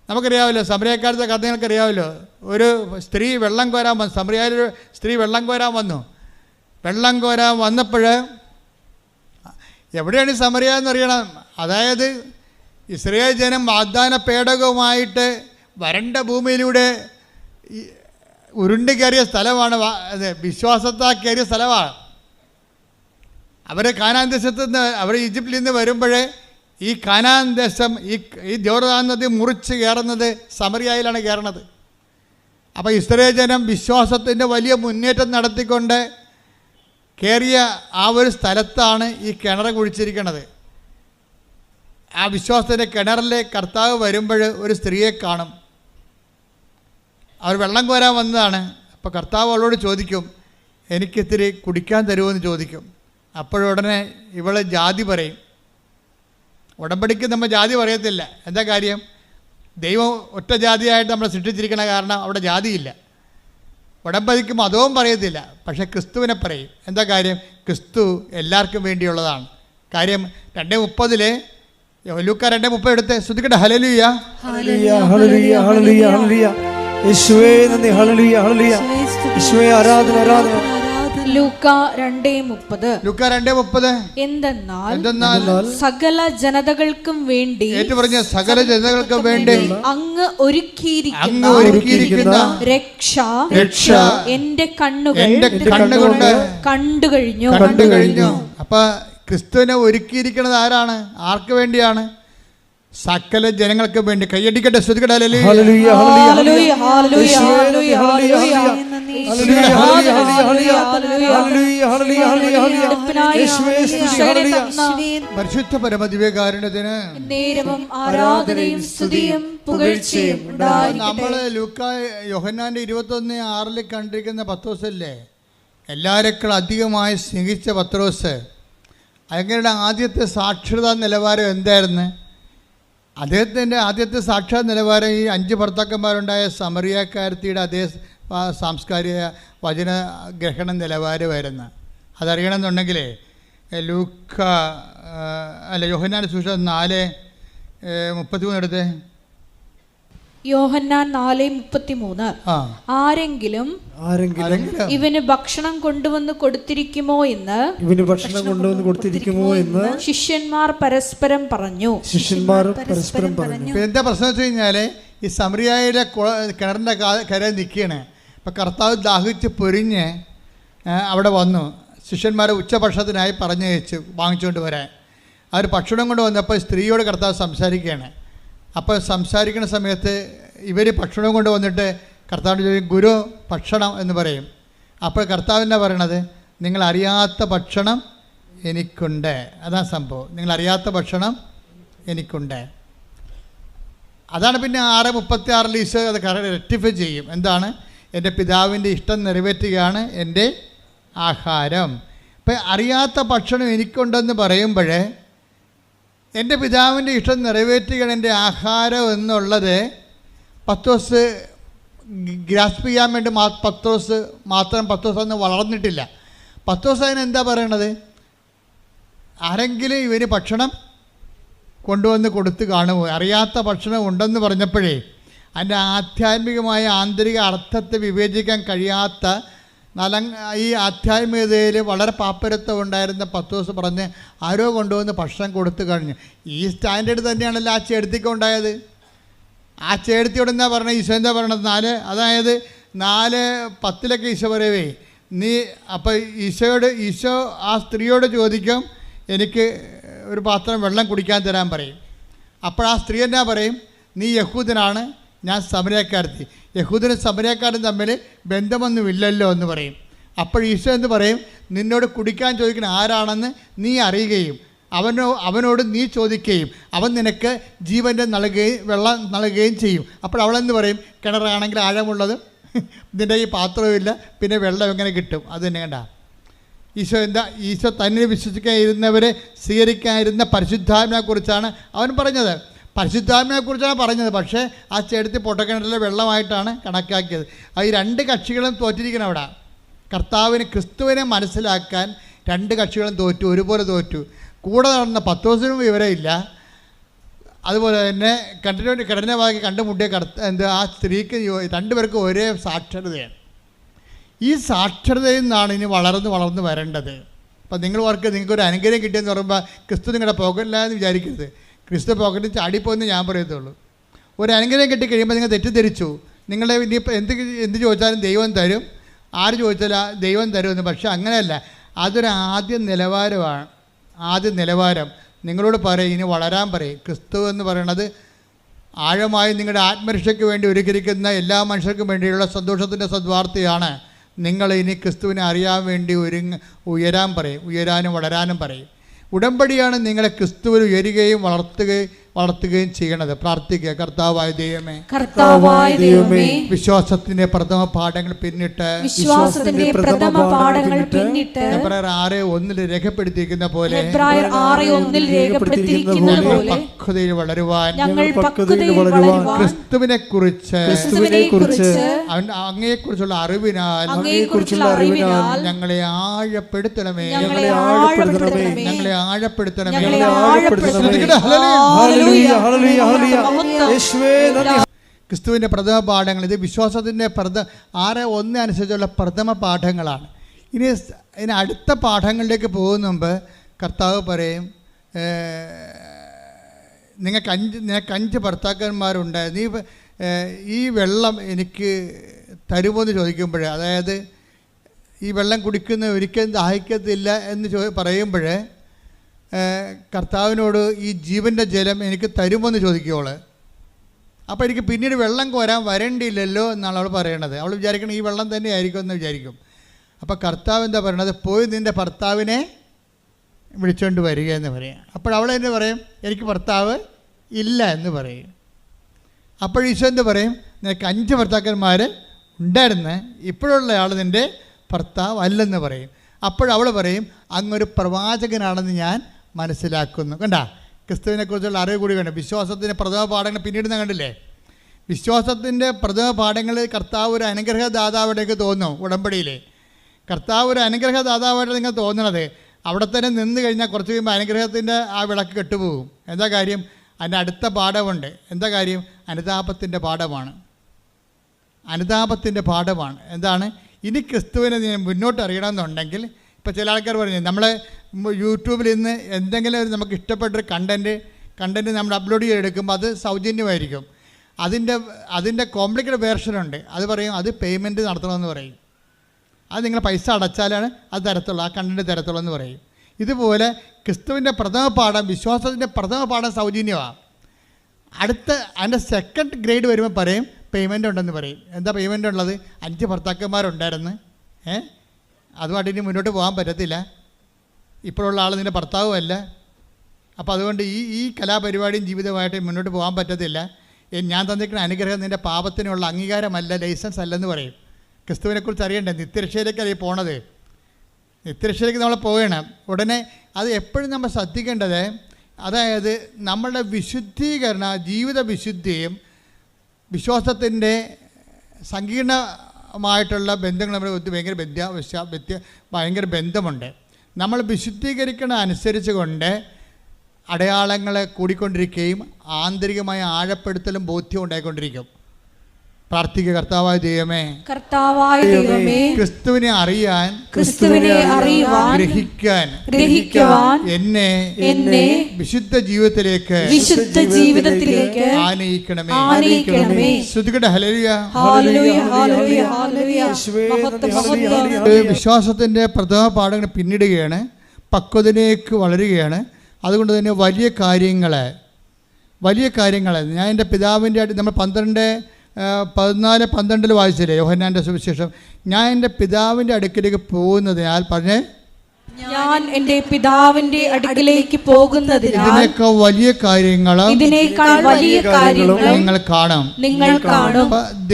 നമുക്കറിയാമല്ലോ സമറിയാക്കാരത്തെ കഥ നിങ്ങൾക്കറിയാമല്ലോ. ഒരു സ്ത്രീ വെള്ളം കോരാൻ വന്നു, സമറിയായിലൊരു സ്ത്രീ വെള്ളം കോരാൻ വന്നു. വെള്ളം കോരാൻ വന്നപ്പോൾ എവിടെയാണ് ഈ സമറിയ എന്നറിയണം. അതായത് ഇസ്രായേൽ ജനം വാഗ്ദാന പേടകവുമായിട്ട് വരണ്ട ഭൂമിയിലൂടെ ഉരുണ്ട് കയറിയ സ്ഥലമാണ്, വിശ്വാസത്താൽ കയറിയ സ്ഥലമാണ്. അവർ കാനാൻ ദേശത്ത് നിന്ന്, അവർ ഈജിപ്തിൽ നിന്ന് വരുമ്പോൾ ഈ കാനാൻ ദേശം ഈ ജോർദാൻ നദി മുറിച്ച് കയറുന്നത് സമറിയായിലാണ് കയറുന്നത്. അപ്പോൾ ഇസ്രായേൽ ജനം വിശ്വാസത്തിൻ്റെ വലിയ മുന്നേറ്റം നടത്തിക്കൊണ്ട് കയറിയ ആ ഒരു സ്ഥലത്താണ് ഈ കിണർ കുഴിച്ചിരിക്കുന്നത്. ആ വിശ്വാസത്തിൻ്റെ കിണറിലെ കർത്താവ് വരുമ്പോൾ ഒരു സ്ത്രീയെ കാണും. അവർ വെള്ളം കോരാൻ വന്നതാണ്. അപ്പോൾ കർത്താവ് അവളോട് ചോദിക്കും, എനിക്കിത്തിരി കുടിക്കാൻ തരുമോയെന്ന് ചോദിക്കും. അപ്പോഴുടനെ ഇവൾ ജാതി പറയും. ഉടമ്പടിക്ക് നമ്മൾ ജാതി പറയത്തില്ല. എന്താ കാര്യം? ദൈവം ഒറ്റ ജാതിയായിട്ട് നമ്മളെ സൃഷ്ടിച്ചിരിക്കണ കാരണം അവിടെ ജാതിയില്ല. ഉടമ്പടിക്ക് മതവും പറയത്തില്ല, പക്ഷേ ക്രിസ്തുവിനെ പറയും. എന്താ കാര്യം? ക്രിസ്തു എല്ലാവർക്കും വേണ്ടിയുള്ളതാണ്. കാര്യം 2:30 ലൂക്ക 2:30 എടുത്ത് ശ്രദ്ധിക്കട്ടെ. ഹല്ലേലൂയ, ഹല്ലേലൂയ, ഹല്ലേലൂയ, ഹല്ലേലൂയ, ഹല്ലേലൂയ. യേശുവേ നന്ദി. ഹല്ലേലൂയ, ഹല്ലേലൂയ. യേശുവേ ആരാധന, ആരാധന. ലൂക്ക 2:30 എന്തെന്നാൽ സകല ജനതകൾക്കും വേണ്ടി, സകല ജനതകൾക്കും വേണ്ടി അങ്ങ് ഒരുക്കിയിരിക്കുന്ന രക്ഷ എന്റെ കണ്ണുകൾ കണ്ടു കഴിഞ്ഞു. അപ്പൊ ക്രിസ്തുവിനെ ഒരുക്കിയിരിക്കുന്നത് ആരാണ്? ആർക്ക് വേണ്ടിയാണ്? സകല ജനങ്ങൾക്ക് വേണ്ടി. കൈയടിക്കട്ടെ, ശ്രദ്ധിക്കട്ടെ. ഹല്ലേലൂയ, ഹല്ലേലൂയ, ഹല്ലേലൂയ. ഹല്ലേലൂയ ഹല്ലേലൂയ ഹല്ലേലൂയ ഹല്ലേലൂയ ഹല്ലേലൂയ യേശുവേ സ്തുതി ഹല്ലേലൂയ. പരിശുദ്ധ പരമദിവ്യകാരുണ്യത്തിന് നേരവും ആരാധനയും സ്തുതിയും പുകഴ്ചയും ഉണ്ടായിരിക്കട്ടെ. നമ്മൾ ലൂക്ക യോഹന്നാന്റെ 21:6 കണ്ടിരിക്കുന്ന പത്രോസല്ലേ, എല്ലാവരെക്കാൾ അധികമായി സ്നേഹിച്ച പത്രോസ്. അങ്ങയുടെ ആദ്യത്തെ സാക്ഷരതാ നിലവാരം എന്തായിരുന്നു? അദ്ദേഹത്തിൻ്റെ ആദ്യത്തെ സാക്ഷാത് നിലവാരം ഈ 5 ഭർത്താക്കന്മാരുണ്ടായ സമറിയാക്കാരത്തിയുടെ അതേ സാംസ്കാരിക വചന ഗ്രഹണ നിലവാരമായിരുന്നു. അതറിയണമെന്നുണ്ടെങ്കിൽ ലൂക്ക യോഹന്നാന്റെ സുവിശേഷം 4:33 എടുത്തേ. യോഹന്നാൻ 4:33. ആരെങ്കിലും ഇവന് ഭക്ഷണം കൊണ്ടുവന്ന് കൊടുത്തിരിക്കുമോ എന്ന് ശിഷ്യന്മാർ പരസ്പരം പറഞ്ഞു. എന്താ പ്രശ്നം വെച്ച് കഴിഞ്ഞാൽ ഈ സമറിയായിലെ കിണറിൻ്റെ കരയിൽ നിൽക്കുകയാണ്. അപ്പം കർത്താവ് ദാഹിച്ച് പൊരിഞ്ഞ് അവിടെ വന്നു. ശിഷ്യന്മാരെ ഉച്ചഭക്ഷണത്തിനായി പറഞ്ഞയച്ചു വാങ്ങിച്ചുകൊണ്ട് വരാൻ. അവർ ഭക്ഷണം കൊണ്ട് വന്നപ്പോൾ സ്ത്രീയോട് കർത്താവ് സംസാരിക്കുകയാണ്. അപ്പോൾ സംസാരിക്കുന്ന സമയത്ത് ഇവർ ഭക്ഷണം കൊണ്ട് വന്നിട്ട് കർത്താവിൻ്റെ ചോദിക്കും, ഗുരു ഭക്ഷണം എന്ന് പറയും. അപ്പോൾ കർത്താവ് എന്നാ പറയണത്? നിങ്ങളറിയാത്ത ഭക്ഷണം എനിക്കുണ്ട്. അതാണ് സംഭവം. നിങ്ങളറിയാത്ത ഭക്ഷണം എനിക്കുണ്ട്. അതാണ് പിന്നെ 6:36 ഈശോ അത് റെക്ടിഫൈ ചെയ്യും. എന്താണ്? എൻ്റെ പിതാവിൻ്റെ ഇഷ്ടം നിറവേറ്റുകയാണ് എൻ്റെ ആഹാരം. ഇപ്പം അറിയാത്ത ഭക്ഷണം എനിക്കുണ്ടെന്ന് പറയുമ്പോൾ എൻ്റെ പിതാവിൻ്റെ ഇഷ്ടം നിറവേറ്റുകയാണ് എൻ്റെ ആഹാരം എന്നുള്ളത് പത്രോസ് ഗ്രാസ്പ് ചെയ്യാൻ വേണ്ടി പത്രോസ് അന്ന് വളർന്നിട്ടില്ല. പത്രോസ് അതിനെന്താ പറയണത്? ആരെങ്കിലും ഇവന് ഭക്ഷണം കൊണ്ടുവന്ന് കൊടുത്ത് കാണുമോ? അറിയാത്ത ഭക്ഷണം ഉണ്ടെന്ന് പറഞ്ഞപ്പോഴേ അതിൻ്റെ ആധ്യാത്മികമായ ആന്തരിക അർത്ഥത്തെ വിവേചിക്കാൻ കഴിയാത്ത ഈ ആധ്യാത്മികതയിൽ വളരെ പാപ്പരത്വം ഉണ്ടായിരുന്ന പത്രോസ് പറഞ്ഞ് ആരോ കൊണ്ടുവന്ന് ഭക്ഷണം കൊടുത്തു കഴിഞ്ഞു. ഈ സ്റ്റാൻഡേർഡ് തന്നെയാണല്ലോ ആ ചേർത്തിക്ക് ഉണ്ടായത്. ആ ചേർത്തിയോട് എന്താ പറഞ്ഞത്? ഈശോ എന്താ പറയണത്? 4:10 ഈശോ പറയവേ നീ അപ്പോൾ ഈശോ ആ സ്ത്രീയോട് ചോദിക്കും, എനിക്ക് ഒരു പാത്രം വെള്ളം കുടിക്കാൻ തരാൻ പറയും. അപ്പോൾ ആ സ്ത്രീ എന്നാ പറയും? നീ യഹൂദനാണ്, ഞാൻ സമരക്കാരത്തി. യഹൂദനും സമരക്കാരും തമ്മിൽ ബന്ധമൊന്നുമില്ലല്ലോ എന്ന് പറയും. അപ്പോൾ ഈശോ എന്ന് പറയും, നിന്നോട് കുടിക്കാൻ ചോദിക്കുന്ന ആരാണെന്ന് നീ അറിയുകയും അവനോട് നീ ചോദിക്കുകയും അവൻ നിനക്ക് ജീവൻ്റെ വെള്ളം നൽകുകയും ചെയ്യും. അപ്പോൾ അവളെന്ന് പറയും, കിണറാണെങ്കിൽ ആഴമുള്ളതും ഇതിൻ്റെ ഈ പാത്രവുമില്ല, പിന്നെ വെള്ളം എങ്ങനെ കിട്ടും? അത് തന്നെ കണ്ട ഈശോ തന്നെ വിശ്വസിക്കാതിരുന്നവരെ സ്വീകരിക്കാതിരുന്ന പരിശുദ്ധാത്മാവിനെക്കുറിച്ചാണ് അവൻ പറഞ്ഞത്. പരിശുദ്ധാത്മാവിനെക്കുറിച്ചാണ് പറഞ്ഞത്. പക്ഷേ ആ ചേർത്തി പൊട്ടക്കിണറ്റിലെ വെള്ളമായിട്ടാണ് കണക്കാക്കിയത്. ഈ 2 കക്ഷികളും തോറ്റിരിക്കണം അവിടെ. കർത്താവിന് ക്രിസ്തുവിനെ മനസ്സിലാക്കാൻ 2 കക്ഷികളും തോറ്റു, ഒരുപോലെ തോറ്റു. കൂടെ നടന്ന പത്രോസിനും വിവരമില്ല. അതുപോലെ തന്നെ കിടനവാക്കി കണ്ടുമുട്ടിയ ആ സ്ത്രീക്ക് 2 പേർക്കും ഒരേ സാക്ഷരതയാണ്. ഈ സാക്ഷരതയിൽ നിന്നാണ് ഇനി വളർന്ന് വരേണ്ടത്. അപ്പം നിങ്ങൾ ഓർക്ക് നിങ്ങൾക്കൊരു അനുഗ്രഹം കിട്ടിയെന്ന് പറയുമ്പോൾ ക്രിസ്തു നിങ്ങളുടെ പോകല്ലാന്ന് വിചാരിക്കരുത്. ക്രിസ്തു പോക്കറ്റിൽ ചാടിപ്പോയെന്ന് ഞാൻ പറയത്തുള്ളൂ. ഒരു അനുഗ്രഹം കിട്ടിക്കഴിയുമ്പോൾ നിങ്ങൾ തെറ്റിദ്ധരിച്ചു. നിങ്ങളെ ഇനിയിപ്പോൾ എന്ത് ചോദിച്ചാലും ദൈവം തരും, ആര് ചോദിച്ചാലും ദൈവം തരുമെന്ന്. പക്ഷേ അങ്ങനെയല്ല. അതൊരു ആദ്യ നിലവാരം. നിങ്ങളോട് പറയും, ഇനി വളരാൻ പറയും. ക്രിസ്തു എന്ന് പറയണത് ആഴമായി നിങ്ങളുടെ ആത്മരക്ഷയ്ക്ക് വേണ്ടി ഒരുക്കിയിരിക്കുന്ന എല്ലാ മനുഷ്യർക്കും വേണ്ടിയുള്ള സന്തോഷത്തിൻ്റെ സദ്വാർത്തയാണ്. നിങ്ങൾ ഇനി ക്രിസ്തുവിനെ അറിയാൻ വേണ്ടി ഉയരാൻ പറയും, ഉയരാനും വളരാനും പറയും. ഉടമ്പടിയാണ് നിങ്ങളെ ക്രിസ്തുവിൽ ഉയരുകയും വളർത്തുകയും ചെയ്യണത്. പ്രാർത്ഥിക്കുക. കർത്താവായ ദൈവമേ, വിശ്വാസത്തിന്റെ പ്രഥമ പാഠങ്ങൾ പിന്നിട്ട് 6:1 രേഖപ്പെടുത്തിയിരിക്കുന്ന പോലെ പക്വതയിൽ വളരുവാൻ ക്രിസ്തുവിനെ കുറിച്ച് അങ്ങയെക്കുറിച്ചുള്ള അറിവിനാൽ ഞങ്ങളെ ആഴപ്പെടുത്തണമേ. ക്രിസ്തുവിൻ്റെ പ്രഥമ പാഠങ്ങൾ. ഇത് വിശ്വാസത്തിൻ്റെ 6:1 അനുസരിച്ചുള്ള പ്രഥമ പാഠങ്ങളാണ്. ഇനി അടുത്ത പാഠങ്ങളിലേക്ക് പോകുന്ന മുമ്പ് കർത്താവ് പറയും, നിനക്ക് 5 ഭർത്താക്കന്മാരുണ്ട്, നീ ഈ വെള്ളം എനിക്ക് തരുമോയെന്ന് ചോദിക്കുമ്പോൾ, അതായത് ഈ വെള്ളം കുടിക്കുന്ന ഒരിക്കലും ദാഹിക്കത്തില്ല എന്ന് പറയുമ്പോൾ കർത്താവിനോട് ഈ ജീവൻ്റെ ജലം എനിക്ക് തരുമോയെന്ന് ചോദിക്കുവോള്. അപ്പോൾ എനിക്ക് പിന്നീട് വെള്ളം കോരാൻ വരേണ്ടിയില്ലല്ലോ എന്നാണ് അവൾ പറയണത്. അവൾ വിചാരിക്കണം ഈ വെള്ളം തന്നെ ആയിരിക്കും എന്ന് വിചാരിക്കും. അപ്പോൾ കർത്താവ് എന്താ പറയണത്? പോയി നിൻ്റെ ഭർത്താവിനെ വിളിച്ചുകൊണ്ട് വരിക എന്ന് പറയും. അപ്പോൾ അവൾ തന്നെ പറയും എനിക്ക് ഭർത്താവ് ഇല്ല എന്ന് പറയും. അപ്പോൾ ഈശോ എന്ത് പറയും? നിനക്ക് 5 ഭർത്താക്കന്മാർ ഉണ്ടായിരുന്നു, ഇപ്പോഴുള്ള ആൾ നിൻ്റെ ഭർത്താവ് അല്ലെന്ന് പറയും. അപ്പോഴവൾ പറയും അങ്ങൊരു പ്രവാചകനാണെന്ന് ഞാൻ മനസ്സിലാക്കുന്നു. കണ്ടാ, ക്രിസ്തുവിനെക്കുറിച്ചുള്ള അറിവ് കൂടി വേണം. വിശ്വാസത്തിൻ്റെ പ്രഥമ പാഠങ്ങൾ പിന്നീട് ഞാൻ കണ്ടില്ലേ? വിശ്വാസത്തിൻ്റെ പ്രഥമ പാഠങ്ങളിൽ കർത്താവ് ഒരു അനുഗ്രഹദാതാവിടേക്ക് തോന്നും. ഉടമ്പടിയിൽ കർത്താവ് ഒരു അനുഗ്രഹദാതാവായിട്ട് നിങ്ങൾ തോന്നണത് അവിടെ തന്നെ നിന്ന് കഴിഞ്ഞാൽ കുറച്ച് കഴിയുമ്പോൾ അനുഗ്രഹത്തിൻ്റെ ആ വിളക്ക് കെട്ടുപോകും. എന്താ കാര്യം? അതിൻ്റെ അടുത്ത പാഠമുണ്ട്. എന്താ കാര്യം? അനുതാപത്തിൻ്റെ പാഠമാണ്. അനുതാപത്തിൻ്റെ പാഠമാണ്. എന്താണ്? ഇനി ക്രിസ്തുവിനെ നീ മുന്നോട്ട് അറിയണമെന്നുണ്ടെങ്കിൽ, ഇപ്പോൾ ചില ആൾക്കാർ പറഞ്ഞു നമ്മൾ യൂട്യൂബിൽ ഇന്ന് എന്തെങ്കിലും ഒരു നമുക്ക് ഇഷ്ടപ്പെട്ടൊരു കണ്ടൻറ്റ് നമ്മൾ അപ്ലോഡ് ചെയ്തെടുക്കുമ്പോൾ അത് സൗജന്യമായിരിക്കും. അതിൻ്റെ കോംപ്ലിക്കേറ്റഡ് വേർഷനുണ്ട്. അത് പറയും അത് പേയ്മെൻറ്റ് നടത്തണമെന്ന് പറയും. അത് നിങ്ങൾ പൈസ അടച്ചാലാണ് അത് തരത്തുള്ളൂ, ആ കണ്ടൻറ്റ് തരത്തുള്ളൂ എന്ന് പറയും. ഇതുപോലെ ക്രിസ്തുവിൻ്റെ പ്രഥമ പാഠം, വിശ്വാസത്തിൻ്റെ പ്രഥമ പാഠം സൗജന്യമാണ്. അതിൻ്റെ സെക്കൻഡ് ഗ്രേഡ് വരുമ്പോൾ പറയും പേയ്മെൻ്റ് ഉണ്ടെന്ന് പറയും. എന്താ പേയ്മെൻ്റ് ഉള്ളത്? 5 ഭർത്താക്കന്മാരുണ്ടായിരുന്നു, അതുമായിട്ട് ഇനി മുന്നോട്ട് പോകാൻ പറ്റത്തില്ല, ഇപ്പോഴുള്ള ആൾ നിൻ്റെ ഭർത്താവുമല്ല, അപ്പോൾ അതുകൊണ്ട് ഈ കലാപരിപാടിയും ജീവിതമായിട്ട് മുന്നോട്ട് പോകാൻ പറ്റത്തില്ല, ഞാൻ തന്നിരിക്കുന്ന അനുഗ്രഹം നിൻ്റെ പാപത്തിനുള്ള അംഗീകാരമല്ല, ലൈസൻസ് അല്ലെന്ന് പറയും. ക്രിസ്തുവിനെക്കുറിച്ച് അറിയണ്ടേ? നിത്യരക്ഷയിലേക്കല്ലേ പോണത്. നിത്യരക്ഷയിലേക്ക് നമ്മൾ പോകണം. ഉടനെ അത് എപ്പോഴും നമ്മൾ ശ്രദ്ധിക്കേണ്ടത്, അതായത് നമ്മളുടെ വിശുദ്ധീകരണ ജീവിത വിശുദ്ധിയും വിശ്വാസത്തിൻ്റെ സങ്കീർണമായിട്ടുള്ള ബന്ധങ്ങൾ നമ്മൾ ഭയങ്കര ബന്ധമുണ്ട്. നമ്മൾ വിശുദ്ധീകരിക്കണ അനുസരിച്ച് കൊണ്ട് അടയാളങ്ങൾ കൂടിക്കൊണ്ടിരിക്കുകയും ആന്തരികമായ ആഴപ്പെടുത്തലും ബോധ്യവും ഉണ്ടായിക്കൊണ്ടിരിക്കും. പ്രാർത്ഥിക്കുക. കർത്താവായ ദൈവമേ, ക്രിസ്തുവിനെ അറിയാൻ, ഗ്രഹിക്കാൻ എന്നെ വിശുദ്ധ ജീവിതത്തിലേക്ക് ആനയിക്കണമേ. ശ്രുതികട്ടെ ഹല്ലേലൂയ. വിശ്വാസത്തിൻ്റെ പ്രഥമ പാഠങ്ങൾ പിന്നിടുകയാണ്, പക്വതയിലേക്ക് വളരുകയാണ്. അതുകൊണ്ട് തന്നെ വലിയ കാര്യങ്ങൾ ഞാൻ എൻ്റെ പിതാവിൻ്റെ നമ്മൾ 14:12 വായിച്ചില്ലേ യോഹന്നാൻ്റെ സുവിശേഷം? ഞാൻ എൻ്റെ പിതാവിൻ്റെ അടുക്കിലേക്ക് പോകുന്നതിനാൽ പറഞ്ഞേ, ഞാൻ എൻ്റെ പിതാവിന്റെ അടുക്കിലേക്ക് പോകുന്നതിനാൽ ഇതിനേക്കാൾ വലിയ കാര്യങ്ങളും നിങ്ങൾ കാണും.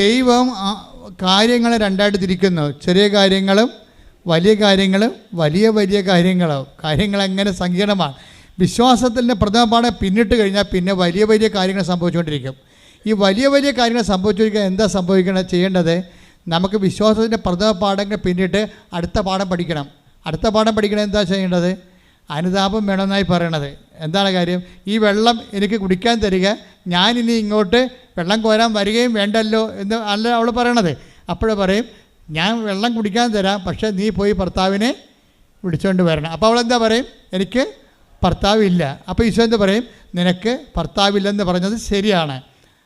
ദൈവം കാര്യങ്ങളെ രണ്ടായിട്ട് തിരിക്കുന്നു. ചെറിയ കാര്യങ്ങളും വലിയ കാര്യങ്ങളും വലിയ കാര്യങ്ങൾ എങ്ങനെ സങ്കീർണമാണ്. വിശ്വാസത്തിൻ്റെ പ്രഥമ പാഠം പിന്നിട്ട് കഴിഞ്ഞാൽ പിന്നെ വലിയ കാര്യങ്ങൾ സംഭവിച്ചുകൊണ്ടിരിക്കും. ഈ വലിയ കാര്യങ്ങൾ സംഭവിച്ചിരിക്കാൻ എന്താ ചെയ്യേണ്ടത്? നമുക്ക് വിശ്വാസത്തിൻ്റെ പ്രഥമ പാഠങ്ങൾ പിന്നിട്ട് അടുത്ത പാഠം പഠിക്കണം. അടുത്ത പാഠം പഠിക്കണം. എന്താ ചെയ്യേണ്ടത്? അനുതാപം വേണമെന്നായി പറയണത്. എന്താണ് കാര്യം? ഈ വെള്ളം എനിക്ക് കുടിക്കാൻ തരിക, ഞാനിനി ഇങ്ങോട്ട് വെള്ളം കോരാൻ വരികയും വേണ്ടല്ലോ എന്ന് അല്ല അവൾ പറയണത്. അപ്പോഴേ പറയും ഞാൻ വെള്ളം കുടിക്കാൻ തരാം, പക്ഷേ നീ പോയി ഭർത്താവിനെ വിളിച്ചുകൊണ്ട് വരണം. അപ്പോൾ അവളെന്താ പറയും? എനിക്ക് ഭർത്താവില്ല. അപ്പോൾ ഈശോ എന്ത് പറയും? നിനക്ക് ഭർത്താവില്ലെന്ന് പറഞ്ഞത് ശരിയാണ്.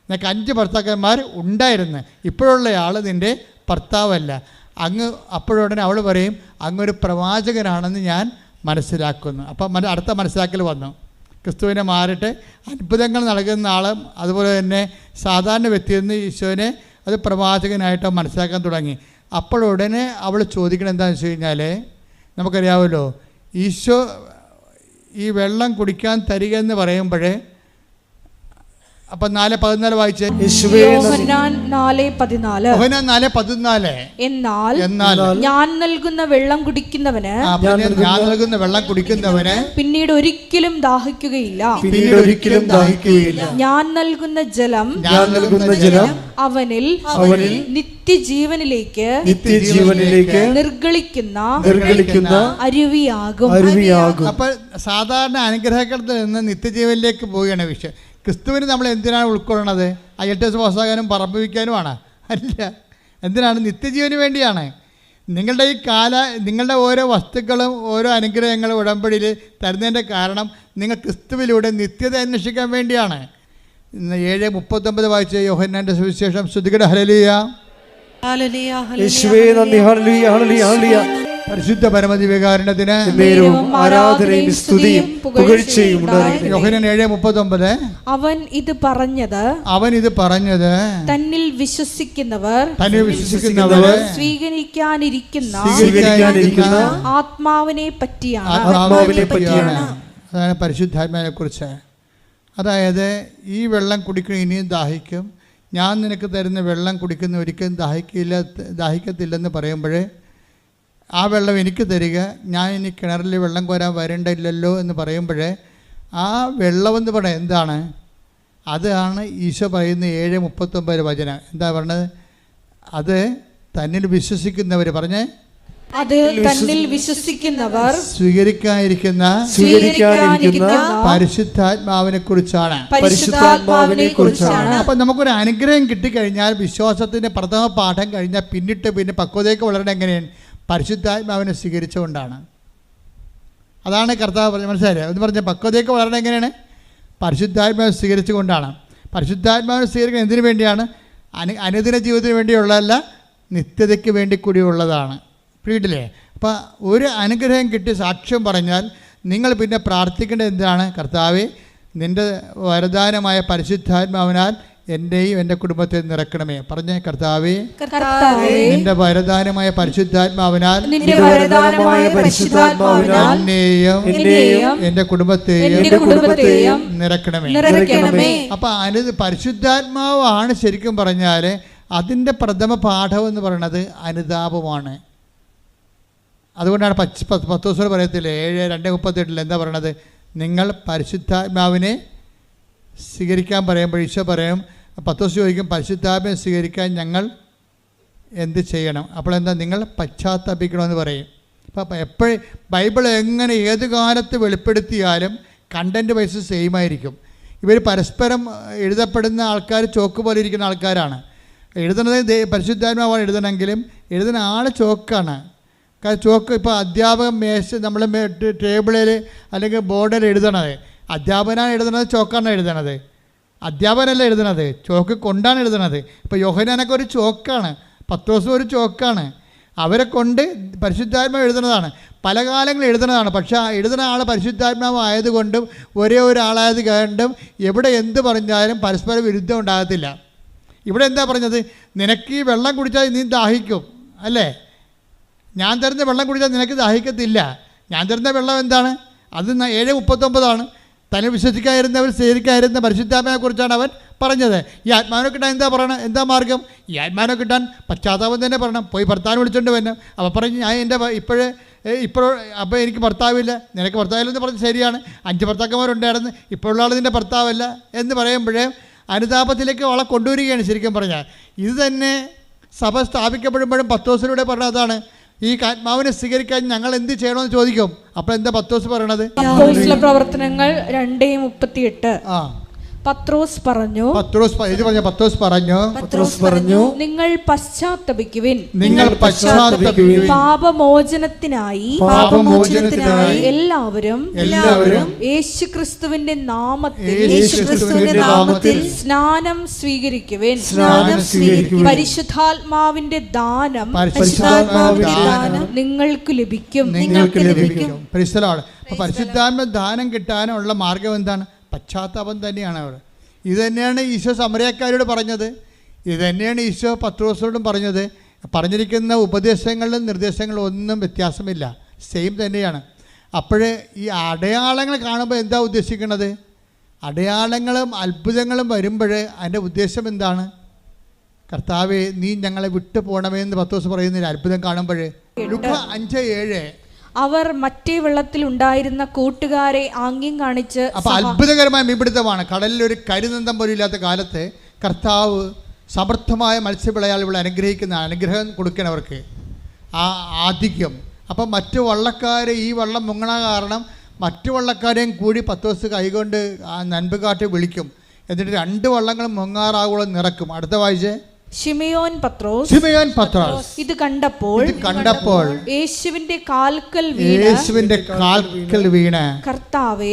നിനക്ക് 5 ഭർത്താക്കന്മാർ ഉണ്ടായിരുന്നു, ഇപ്പോഴുള്ള ആൾ നിൻ്റെ ഭർത്താവല്ല. അപ്പോഴുടനെ അവൾ പറയും അങ്ങൊരു പ്രവാചകനാണെന്ന് ഞാൻ മനസ്സിലാക്കുന്നു. അപ്പം അടുത്ത മനസ്സിലാക്കൽ വന്നു. ക്രിസ്തുവിനെ മാറിയിട്ട് അത്ഭുതങ്ങൾ നൽകുന്ന ആളും അതുപോലെ തന്നെ സാധാരണ വ്യക്തിയെന്ന് ഈശോനെ അത് പ്രവാചകനായിട്ട് മനസ്സിലാക്കാൻ തുടങ്ങി. അപ്പോഴുടനെ അവൾ ചോദിക്കണം എന്താണെന്ന് വെച്ച് കഴിഞ്ഞാൽ, നമുക്കറിയാമല്ലോ ഈശോ ഈ വെള്ളം കുടിക്കാൻ തരിക എന്ന് പറയുമ്പോഴേ, അപ്പം 4:14 വായിച്ചേ. യോഹന്നാൻ 4:14 എന്നാൽ ഞാൻ നൽകുന്ന വെള്ളം കുടിക്കുന്നവന് പിന്നീട് ഒരിക്കലും ദാഹിക്കുകയില്ല. ഞാൻ നൽകുന്ന ജലം അവനിൽ നിത്യജീവനിലേക്ക് നിർഗളിക്കുന്ന അരുവിയാകും. അപ്പോൾ സാധാരണ അനുഗ്രഹത്തിൽ നിന്ന് നിത്യജീവനിലേക്ക് പോവുകയാണ് വിഷയം. ക്രിസ്തുവിന് നമ്മൾ എന്തിനാണ് ഉൾക്കൊള്ളണത്? IELTS പാസ്സാകാനും പറമ്പ് വയ്ക്കാനുമാണ്? അല്ല. എന്തിനാണ്? നിത്യജീവന് വേണ്ടിയാണ്. നിങ്ങളുടെ ഓരോ വസ്തുക്കളും ഓരോ അനുഗ്രഹങ്ങളും ഉടമ്പടിയിൽ തരുന്നതിൻ്റെ കാരണം നിങ്ങൾ ക്രിസ്തുവിലൂടെ നിത്യത അന്വേഷിക്കാൻ വേണ്ടിയാണ്. 7:39 വായിച്ച യോഹന്നാൻ്റെ സുവിശേഷം. ശ്രുതികട ഹല്ലേലൂയ. യേശുവേ നന്ദി. ഹല്ലേലൂയ ഹല്ലേലൂയ ഹല്ലേലൂയ. പരിശുദ്ധ പരമദിവ്യകാരുണ്യത്തിന് നേരവും ആരാധനയും സ്തുതിയും പുകഴ്ചയും ഉണ്ടായിരിക്കട്ടെ. യോഹന്നാൻ 7:39 അവൻ ഇത് പറഞ്ഞത് തന്നിൽ വിശ്വസിക്കുന്നവർ സ്വീകരിക്കാനിരിക്കുന്ന ആത്മാവിനെ പറ്റിയാണ്. അതാണ് പരിശുദ്ധാത്മാവിനെ കുറിച്ച്. അതായത് ഈ വെള്ളം കുടിക്കണം, ഇനിയും ദാഹിക്കും, ഞാൻ നിനക്ക് തരുന്ന വെള്ളം കുടിക്കുന്ന ഒരിക്കലും ദാഹിക്കത്തില്ലെന്ന് പറയുമ്പോൾ ആ വെള്ളം എനിക്ക് തരിക, ഞാൻ ഇനി കിണറിൽ വെള്ളം കോരാൻ വരേണ്ടില്ലല്ലോ എന്ന് പറയുമ്പോൾ ആ വെള്ളമെന്ന് പറയുന്നത് എന്താണ്? അതാണ് ഈശോ പറയുന്ന 7:39 വചനം. എന്താ പറഞ്ഞത്? അത് തന്നിൽ വിശ്വസിക്കുന്നവർ പറഞ്ഞേ, അത് തന്നിൽ വിശ്വസിക്കുന്നവർ സ്വീകരിക്കാനിരിക്കുന്ന പരിശുദ്ധാത്മാവിനെ കുറിച്ചാണ്. അപ്പൊ നമുക്കൊരു അനുഗ്രഹം കിട്ടിക്കഴിഞ്ഞാൽ, വിശ്വാസത്തിന്റെ പ്രഥമ പാഠം കഴിഞ്ഞാൽ പിന്നെ പക്വതയ്ക്ക് വളരണം എങ്ങനെയാണ്? പരിശുദ്ധാത്മാവിനെ സ്വീകരിച്ചുകൊണ്ടാണ്. അതാണ് കർത്താവ് പറഞ്ഞത്. മനസ്സിലായില്ലേ? എന്ന് പറഞ്ഞാൽ പക്വതയ്ക്ക് വളരണം എങ്ങനെയാണ്? പരിശുദ്ധാത്മാവിനെ സ്വീകരിച്ചുകൊണ്ടാണ്. പരിശുദ്ധാത്മാവിനെ സ്വീകരിക്കാൻ എന്തിനു വേണ്ടിയാണ്? അനുദിന ജീവിതത്തിന് വേണ്ടിയുള്ളതല്ല, നിത്യതയ്ക്ക് വേണ്ടി കൂടിയുള്ളതാണ്. വീട്ടിലെ അപ്പം ഒരു അനുഗ്രഹം കിട്ടി സാക്ഷ്യം പറഞ്ഞാൽ നിങ്ങൾ പിന്നെ പ്രാർത്ഥിക്കേണ്ടത് എന്താണ്? കർത്താവേ, നിൻ്റെ വരദാനമായ പരിശുദ്ധാത്മാവിനാൽ എൻ്റെയും എൻ്റെ കുടുംബത്തെ നിറക്കണമേ. പറഞ്ഞേ, കർത്താവേ, നിൻ്റെ വരദാനമായ പരിശുദ്ധാത്മാവിനാൽ എന്നെയും എൻ്റെ കുടുംബത്തെയും നിറക്കണമേ. അപ്പം പരിശുദ്ധാത്മാവാണ് ശരിക്കും പറഞ്ഞാൽ അതിൻ്റെ പ്രഥമ പാഠം എന്ന് പറയുന്നത് അനുതാപമാണ്. അതുകൊണ്ടാണ് പത്രോസ് പറയത്തില്ലേ 7:2:38 എന്താ പറയണത്? നിങ്ങൾ പരിശുദ്ധാത്മാവിനെ സ്വീകരിക്കാൻ പറയുമ്പോൾ ഈശോ പറയും, പത്രോസ് ചോദിക്കും, പരിശുദ്ധാത്മാവിനെ സ്വീകരിക്കാൻ ഞങ്ങൾ എന്ത് ചെയ്യണം? അപ്പോൾ എന്താ? നിങ്ങൾ പശ്ചാത്തപിക്കണമെന്ന് പറയും. അപ്പം എപ്പോഴും ബൈബിൾ എങ്ങനെ ഏത് കാലത്ത് വെളിപ്പെടുത്തിയാലും കണ്ടൻറ്റ് വൈസ് സെയിം ആയിരിക്കും. ഇവർ പരസ്പരം എഴുതപ്പെടുന്ന ആൾക്കാർ ചോക്ക് പോലെ ഇരിക്കുന്ന ആൾക്കാരാണ്. എഴുതുന്നത് പരിശുദ്ധാത്മാവാണ് എഴുതണമെങ്കിലും എഴുതുന്ന ആൾ ചോക്കാണ്. കാരണം ചോക്ക് ഇപ്പോൾ അധ്യാപകൻ നമ്മൾ ടേബിളിൽ അല്ലെങ്കിൽ ബോർഡിൽ എഴുതണത് അധ്യാപകനാണ് എഴുതണത്, ചോക്കാണ് എഴുതണത്. അധ്യാപകനല്ല എഴുതണത്, ചോക്ക് കൊണ്ടാണ് എഴുതണത്. ഇപ്പോൾ യോഹന്നാനൊക്കെ ഒരു ചോക്കാണ്, പത്രോസും ഒരു ചോക്കാണ്. അവരെ കൊണ്ട് പരിശുദ്ധാത്മാവ് എഴുതുന്നതാണ്, പല കാലങ്ങളിൽ എഴുതുന്നതാണ്. പക്ഷേ ആ എഴുതുന്ന ആൾ പരിശുദ്ധാത്മാവ് ആയതുകൊണ്ടും ഒരേ ഒരാളായത് കൊണ്ടും എവിടെ എന്ത് പറഞ്ഞാലും പരസ്പര വിരുദ്ധം ഉണ്ടാകത്തില്ല. ഇവിടെ എന്താ പറഞ്ഞത്? നിനക്ക് ഈ വെള്ളം കുടിച്ചാൽ നീ ദാഹിക്കും അല്ലേ? ഞാൻ തരുന്ന വെള്ളം കുടിച്ചാൽ നിനക്ക് ദാഹിക്കത്തില്ല. ഞാൻ തരുന്ന വെള്ളം എന്താണ്? അത് 7:39 തന്നെ വിശ്വസിക്കാതിരുന്നവർ സ്വീകരിക്കാതിരുന്ന പരിശുദ്ധാത്മാവിനെ കുറിച്ചാണ് അവൻ പറഞ്ഞത്. ഈ ആത്മാവിനെ കിട്ടാൻ എന്താ പറയണം? എന്താ മാർഗം? ഈ ആത്മാവിനെ കിട്ടാൻ പശ്ചാത്താപം തന്നെ പറയണം. പോയി ഭർത്താവിനെ വിളിച്ചുകൊണ്ട് വരണം. അപ്പോൾ പറഞ്ഞ് ഞാൻ എൻ്റെ അപ്പോൾ എനിക്ക് ഭർത്താവില്ല, നിനക്ക് ഭർത്താവില്ലെന്ന് പറഞ്ഞ് ശരിയാണ്, 5 ഭർത്താക്കന്മാരുണ്ടായിരുന്നു, ഇപ്പോഴുള്ള ആൾ നിൻ്റെ ഭർത്താവല്ല എന്ന് പറയുമ്പോഴേ അനുതാപത്തിലേക്ക് അവളെ കൊണ്ടുവരികയാണ് ശരിക്കും പറഞ്ഞാൽ. ഇത് തന്നെ സഭ സ്ഥാപിക്കപ്പെടുമ്പോഴും പത്രോസിലൂടെ പറഞ്ഞ അതാണ്, ഈ ആത്മാവിനെ സ്വീകരിക്കാൻ ഞങ്ങൾ എന്ത് ചെയ്യണമെന്ന് ചോദിക്കും. അപ്പോൾ എന്താ പത്രോസ് പറയണത്? പ്രവർത്തനങ്ങൾ 2:38 പത്രോസ് പറഞ്ഞു നിങ്ങൾ പശ്ചാത്തപിക്കുവിൻ, പാപമോചനത്തിനായി എല്ലാവരും യേശുക്രിസ്തുവിന്റെ നാമത്തിൽ സ്നാനം സ്വീകരിക്കുവിൻ. പരിശുദ്ധാത്മാവിന്റെ ദാനം നിങ്ങൾക്ക് ലഭിക്കും. പരിശുദ്ധാത്മ ദാനം കിട്ടാനുള്ള മാർഗം എന്താണ്? പശ്ചാത്താപം തന്നെയാണ് അവിടെ. ഇത് തന്നെയാണ് ഈശോ സമരക്കാരോട് പറഞ്ഞത്, ഇത് തന്നെയാണ് ഈശോ പത്രോസിനോടും പറഞ്ഞത്. പറഞ്ഞിരിക്കുന്ന ഉപദേശങ്ങളിലും നിർദ്ദേശങ്ങളിലും ഒന്നും വ്യത്യാസമില്ല, സെയിം തന്നെയാണ്. അപ്പോൾ ഈ അടയാളങ്ങൾ കാണുമ്പോൾ എന്താ ഉദ്ദേശിക്കുന്നത്? അടയാളങ്ങളും അത്ഭുതങ്ങളും വരുമ്പോൾ അതിൻ്റെ ഉദ്ദേശം എന്താണ്? കർത്താവേ, നീ ഞങ്ങളെ വിട്ടു പോകണമേ എന്ന് പത്രോസ് പറയുന്നില്ല അത്ഭുതം കാണുമ്പോൾ. ലൂക്കാ 5:7 അവർ മറ്റേ വെള്ളത്തിൽ ഉണ്ടായിരുന്ന കൂട്ടുകാരെ ആംഗ്യം കാണിച്ച്. അപ്പോൾ അത്ഭുതകരമായ മീൻപിടുത്തമാണ്. കടലിൽ ഒരു കരിനന്തം പോലും ഇല്ലാത്ത കാലത്ത് കർത്താവ് സമർത്ഥമായ മത്സ്യവിളയാളികളെ അനുഗ്രഹം കൊടുക്കണം അവർക്ക്, ആ ആധിക്യം. അപ്പം മറ്റു വള്ളക്കാർ ഈ വള്ളം മുങ്ങണ കാരണം മറ്റു വള്ളക്കാരെയും കൂടി പത്രോസ് കൈകൊണ്ട് ആ നൻപ് കാട്ടി വിളിക്കും. എന്നിട്ട് 2 വള്ളങ്ങളും മുങ്ങാറാകുളം നിറക്കും. അടുത്ത വായിച്ചേ. ശിമയോൻ പത്രോസ് ഇത് കണ്ടപ്പോൾ യേശുവിന്റെ കാൽക്കൽ വീണ് കർത്താവേ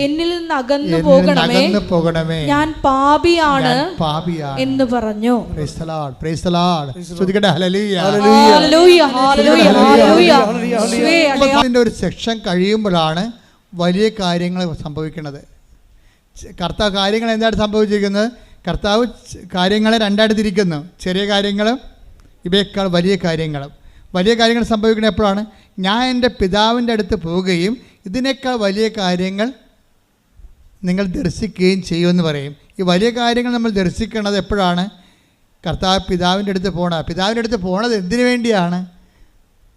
എന്നിൽ നിന്ന് അകന്നു പോകണമേ, ഞാൻ പാപിയാണ് എന്ന് പറഞ്ഞു. ഒരു സെക്ഷൻ കഴിയുമ്പോഴാണ് വലിയ കാര്യങ്ങൾ സംഭവിക്കുന്നത്. കർത്താവ് കാര്യങ്ങൾ എന്താണ് സംഭവിച്ചിരിക്കുന്നത്? കർത്താവ് കാര്യങ്ങളെ രണ്ടായിട്ട് തിരിക്കുന്നു. ചെറിയ കാര്യങ്ങളും ഇവയേക്കാൾ വലിയ കാര്യങ്ങളും. വലിയ കാര്യങ്ങൾ സംഭവിക്കുന്നത് എപ്പോഴാണ്? ഞാൻ എൻ്റെ പിതാവിൻ്റെ അടുത്ത് പോവുകയും ഇതിനേക്കാൾ വലിയ കാര്യങ്ങൾ നിങ്ങൾ ദർശിക്കുകയും ചെയ്യുമെന്ന് പറയും. ഈ വലിയ കാര്യങ്ങൾ നമ്മൾ ദർശിക്കുന്നത് എപ്പോഴാണ്? കർത്താവ് പിതാവിൻ്റെ അടുത്ത് പിതാവിൻ്റെ അടുത്ത് പോണത് എന്തിനു വേണ്ടിയാണ്?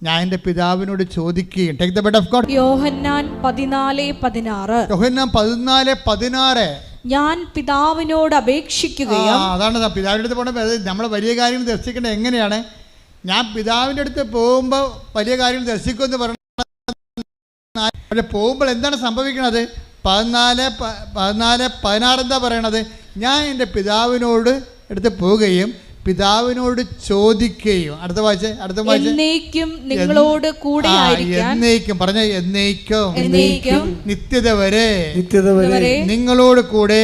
ഞാൻ എൻ്റെ പിതാവിനോട് ചോദിക്കുകയും. Take the word of God. യോഹന്നാൻ 14:16 ഞാൻ പിതാവിനോട് അപേക്ഷിക്കുകയും. അതാണ് പിതാവിൻ്റെ അടുത്ത് പോകണം. നമ്മൾ വലിയ കാര്യങ്ങൾ ദർശിക്കേണ്ടത് എങ്ങനെയാണ്? ഞാൻ പിതാവിൻ്റെ അടുത്ത് പോകുമ്പോൾ വലിയ കാര്യങ്ങൾ ദർശിക്കുമെന്ന് പറഞ്ഞാൽ പോകുമ്പോൾ എന്താണ് സംഭവിക്കുന്നത്? 14:16 എന്താ പറയണത്? ഞാൻ എൻ്റെ പിതാവിനോട് അടുത്ത് പോവുകയും പിതാവിനോട് ചോദിക്കുകയും. അടുത്ത വായിച്ച എന്നേക്കും നിങ്ങളോട് കൂടെ എന്നേക്കും പറഞ്ഞ എന്നേക്കും നിത്യത വരെ നിങ്ങളോട് കൂടെ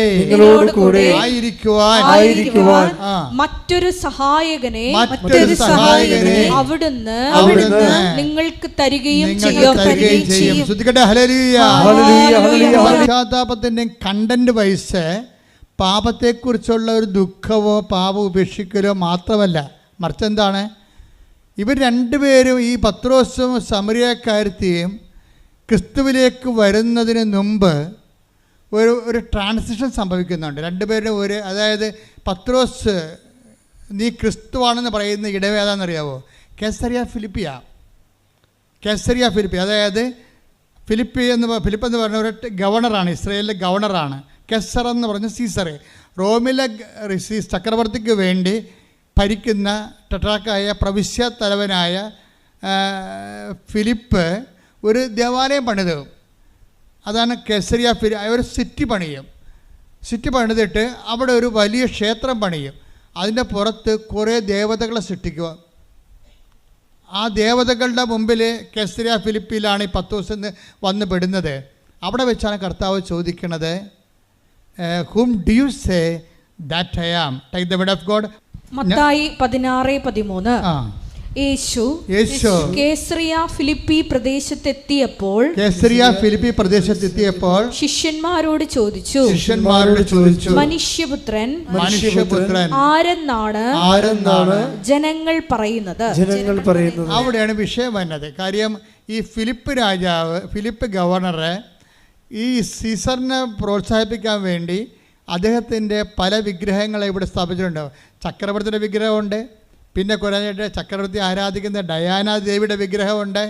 ആയിരിക്കുവാൻ മറ്റൊരു സഹായകനെ അവിടുന്ന് നിങ്ങൾക്ക് തരികയും ചെയ്യും. ശ്രദ്ധിക്കട്ടെ. ഹല്ലേലൂയ. പശ്ചാത്താപത്തിൻ്റെ കണ്ടന്റ് വൈസ് പാപത്തെക്കുറിച്ചുള്ള ഒരു ദുഃഖമോ പാപം ഉപേക്ഷിക്കലോ മാത്രമല്ല, മറിച്ച് എന്താണ്? ഇവർ രണ്ടുപേരും, ഈ പത്രോസും സമരിയക്കാരത്തിയും ക്രിസ്തുവിലേക്ക് വരുന്നതിന് മുമ്പ് ഒരു ട്രാൻസിഷൻ സംഭവിക്കുന്നുണ്ട്. രണ്ടുപേരും അതായത് പത്രോസ് നീ ക്രിസ്തുവാണെന്ന് പറയുന്ന ഇടവേതാണെന്നറിയാവോ? Caesarea Philippi. അതായത് ഫിലിപ്പ് എന്ന് പറഞ്ഞ ഒരു ഗവർണറാണ്, ഇസ്രായേലിലെ ഗവർണറാണ്. കെസർ എന്ന് പറഞ്ഞ സീസർ, റോമിലെ ചക്രവർത്തിക്ക് വേണ്ടി ഭരിക്കുന്ന ടെട്രാക്കായ പ്രവിശ്യ തലവനായ ഫിലിപ്പ് ഒരു ദേവാലയം പണിതു. അതാണ് കെസറിയ ഒരു സിറ്റി പണിതിട്ട് അവിടെ ഒരു വലിയ ക്ഷേത്രം പണിയും. അതിൻ്റെ പുറത്ത് കുറേ ദേവതകളെ സൃഷ്ടിക്കുക. ആ ദേവതകളുടെ മുമ്പിൽ കെസറിയ ഫിലിപ്പിയിലാണ് ഈ പത്രോസ് വന്ന് പെടുന്നത്. അവിടെ വെച്ചാണ് കർത്താവ് ചോദിക്കുന്നത്, whom do you say that I am? Take the word of God. മത്തായി 16:13. യേശു കേസറിയ ഫിലിപ്പി പ്രദേശത്തെത്തിയപ്പോൾ ശിഷ്യന്മാരോട് ചോദിച്ചു, മനുഷ്യപുത്രൻ ആരെന്നാണ് ജനങ്ങൾ പറയുന്നത്? അവിടെയാണ് വിഷയം വന്നത്. കാര്യം ഈ ഫിലിപ്പ് ഗവർണറെ ഈ സീസറിനെ പ്രോത്സാഹിപ്പിക്കാൻ വേണ്ടി അദ്ദേഹത്തിൻ്റെ പല വിഗ്രഹങ്ങളെ ഇവിടെ സ്ഥാപിച്ചിട്ടുണ്ട്. ചക്രവർത്തിയുടെ വിഗ്രഹമുണ്ട്, പിന്നെ കുറേ ചക്രവർത്തി ആരാധിക്കുന്ന ഡയാന ദേവിയുടെ വിഗ്രഹമുണ്ട്.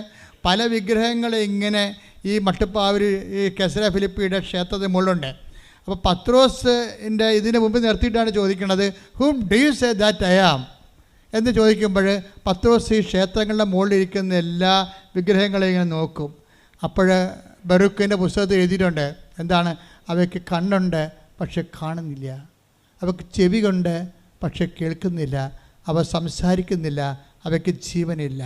പല വിഗ്രഹങ്ങൾ ഇങ്ങനെ ഈ മട്ടുപ്പാവൂർ ഈ കെസറിയ ഫിലിപ്പിയുടെ ക്ഷേത്രത്തിന് മുകളിലുണ്ട്. അപ്പോൾ പത്രോസിൻ്റെ ഇതിന് മുമ്പ് നിർത്തിയിട്ടാണ് ചോദിക്കുന്നത്, whom do you say that I am? എന്ന് ചോദിക്കുമ്പോൾ പത്രോസ് ഈ ക്ഷേത്രങ്ങളുടെ മുകളിലിരിക്കുന്ന എല്ലാ വിഗ്രഹങ്ങളെയും ഇങ്ങനെ നോക്കും. അപ്പോൾ ബറൂക്കിൻ്റെ പുസ്തകത്തിൽ എഴുതിയിട്ടുണ്ട്, എന്താണ്? അവയ്ക്ക് കണ്ണുണ്ട് പക്ഷെ കാണുന്നില്ല, അവയ്ക്ക് ചെവി കൊണ്ട് പക്ഷെ കേൾക്കുന്നില്ല, അവ സംസാരിക്കുന്നില്ല, അവയ്ക്ക് ജീവനില്ല.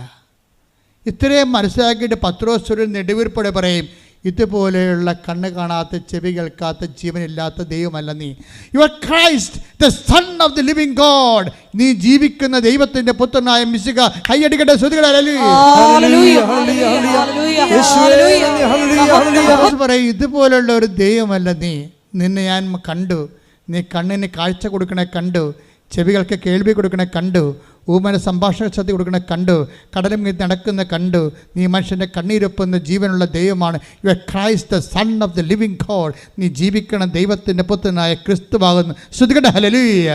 ഇത്രയും മനസ്സിലാക്കിയിട്ട് പത്രോസ് ഒരു നെടുവീർപ്പോടെ പറയും, ഇതുപോലെയുള്ള കണ്ണ് കാണാത്ത ചെവി കേൾക്കാത്ത ജീവനില്ലാത്ത ദൈവമല്ല നീ. You are Christ the son of the living God. നീ ജീവിക്കുന്ന ദൈവത്തിന്റെ പുത്രനായ മിശിഹ. കൈയടിക്കട്ടെ, പറയും, ഇതുപോലുള്ള ഒരു ദൈവമല്ല നീ. നിന്നെ ഞാൻ കണ്ടു, നീ കണ്ണിന് കാഴ്ച കൊടുക്കണേ കണ്ടു, ചെവികൾക്ക് കേൾവി കൊടുക്കണേ കണ്ടു, ഊമന് സംഭാഷണ ശക്തി കൊടുക്കണേ കണ്ടു, കടലും മീത് നടക്കുന്ന കണ്ടു. നീ മനുഷ്യൻ്റെ കണ്ണീരൊപ്പുന്ന ജീവനുള്ള ദൈവമാണ്. You are Christ the son of the living God. നീ ജീവിക്കണ ദൈവത്തിൻ്റെ പുത്രനായ ക്രിസ്തുവാകുന്നു. ശ്രുതികട്ടെ, ഹല്ലേലൂയ.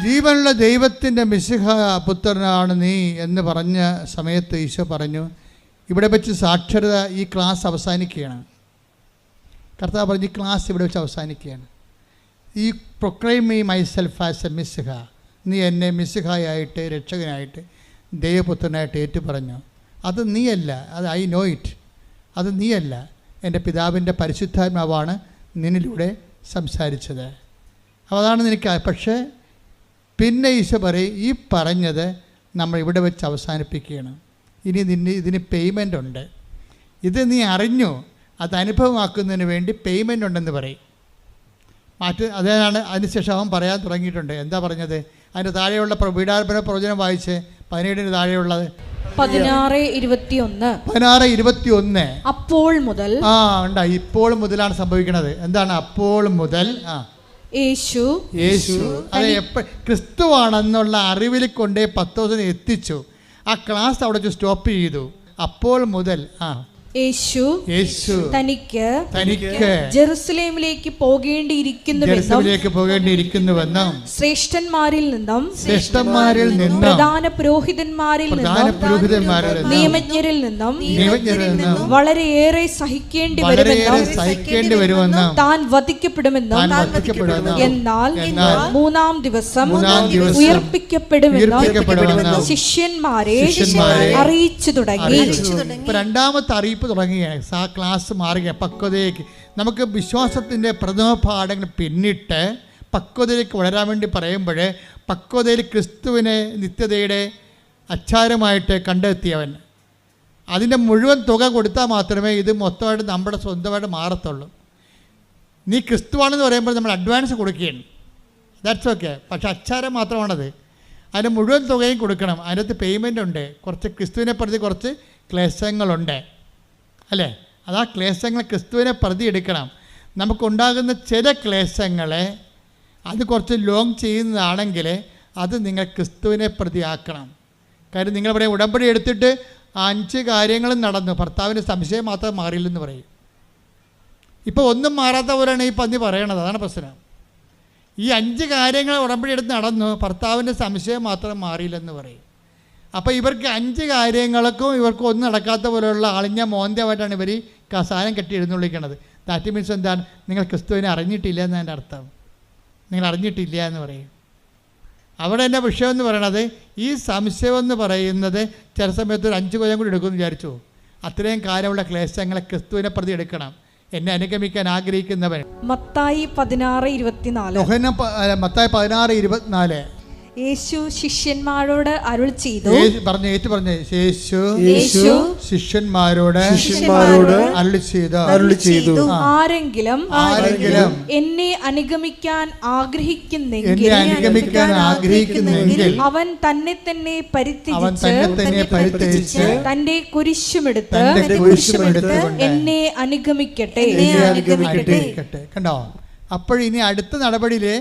ജീവനുള്ള ദൈവത്തിൻ്റെ മിശിഹ പുത്രനാണ് നീ എന്ന് പറഞ്ഞ സമയത്ത് ഈശോ പറഞ്ഞു, ഇവിടെ വെച്ച് സാക്ഷരത, ഈ ക്ലാസ് അവസാനിക്കുകയാണ്. കർത്താവ് പറഞ്ഞു, ഈ ക്ലാസ് ഇവിടെ വെച്ച് അവസാനിക്കുകയാണ്. ഈ proclaim me myself as a Messiah, നീ എന്നെ മിസ്ഹായായിട്ട് രക്ഷകനായിട്ട് ദൈവപുത്രനായിട്ട് ഏറ്റു പറഞ്ഞു. അത് നീയല്ല, അത് ഐ നോ ഇറ്റ്, അത് നീയല്ല, എൻ്റെ പിതാവിൻ്റെ പരിശുദ്ധാത്മാവാണ് നിന്നിലൂടെ സംസാരിച്ചത്. അപ്പോൾ അതാണ് നിനക്ക്. പക്ഷേ പിന്നെ ഈശോ പറയും, ഈ പറഞ്ഞത് നമ്മൾ ഇവിടെ വെച്ച് അവസാനിപ്പിക്കുകയാണ്. ഇനി ഇതിന് പേയ്മെൻ്റ് ഉണ്ട്. ഇത് നീ അറിഞ്ഞു, അത് അനുഭവമാക്കുന്നതിന് വേണ്ടി പേയ്മെൻ്റ് ഉണ്ടെന്ന് പറയും. അതാണ് അതിനുശേഷം അവൻ പറയാൻ തുടങ്ങിയിട്ടുണ്ട്. എന്താ പറഞ്ഞത്? അതിൻ്റെ താഴെയുള്ള വീടാർപ്പണ പ്രവചനം വായിച്ച് 17 താഴെയുള്ളത് 16:21. അപ്പോൾ മുതൽ ഇപ്പോൾ മുതലാണ് സംഭവിക്കുന്നത്. എന്താണ് അപ്പോൾ മുതൽ? യേശു അത് ക്രിസ്തുവാണെന്നുള്ള അറിവിൽ കൊണ്ടേ 10 ദിവസം എത്തിച്ചു. ആ ക്ലാസ് അവിടെ സ്റ്റോപ്പ് ചെയ്തു. അപ്പോൾ മുതൽ യേശു തനിക്ക് ജെറുസലേമിലേക്ക് പോകേണ്ടിയിരിക്കുന്നുവെന്നും ശ്രേഷ്ഠന്മാരിൽ നിന്നും പ്രധാന പുരോഹിതന്മാരിൽ നിന്നും നിയമജ്ഞരിൽ നിന്നും വളരെയേറെ സഹിക്കേണ്ടി വരുമെന്നും താൻ വധിക്കപ്പെടുമെന്നും എന്നാൽ മൂന്നാം ദിവസം ഉയർപ്പിക്കപ്പെടുമെന്നും ശിഷ്യന്മാരെ അറിയിച്ചു തുടങ്ങി. രണ്ടാമത്തെ അറിയിപ്പ് തുടങ്ങുകയാണ്. ആ ക്ലാസ് മാറുക പക്വതയിലേക്ക്. നമുക്ക് വിശ്വാസത്തിൻ്റെ പ്രഥമ പാഠങ്ങൾ പിന്നിട്ട് പക്വതയിലേക്ക് വളരാൻ വേണ്ടി പറയുമ്പോൾ പക്വതയിൽ ക്രിസ്തുവിനെ നിത്യതയുടെ അച്ചാരമായിട്ട് കണ്ടെത്തിയവൻ, അതിൻ്റെ മുഴുവൻ തുക കൊടുത്താൽ മാത്രമേ ഇത് മൊത്തമായിട്ട് നമ്മുടെ സ്വന്തമായിട്ട് മാറത്തുള്ളൂ. നീ ക്രിസ്തുവാണെന്ന് പറയുമ്പോൾ നമ്മൾ അഡ്വാൻസ് കൊടുക്കുകയാണ്, ദാറ്റ്സ് ഓക്കെ. പക്ഷെ അച്ചാരം മാത്രമാണത്. അതിൻ്റെ മുഴുവൻ തുകയും കൊടുക്കണം. അതിനകത്ത് പേയ്മെൻ്റ് ഉണ്ട്. കുറച്ച് ക്രിസ്തുവിനെ പ്രതി കുറച്ച് ക്ലേശങ്ങളുണ്ട്, അല്ലേ? അതാ ക്ലേശങ്ങൾ ക്രിസ്തുവിനെ പ്രതി എടുക്കണം. നമുക്കുണ്ടാകുന്ന ചില ക്ലേശങ്ങളെ അത് കുറച്ച് ലോങ് ചെയ്യുന്നതാണെങ്കിൽ അത് നിങ്ങൾ ക്രിസ്തുവിനെ പ്രതിയാക്കണം. കാര്യം നിങ്ങൾ പറയും ഉടമ്പടി എടുത്തിട്ട് 5 കാര്യങ്ങളും നടന്നു, ഭർത്താവിൻ്റെ സംശയം മാത്രം മാറിയില്ലെന്ന് പറയും. ഇപ്പോൾ ഒന്നും മാറാത്ത പോലെയാണ് ഈ പന്നി പറയണത്. അതാണ് പ്രശ്നം. ഈ 5 കാര്യങ്ങൾ ഉടമ്പടി എടുത്ത് നടന്നു, ഭർത്താവിൻ്റെ സംശയം മാത്രം മാറിയില്ലെന്ന് പറയും. അപ്പോൾ ഇവർക്ക് 5 കാര്യങ്ങൾക്കും ഇവർക്ക് ഒന്നും നടക്കാത്ത പോലെയുള്ള ആളിഞ്ഞ മോന്തമായിട്ടാണ് ഇവർ കസാരം കെട്ടി എഴുന്നള്ളിക്കുന്നത്. ദാറ്റ് മീൻസ് എന്താണ്? നിങ്ങൾ ക്രിസ്തുവിനെ അറിഞ്ഞിട്ടില്ല എന്നതിൻ്റെ അർത്ഥം. നിങ്ങൾ അറിഞ്ഞിട്ടില്ല എന്ന് പറയും. അവിടെ എൻ്റെ വിഷയം എന്ന് പറയണത് ഈ സംശയമെന്ന് പറയുന്നത് ചില സമയത്ത് ഒരു 5 കൊല്ലം കൂടി എടുക്കുമെന്ന് വിചാരിച്ചു. അത്രയും കാലമുള്ള ക്ലേശങ്ങളെ ക്രിസ്തുവിനെ പ്രതി എടുക്കണം. എന്നെ അനുഗമിക്കാൻ ആഗ്രഹിക്കുന്നവൻ. മത്തായി 16:24. മത്തായി 16:24. യേശു ശിഷ്യന്മാരോട് അരുൾ ചെയ്തു. യേശു ശിഷ്യന്മാരോട് അരുൾ ചെയ്തു, ആരെങ്കിലും എന്നെ അനുഗമിക്കാൻ ആഗ്രഹിക്കുന്നെങ്കിൽ അവൻ തന്നെ തന്നെ പരിത്യജിച്ച് തന്റെ കുരിശുമെടുത്ത് എന്നെ അനുഗമിക്കട്ടെ. കണ്ടോ? അപ്പോഴിനി അടുത്ത നടപടിയില്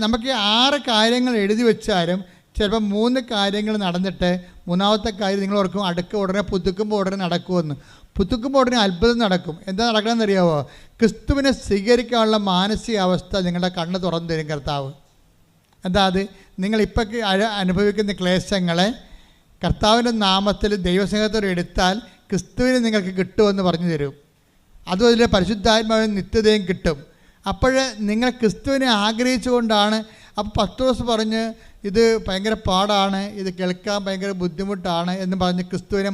നമുക്ക് 6 കാര്യങ്ങൾ എഴുതി വെച്ചാലും ചിലപ്പോൾ 3 കാര്യങ്ങൾ നടന്നിട്ട് മൂന്നാമത്തെ കാര്യം നിങ്ങൾ ഓർക്കും ഉടനെ പുതുക്കുമ്പോൾ ഉടനെ നടക്കുമെന്ന്. പുതുക്കുമ്പോൾ ഉടനെ അത്ഭുതം നടക്കും. എന്താ നടക്കണമെന്ന് അറിയാമോ? ക്രിസ്തുവിനെ സ്വീകരിക്കാനുള്ള മാനസികാവസ്ഥ നിങ്ങളുടെ കണ്ണ് തുറന്നു തരും കർത്താവ്. എന്താ അത്? നിങ്ങളിപ്പോൾ അനുഭവിക്കുന്ന ക്ലേശങ്ങളെ കർത്താവിൻ്റെ നാമത്തിൽ ദൈവസ്നേഹത്തോടെ എടുത്താൽ ക്രിസ്തുവിനെ നിങ്ങൾക്ക് കിട്ടുമെന്ന് പറഞ്ഞു തരും. അതും അതിലെ പരിശുദ്ധാത്മാവിന് നിത്യതയും കിട്ടും. അപ്പോൾ നിങ്ങൾ ക്രിസ്തുവിനെ ആഗ്രഹിച്ചുകൊണ്ടാണ്. അപ്പോൾ പത്രോസ് പറഞ്ഞ് ഇത് ഭയങ്കര പാടാണ്, ഇത് കേൾക്കാൻ ഭയങ്കര ബുദ്ധിമുട്ടാണ് എന്ന് പറഞ്ഞ് ക്രിസ്തുവിനെ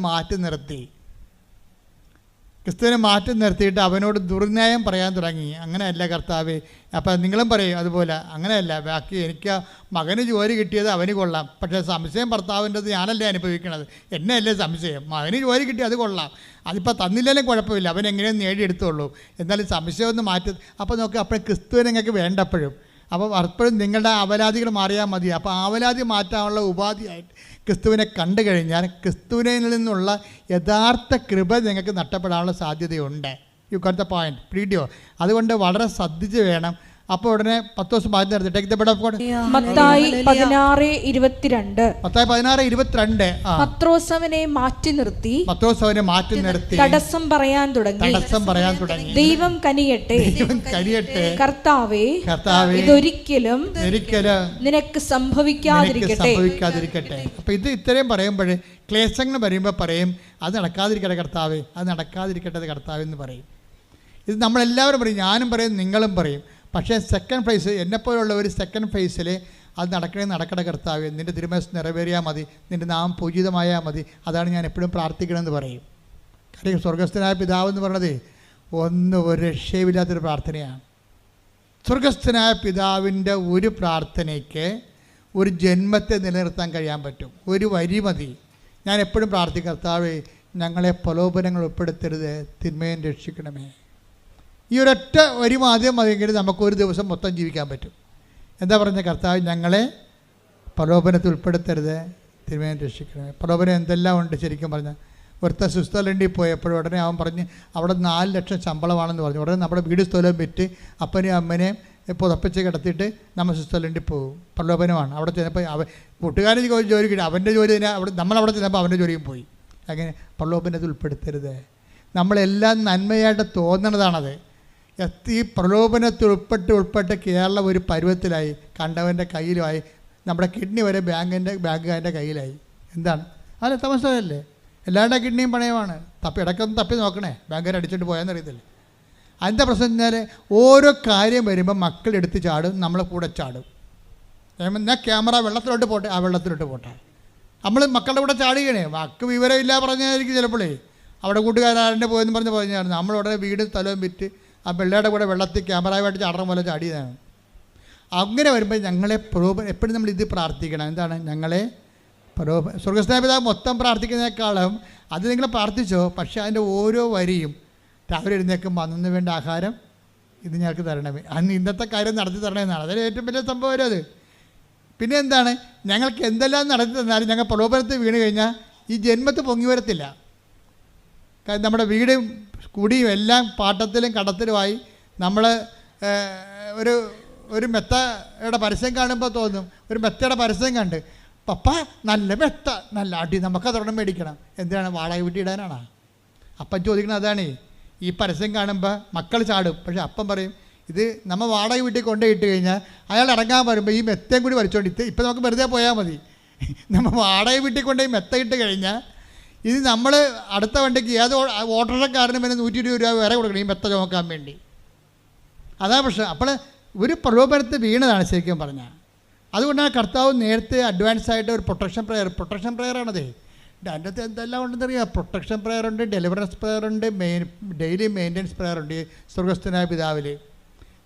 മാറ്റി നിർത്തിയിട്ട് അവനോട് ദുർന്യായം പറയാൻ തുടങ്ങി. അങ്ങനെയല്ല കർത്താവേ. അപ്പം നിങ്ങളും പറയും അതുപോലെ. അങ്ങനെയല്ല, ബാക്കി എനിക്ക് മകന് ജോലി കിട്ടിയത് അവന് കൊള്ളാം, പക്ഷേ സംശയം ഭർത്താവിൻ്റെത് ഞാനല്ലേ അനുഭവിക്കണത്, എന്നെയല്ലേ സംശയം. മകന് ജോലി കിട്ടി അത് കൊള്ളാം, അതിപ്പോൾ തന്നില്ലെങ്കിലും കുഴപ്പമില്ല, അവൻ എങ്ങനെയും നേടിയെടുത്തുള്ളൂ, എന്നാലും സംശയം ഒന്ന് മാറ്റി. അപ്പോൾ നോക്കുക, അപ്പോൾ ക്രിസ്തുവിനെ നിങ്ങൾക്ക് വേണ്ടപ്പോഴും. അപ്പോൾ അപ്പോഴും നിങ്ങളുടെ അവലാദികൾ മാറിയാൽ മതി. അപ്പോൾ ആവലാതി മാറ്റാനുള്ള ഉപാധിയായിട്ട് ക്രിസ്തുവിനെ കണ്ടു കഴിഞ്ഞാൽ ക്രിസ്തുവിനിൽ നിന്നുള്ള യഥാർത്ഥ കൃപ നിങ്ങൾക്ക് നഷ്ടപ്പെടാനുള്ള സാധ്യതയുണ്ട്. You got the point. പിടിയോ? അതുകൊണ്ട് വളരെ ശ്രദ്ധിച്ച് വേണം. അപ്പോൾ ഉടനെ 10 ദിവസം മാറ്റി നിർത്തി. Take the word of God. Mathai 16:22. പത്രോസ് അവനെ മാറ്റി നിർത്തി തടസ്സം പറയാൻ തുടങ്ങി. ദൈവം കനിയട്ടെ കർത്താവേ, ഇതൊരിക്കലും നിനക്ക് സംഭവിക്കാതിരിക്കട്ടെ. അപ്പോൾ ഇത് ഇത്രയും പറയുമ്പോൾ ക്ലേശങ്ങൾ വരുമ്പോൾ പറയും അത് നടക്കാതിരിക്കട്ടെ കർത്താവേ, അത് നടക്കാതിരിക്കട്ടെ കർത്താവേ എന്ന് പറയും. ഇത് നമ്മളെല്ലാവരും പറയും, ഞാനും പറയും, നിങ്ങളും പറയും. പക്ഷേ സെക്കൻഡ് ഫേസ് എന്നെപ്പോലുള്ള ഒരു സെക്കൻഡ് ഫേസിൽ അത് നടക്കണ കർത്താവേ, നിൻ്റെ തിരുമനസ്സ് നിറവേറിയാൽ മതി, നിൻ്റെ നാമം പൂജിതമായാൽ മതി, അതാണ് ഞാൻ എപ്പോഴും പ്രാർത്ഥിക്കണമെന്ന് പറയും. കാര്യം സ്വർഗസ്ഥനായ പിതാവെന്ന് പറയണത് ഒരു രക്ഷയുമില്ലാത്തൊരു പ്രാർത്ഥനയാണ്. സ്വർഗസ്ഥനായ പിതാവിൻ്റെ ഒരു പ്രാർത്ഥനയ്ക്ക് ഒരു ജന്മത്തെ നിലനിർത്താൻ കഴിയാൻ പറ്റും. ഒരു വരി മതി. ഞാൻ എപ്പോഴും പ്രാർത്ഥിക്കും, കർത്താവേ ഞങ്ങളെ പ്രലോഭനങ്ങൾ ഉൾപ്പെടുത്തരുത്, തിന്മയും രക്ഷിക്കണമേ. ഈ ഒരൊറ്റ വരി ആദ്യം മതിയെങ്കിൽ നമുക്കൊരു ദിവസം മൊത്തം ജീവിക്കാൻ പറ്റും. എന്താ പറഞ്ഞ കർത്താവ്, ഞങ്ങളെ പ്രലോഭനത്തിൽ ഉൾപ്പെടുത്തരുത്, തിന്മയും രക്ഷിക്കണമേ. പ്രലോഭനം എന്തെല്ലാം ഉണ്ട് ശരിക്കും പറഞ്ഞാൽ. ഒരുത്ത സ്വിറ്റ്സർലൻഡിൽ പോയപ്പോഴും ഉടനെ അവൻ പറഞ്ഞ് അവിടെ 4 ലക്ഷം ശമ്പളമാണെന്ന് പറഞ്ഞു. ഉടനെ നമ്മുടെ വീട് സ്ഥലം വിറ്റ് അപ്പനെയും അമ്മനെയും പുതപ്പിച്ച് കിടത്തിയിട്ട് നമ്മൾ സ്വിറ്റ്സർലൻഡിൽ പോകും. പ്രലോഭനമാണ്. അവിടെ ചെന്നപ്പോൾ കൂട്ടുകാരൻ ജോലി കിട്ടി, അവൻ്റെ ജോലി തന്നെ അവിടെ നമ്മളവിടെ ചെന്നപ്പോൾ അവൻ്റെ ജോലിയും പോയി. അങ്ങനെ പ്രലോഭനത്തിൽ ഉൾപ്പെടുത്തരുത്. നമ്മളെല്ലാം നന്മയായിട്ട് തോന്നണതാണത്. ഈ പ്രലോഭനത്തിൽ ഉൾപ്പെട്ട് കേരളം ഒരു പരുവത്തിലായി, കണ്ടവൻ്റെ കയ്യിലുമായി, നമ്മുടെ കിഡ്നി വരെ ബാങ്കുകാരൻ്റെ കയ്യിലായി. എന്താണ് അതിന് തമസമല്ലേ? എല്ലാവരുടെ കിഡ്നിയും പണയമാണ്. ഇടയ്ക്കൊന്ന് തപ്പി നോക്കണേ, ബാങ്കുകാർ അടിച്ചിട്ട് പോയാന്നറിയത്തില്ല. അതിൻ്റെ പ്രശ്നം വെച്ചാൽ ഓരോ കാര്യം വരുമ്പോൾ മക്കളെടുത്ത് ചാടും, നമ്മളെ കൂടെ ചാടും. എന്നാൽ ക്യാമറ വെള്ളത്തിലോട്ട് പോട്ടെ, ആ വെള്ളത്തിലോട്ട് പോട്ടെ. നമ്മൾ മക്കളുടെ കൂടെ ചാടുകയാണേ. മക്ക് വിവരമില്ല പറഞ്ഞായിരിക്കും ചിലപ്പോഴേ അവിടെ കൂട്ടുകാരൻ്റെ പോയെന്ന് പറഞ്ഞാൽ നമ്മളുടനെ വീടും സ്ഥലവും വിറ്റ് ആ പിള്ളേരുടെ കൂടെ വെള്ളത്തിൽ ക്യാമറയുമായിട്ട് ചാടണം പോലെ ചാടിയതാണ്. അങ്ങനെ വരുമ്പോൾ ഞങ്ങളെ എപ്പോഴും നമ്മൾ ഇത് പ്രാർത്ഥിക്കണം. എന്താണ്? ഞങ്ങളെ സ്വർഗസ്ഥനായ പിതാവ് മൊത്തം പ്രാർത്ഥിക്കുന്നതിനേക്കാളും അത് നിങ്ങൾ പ്രാർത്ഥിച്ചോ, പക്ഷേ അതിൻ്റെ ഓരോ വരിയും രാവിലെ എഴുന്നേൽക്കുമ്പോൾ അന്നു വേണ്ട ആഹാരം ഇത് ഞങ്ങൾക്ക് തരണമേ, അന്ന് ഇന്നത്തെ കാര്യം നടത്തി തരണമെന്നാണ്. അതിൽ ഏറ്റവും വലിയ സംഭവം വരും അത്. പിന്നെ എന്താണ്? ഞങ്ങൾക്ക് എന്തെല്ലാം നടത്തി തന്നാലും ഞങ്ങൾ പ്രലോഭനത്തിൽ വീണ് കഴിഞ്ഞാൽ ഈ ജന്മത്ത് പൊങ്ങി വരത്തില്ല. കാരണം നമ്മുടെ വീടും കുടിയും എല്ലാം പാട്ടത്തിലും കടത്തിലുമായി. നമ്മൾ ഒരു മെത്തയുടെ പരസ്യം കാണുമ്പോൾ തോന്നും, ഒരു മെത്തയുടെ പരസ്യം കണ്ട് പപ്പ നല്ല മെത്ത, നല്ല അടി, നമുക്കതൊരെണ്ണം മേടിക്കണം. എന്തിനാണ്? വാടക വീട്ടിൽ ഇടാനാണ്. അപ്പം ചോദിക്കണം അതാണ്. ഈ പരസ്യം കാണുമ്പോൾ മക്കൾ ചാടും, പക്ഷെ അപ്പം പറയും ഇത് നമ്മൾ വാടക വീട്ടിൽ കൊണ്ടുപോയിട്ട് കഴിഞ്ഞാൽ അയാൾ ഇറങ്ങാൻ വരുമ്പോൾ ഈ മെത്തയും കൂടി വലിച്ചോണ്ട് ഇപ്പം നമുക്ക് വെറുതെ പോയാൽ മതി. നമ്മൾ വാടക വീട്ടിൽ കൊണ്ടുപോയി മെത്ത ഇട്ട് കഴിഞ്ഞാൽ ഇത് നമ്മൾ അടുത്ത വണ്ടിക്ക് ഏത് ഓട്ടോറിക്ഷക്കാരനും പിന്നെ 120 രൂപ വേറെ കൊടുക്കണം ഈ മെത്ത ചുമക്കാൻ വേണ്ടി. അതാണ് പ്രശ്നം. അപ്പോൾ ഒരു പ്രലോഭനത്തിൽ വീണതാണ് ശരിക്കും പറഞ്ഞാൽ. അതുകൊണ്ടാണ് കർത്താവ് നേരത്തെ അഡ്വാൻസ് ആയിട്ട് ഒരു പ്രൊട്ടക്ഷൻ പ്രെയറാണത്. അതിൻ്റെ അകത്ത് എന്തെല്ലാം ഉണ്ടെന്നറിയാം. പ്രൊട്ടക്ഷൻ പ്രെയർ ഉണ്ട്, ഡെലിവറൻസ് പ്രെയർ ഉണ്ട്, ഡെയിലി മെയിൻ്റനൻസ് പ്രെയർ ഉണ്ട്. സ്വർഗസ്ഥനായ പിതാവിൽ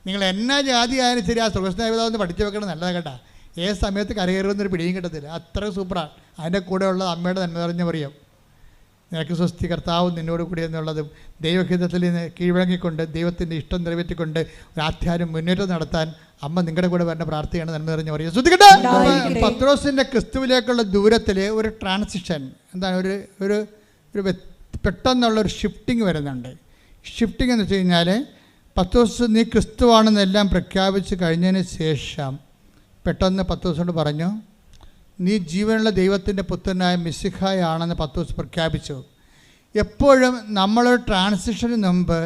നിങ്ങൾ എന്നാ ജാതി ആയാലും ശരി, ആ സ്വർഗസ്ഥനായ പിതാവ് ഒന്ന് പഠിച്ചു വെക്കണം. നല്ലതാണ് കേട്ടോ. ഏത് സമയത്ത് കരകയറുന്നൊരു പിടിയും കിട്ടത്തില്ല. അത്ര സൂപ്പറാണ്. അതിൻ്റെ കൂടെ ഉള്ള അമ്മയുടെ നന്മ നിറഞ്ഞ പറയും, നിനക്ക് സ്വസ്തി, കർത്താവ് നിന്നോട് കൂടി എന്നുള്ളതും ദൈവഹിതത്തിൽ നിന്ന് കീഴ്വഴങ്ങിക്കൊണ്ട് ദൈവത്തിൻ്റെ ഇഷ്ടം നിറവേറ്റിക്കൊണ്ട് ഒരു ആധ്യാത്മിക മുന്നേറ്റം നടത്താൻ അമ്മ നിങ്ങളുടെ കൂടെ വരുന്ന പ്രാർത്ഥനയാണ് നന്മ നിറഞ്ഞു പറയുക. ശ്രദ്ധിക്കട്ടെ. പത്രോസിൻ്റെ ക്രിസ്തുവിലേക്കുള്ള ദൂരത്തിൽ ഒരു ട്രാൻസിഷൻ, എന്താണ്, ഒരു പെട്ടെന്നുള്ളൊരു ഷിഫ്റ്റിംഗ് വരുന്നുണ്ട്. ഷിഫ്റ്റിംഗ് എന്ന് വെച്ച് കഴിഞ്ഞാൽ പത്രോസ് നീ ക്രിസ്തുവാണെന്നെല്ലാം പ്രഖ്യാപിച്ച് കഴിഞ്ഞതിന് ശേഷം പെട്ടെന്ന് പത്രോസിനോട് പറഞ്ഞു, നീ ജീവനുള്ള ദൈവത്തിൻ്റെ പുത്രനായ മിശിഹായാണെന്ന് പത്രോസ് പ്രഖ്യാപിച്ചു. എപ്പോഴും നമ്മളൊരു ട്രാൻസിഷന് മുമ്പ്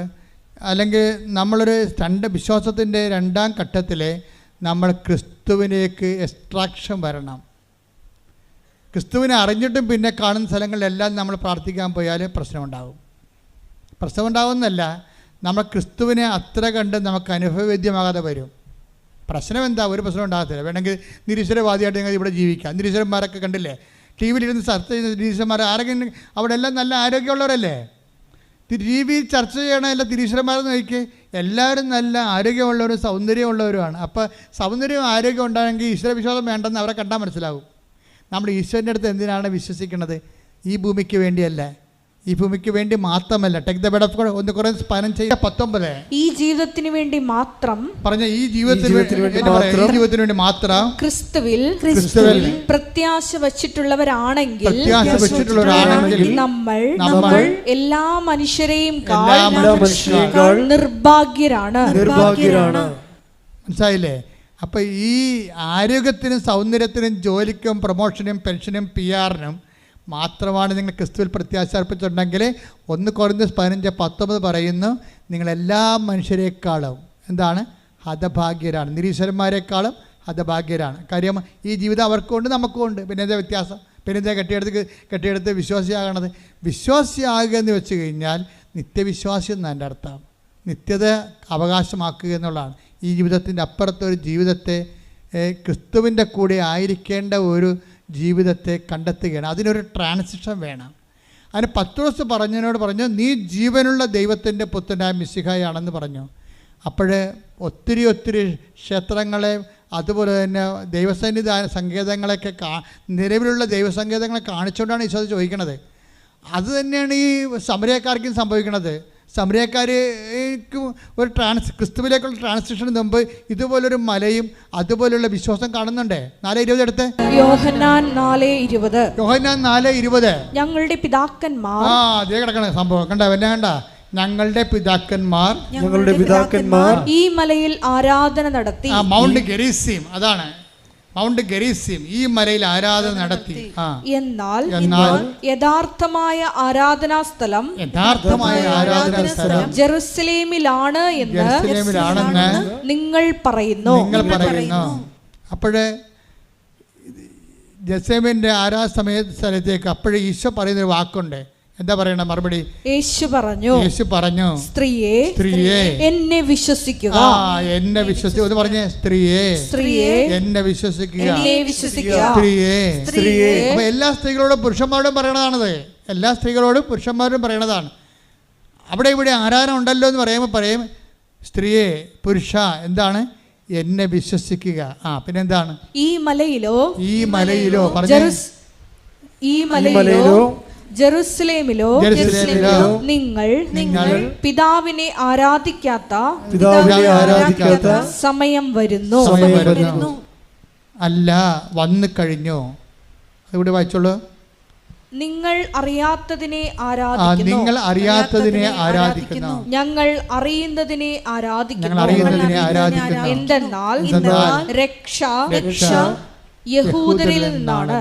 അല്ലെങ്കിൽ നമ്മളൊരു വിശ്വാസത്തിൻ്റെ 2ാം ഘട്ടത്തിൽ നമ്മൾ ക്രിസ്തുവിലേക്ക് എക്സ്ട്രാക്ഷൻ വരണം. ക്രിസ്തുവിനെ അറിഞ്ഞിട്ടും പിന്നെ കാണുന്ന സ്ഥലങ്ങളിലെല്ലാം നമ്മൾ പ്രാർത്ഥിക്കാൻ പോയാൽ പ്രശ്നമുണ്ടാവുന്നല്ല, നമ്മൾ ക്രിസ്തുവിനെ അത്ര കണ്ട് നമുക്ക് അനുഭവവേദ്യമാകാതെ വരും. പ്രശ്നം എന്താ? ഒരു പ്രശ്നം ഉണ്ടാകത്തില്ല. വേണമെങ്കിൽ നിരീശ്വരവാദിയായിട്ട് ഞങ്ങൾ ഇവിടെ ജീവിക്കാം. നിരീശ്വരന്മാരൊക്കെ കണ്ടില്ലേ, ടി വിയിലിരുന്ന് ചർച്ച ചെയ്യുന്ന നിരീശ്വരന്മാർ ആരെങ്കിലും അവിടെ എല്ലാം നല്ല ആരോഗ്യമുള്ളവരല്ലേ? ടി വിയിൽ ചർച്ച ചെയ്യണ എല്ലാ നിരീശ്വരന്മാരെന്ന് നോക്കി എല്ലാവരും നല്ല ആരോഗ്യമുള്ളവരും സൗന്ദര്യമുള്ളവരുമാണ്. അപ്പോൾ സൗന്ദര്യവും ആരോഗ്യം ഉണ്ടായെങ്കിൽ ഈശ്വരവിശ്വാസം വേണ്ടെന്ന് അവരെ കണ്ടാൽ മനസ്സിലാവും. നമ്മൾ ഈശ്വരൻ്റെ അടുത്ത് എന്തിനാണ് വിശ്വസിക്കുന്നത്? ഈ ഭൂമിക്ക് വേണ്ടിയല്ല, ഈ ഭൂമിക്ക് വേണ്ടി മാത്രമല്ല. Take the word of God 1 കൊരിന്ത്യർ 15:19 ഈ ജീവിതത്തിന് വേണ്ടി മാത്രം പറഞ്ഞ ഈ ജീവിതത്തിന് വേണ്ടി മാത്രം ക്രിസ്തുവിൽ പ്രത്യാശ വച്ചിട്ടുള്ളവരാണെങ്കിൽ നമ്മൾ എല്ലാ മനുഷ്യരെയും നിർഭാഗ്യരാണ്. മനസ്സിലായില്ലേ? അപ്പം ഈ ആരോഗ്യത്തിനും സൗന്ദര്യത്തിനും ജോലിക്കും പ്രൊമോഷനും പെൻഷനും PR-നും മാത്രമാണ് നിങ്ങൾ ക്രിസ്തുവിൽ പ്രത്യാശ അർപ്പിച്ചിട്ടുണ്ടെങ്കിൽ 1 കൊരിന്ത്യർ 15:19 പറയുന്നു, നിങ്ങളെല്ലാ മനുഷ്യരെക്കാളും എന്താണ്? ഹതഭാഗ്യരാണ്. നിരീശ്വരന്മാരെക്കാളും ഹതഭാഗ്യരാണ്. കാര്യം ഈ ജീവിതം അവർക്കുണ്ട്, നമുക്കുണ്ട്. പിന്നെ എന്താ വ്യത്യാസം? പിന്നെ എന്താ കെട്ടിയെടുത്ത് വിശ്വാസിയാകണത്? വിശ്വാസിയാകുക എന്ന് വെച്ച് കഴിഞ്ഞാൽ നിത്യവിശ്വാസി എന്നാണ് എൻ്റെ അർത്ഥം. നിത്യത അവകാശമാക്കുക എന്നുള്ളതാണ്. ഈ ജീവിതത്തിൻ്റെ അപ്പുറത്തൊരു ജീവിതത്തെ, ക്രിസ്തുവിൻ്റെ കൂടെ ആയിരിക്കേണ്ട ഒരു ജീവിതത്തെ കണ്ടെത്തുകയാണ്. അതിനൊരു ട്രാൻസിഷൻ വേണം. അതിന് പത്രോസ് പറഞ്ഞു, നീ ജീവനുള്ള ദൈവത്തിൻ്റെ പുത്രനായ മിശിഹായാണെന്ന് പറഞ്ഞു. അപ്പോഴേ ഒത്തിരി ക്ഷേത്രങ്ങളെ, അതുപോലെ തന്നെ ദൈവസന്നിധാന സങ്കേതങ്ങളൊക്കെ നിലവിലുള്ള ദൈവസങ്കേതങ്ങളെ കാണിച്ചുകൊണ്ടാണ് ഈശോ ചോദിക്കണത്. അത് തന്നെയാണ് ഈ സമരക്കാർക്കും സംഭവിക്കുന്നത്. സമരക്കാർക്ക് ഒരു ക്രിസ്തുവിലേക്കുള്ള ട്രാൻസിഷന് മുമ്പ് ഇതുപോലൊരു മലയും അതുപോലുള്ള വിശ്വാസം കാണുന്നുണ്ട്. 4:20 എടുത്ത്. യോഹന്നാൻ 4:20 ഞങ്ങളുടെ പിതാക്കന്മാർ, അതേ കിടക്കണ സംഭവം കണ്ട ഞങ്ങളുടെ പിതാക്കന്മാർ ഈ മലയിൽ ആരാധന നടത്തി. മൗണ്ട് ഗെരീസിം, അതാണ് മൗണ്ട് ഗെരീസിം, ഈ മലയിൽ ആരാധന നടത്തി. എന്നാൽ യഥാർത്ഥമായ ആരാധനാ സ്ഥലം ജെറുസലേമിലാണ് എന്ന് നിങ്ങൾ പറയുന്നു. അപ്പോഴേ ജെറുസലേമിന്റെ ആരാധന സ്ഥലത്തേക്ക് അപ്പോഴേ ഈശോ പറയുന്നൊരു വാക്കുണ്ട്. എന്താ പറയണ മറുപടി? യേശു പറഞ്ഞു സ്ത്രീയെ എന്നെ വിശ്വസിക്കുക. എന്നെ വിശ്വസിക്കുക എന്ന് പറഞ്ഞേ. സ്ത്രീയെ എന്നെ വിശ്വസിക്കുക. സ്ത്രീയെ അപ്പൊ എല്ലാ സ്ത്രീകളോടും പുരുഷന്മാരോടും പറയണതാണത്. എല്ലാ സ്ത്രീകളോടും പുരുഷന്മാരോടും പറയണതാണ്. അവിടെ ഇവിടെ ആരാധന ഉണ്ടല്ലോ എന്ന് പറയും സ്ത്രീയെ, പുരുഷ എന്താണ്? എന്നെ വിശ്വസിക്കുക. പിന്നെന്താണ്? ഈ മലയിലോ ജെറുസലേമിലോ നിങ്ങൾ പിതാവിനെ ആരാധിക്കാത്ത സമയം വരുന്നു. അല്ല, വന്നു കഴിഞ്ഞു. അതുകൂടി വായിച്ചോളൂ. നിങ്ങൾ അറിയാത്തതിനെ ആരാധിക്കുന്നു. ഞങ്ങൾ അറിയുന്നതിനെ ആരാധിക്കുന്നു. എന്തെന്നാൽ രക്ഷ യഹൂദരിൽ നിന്നാണ്.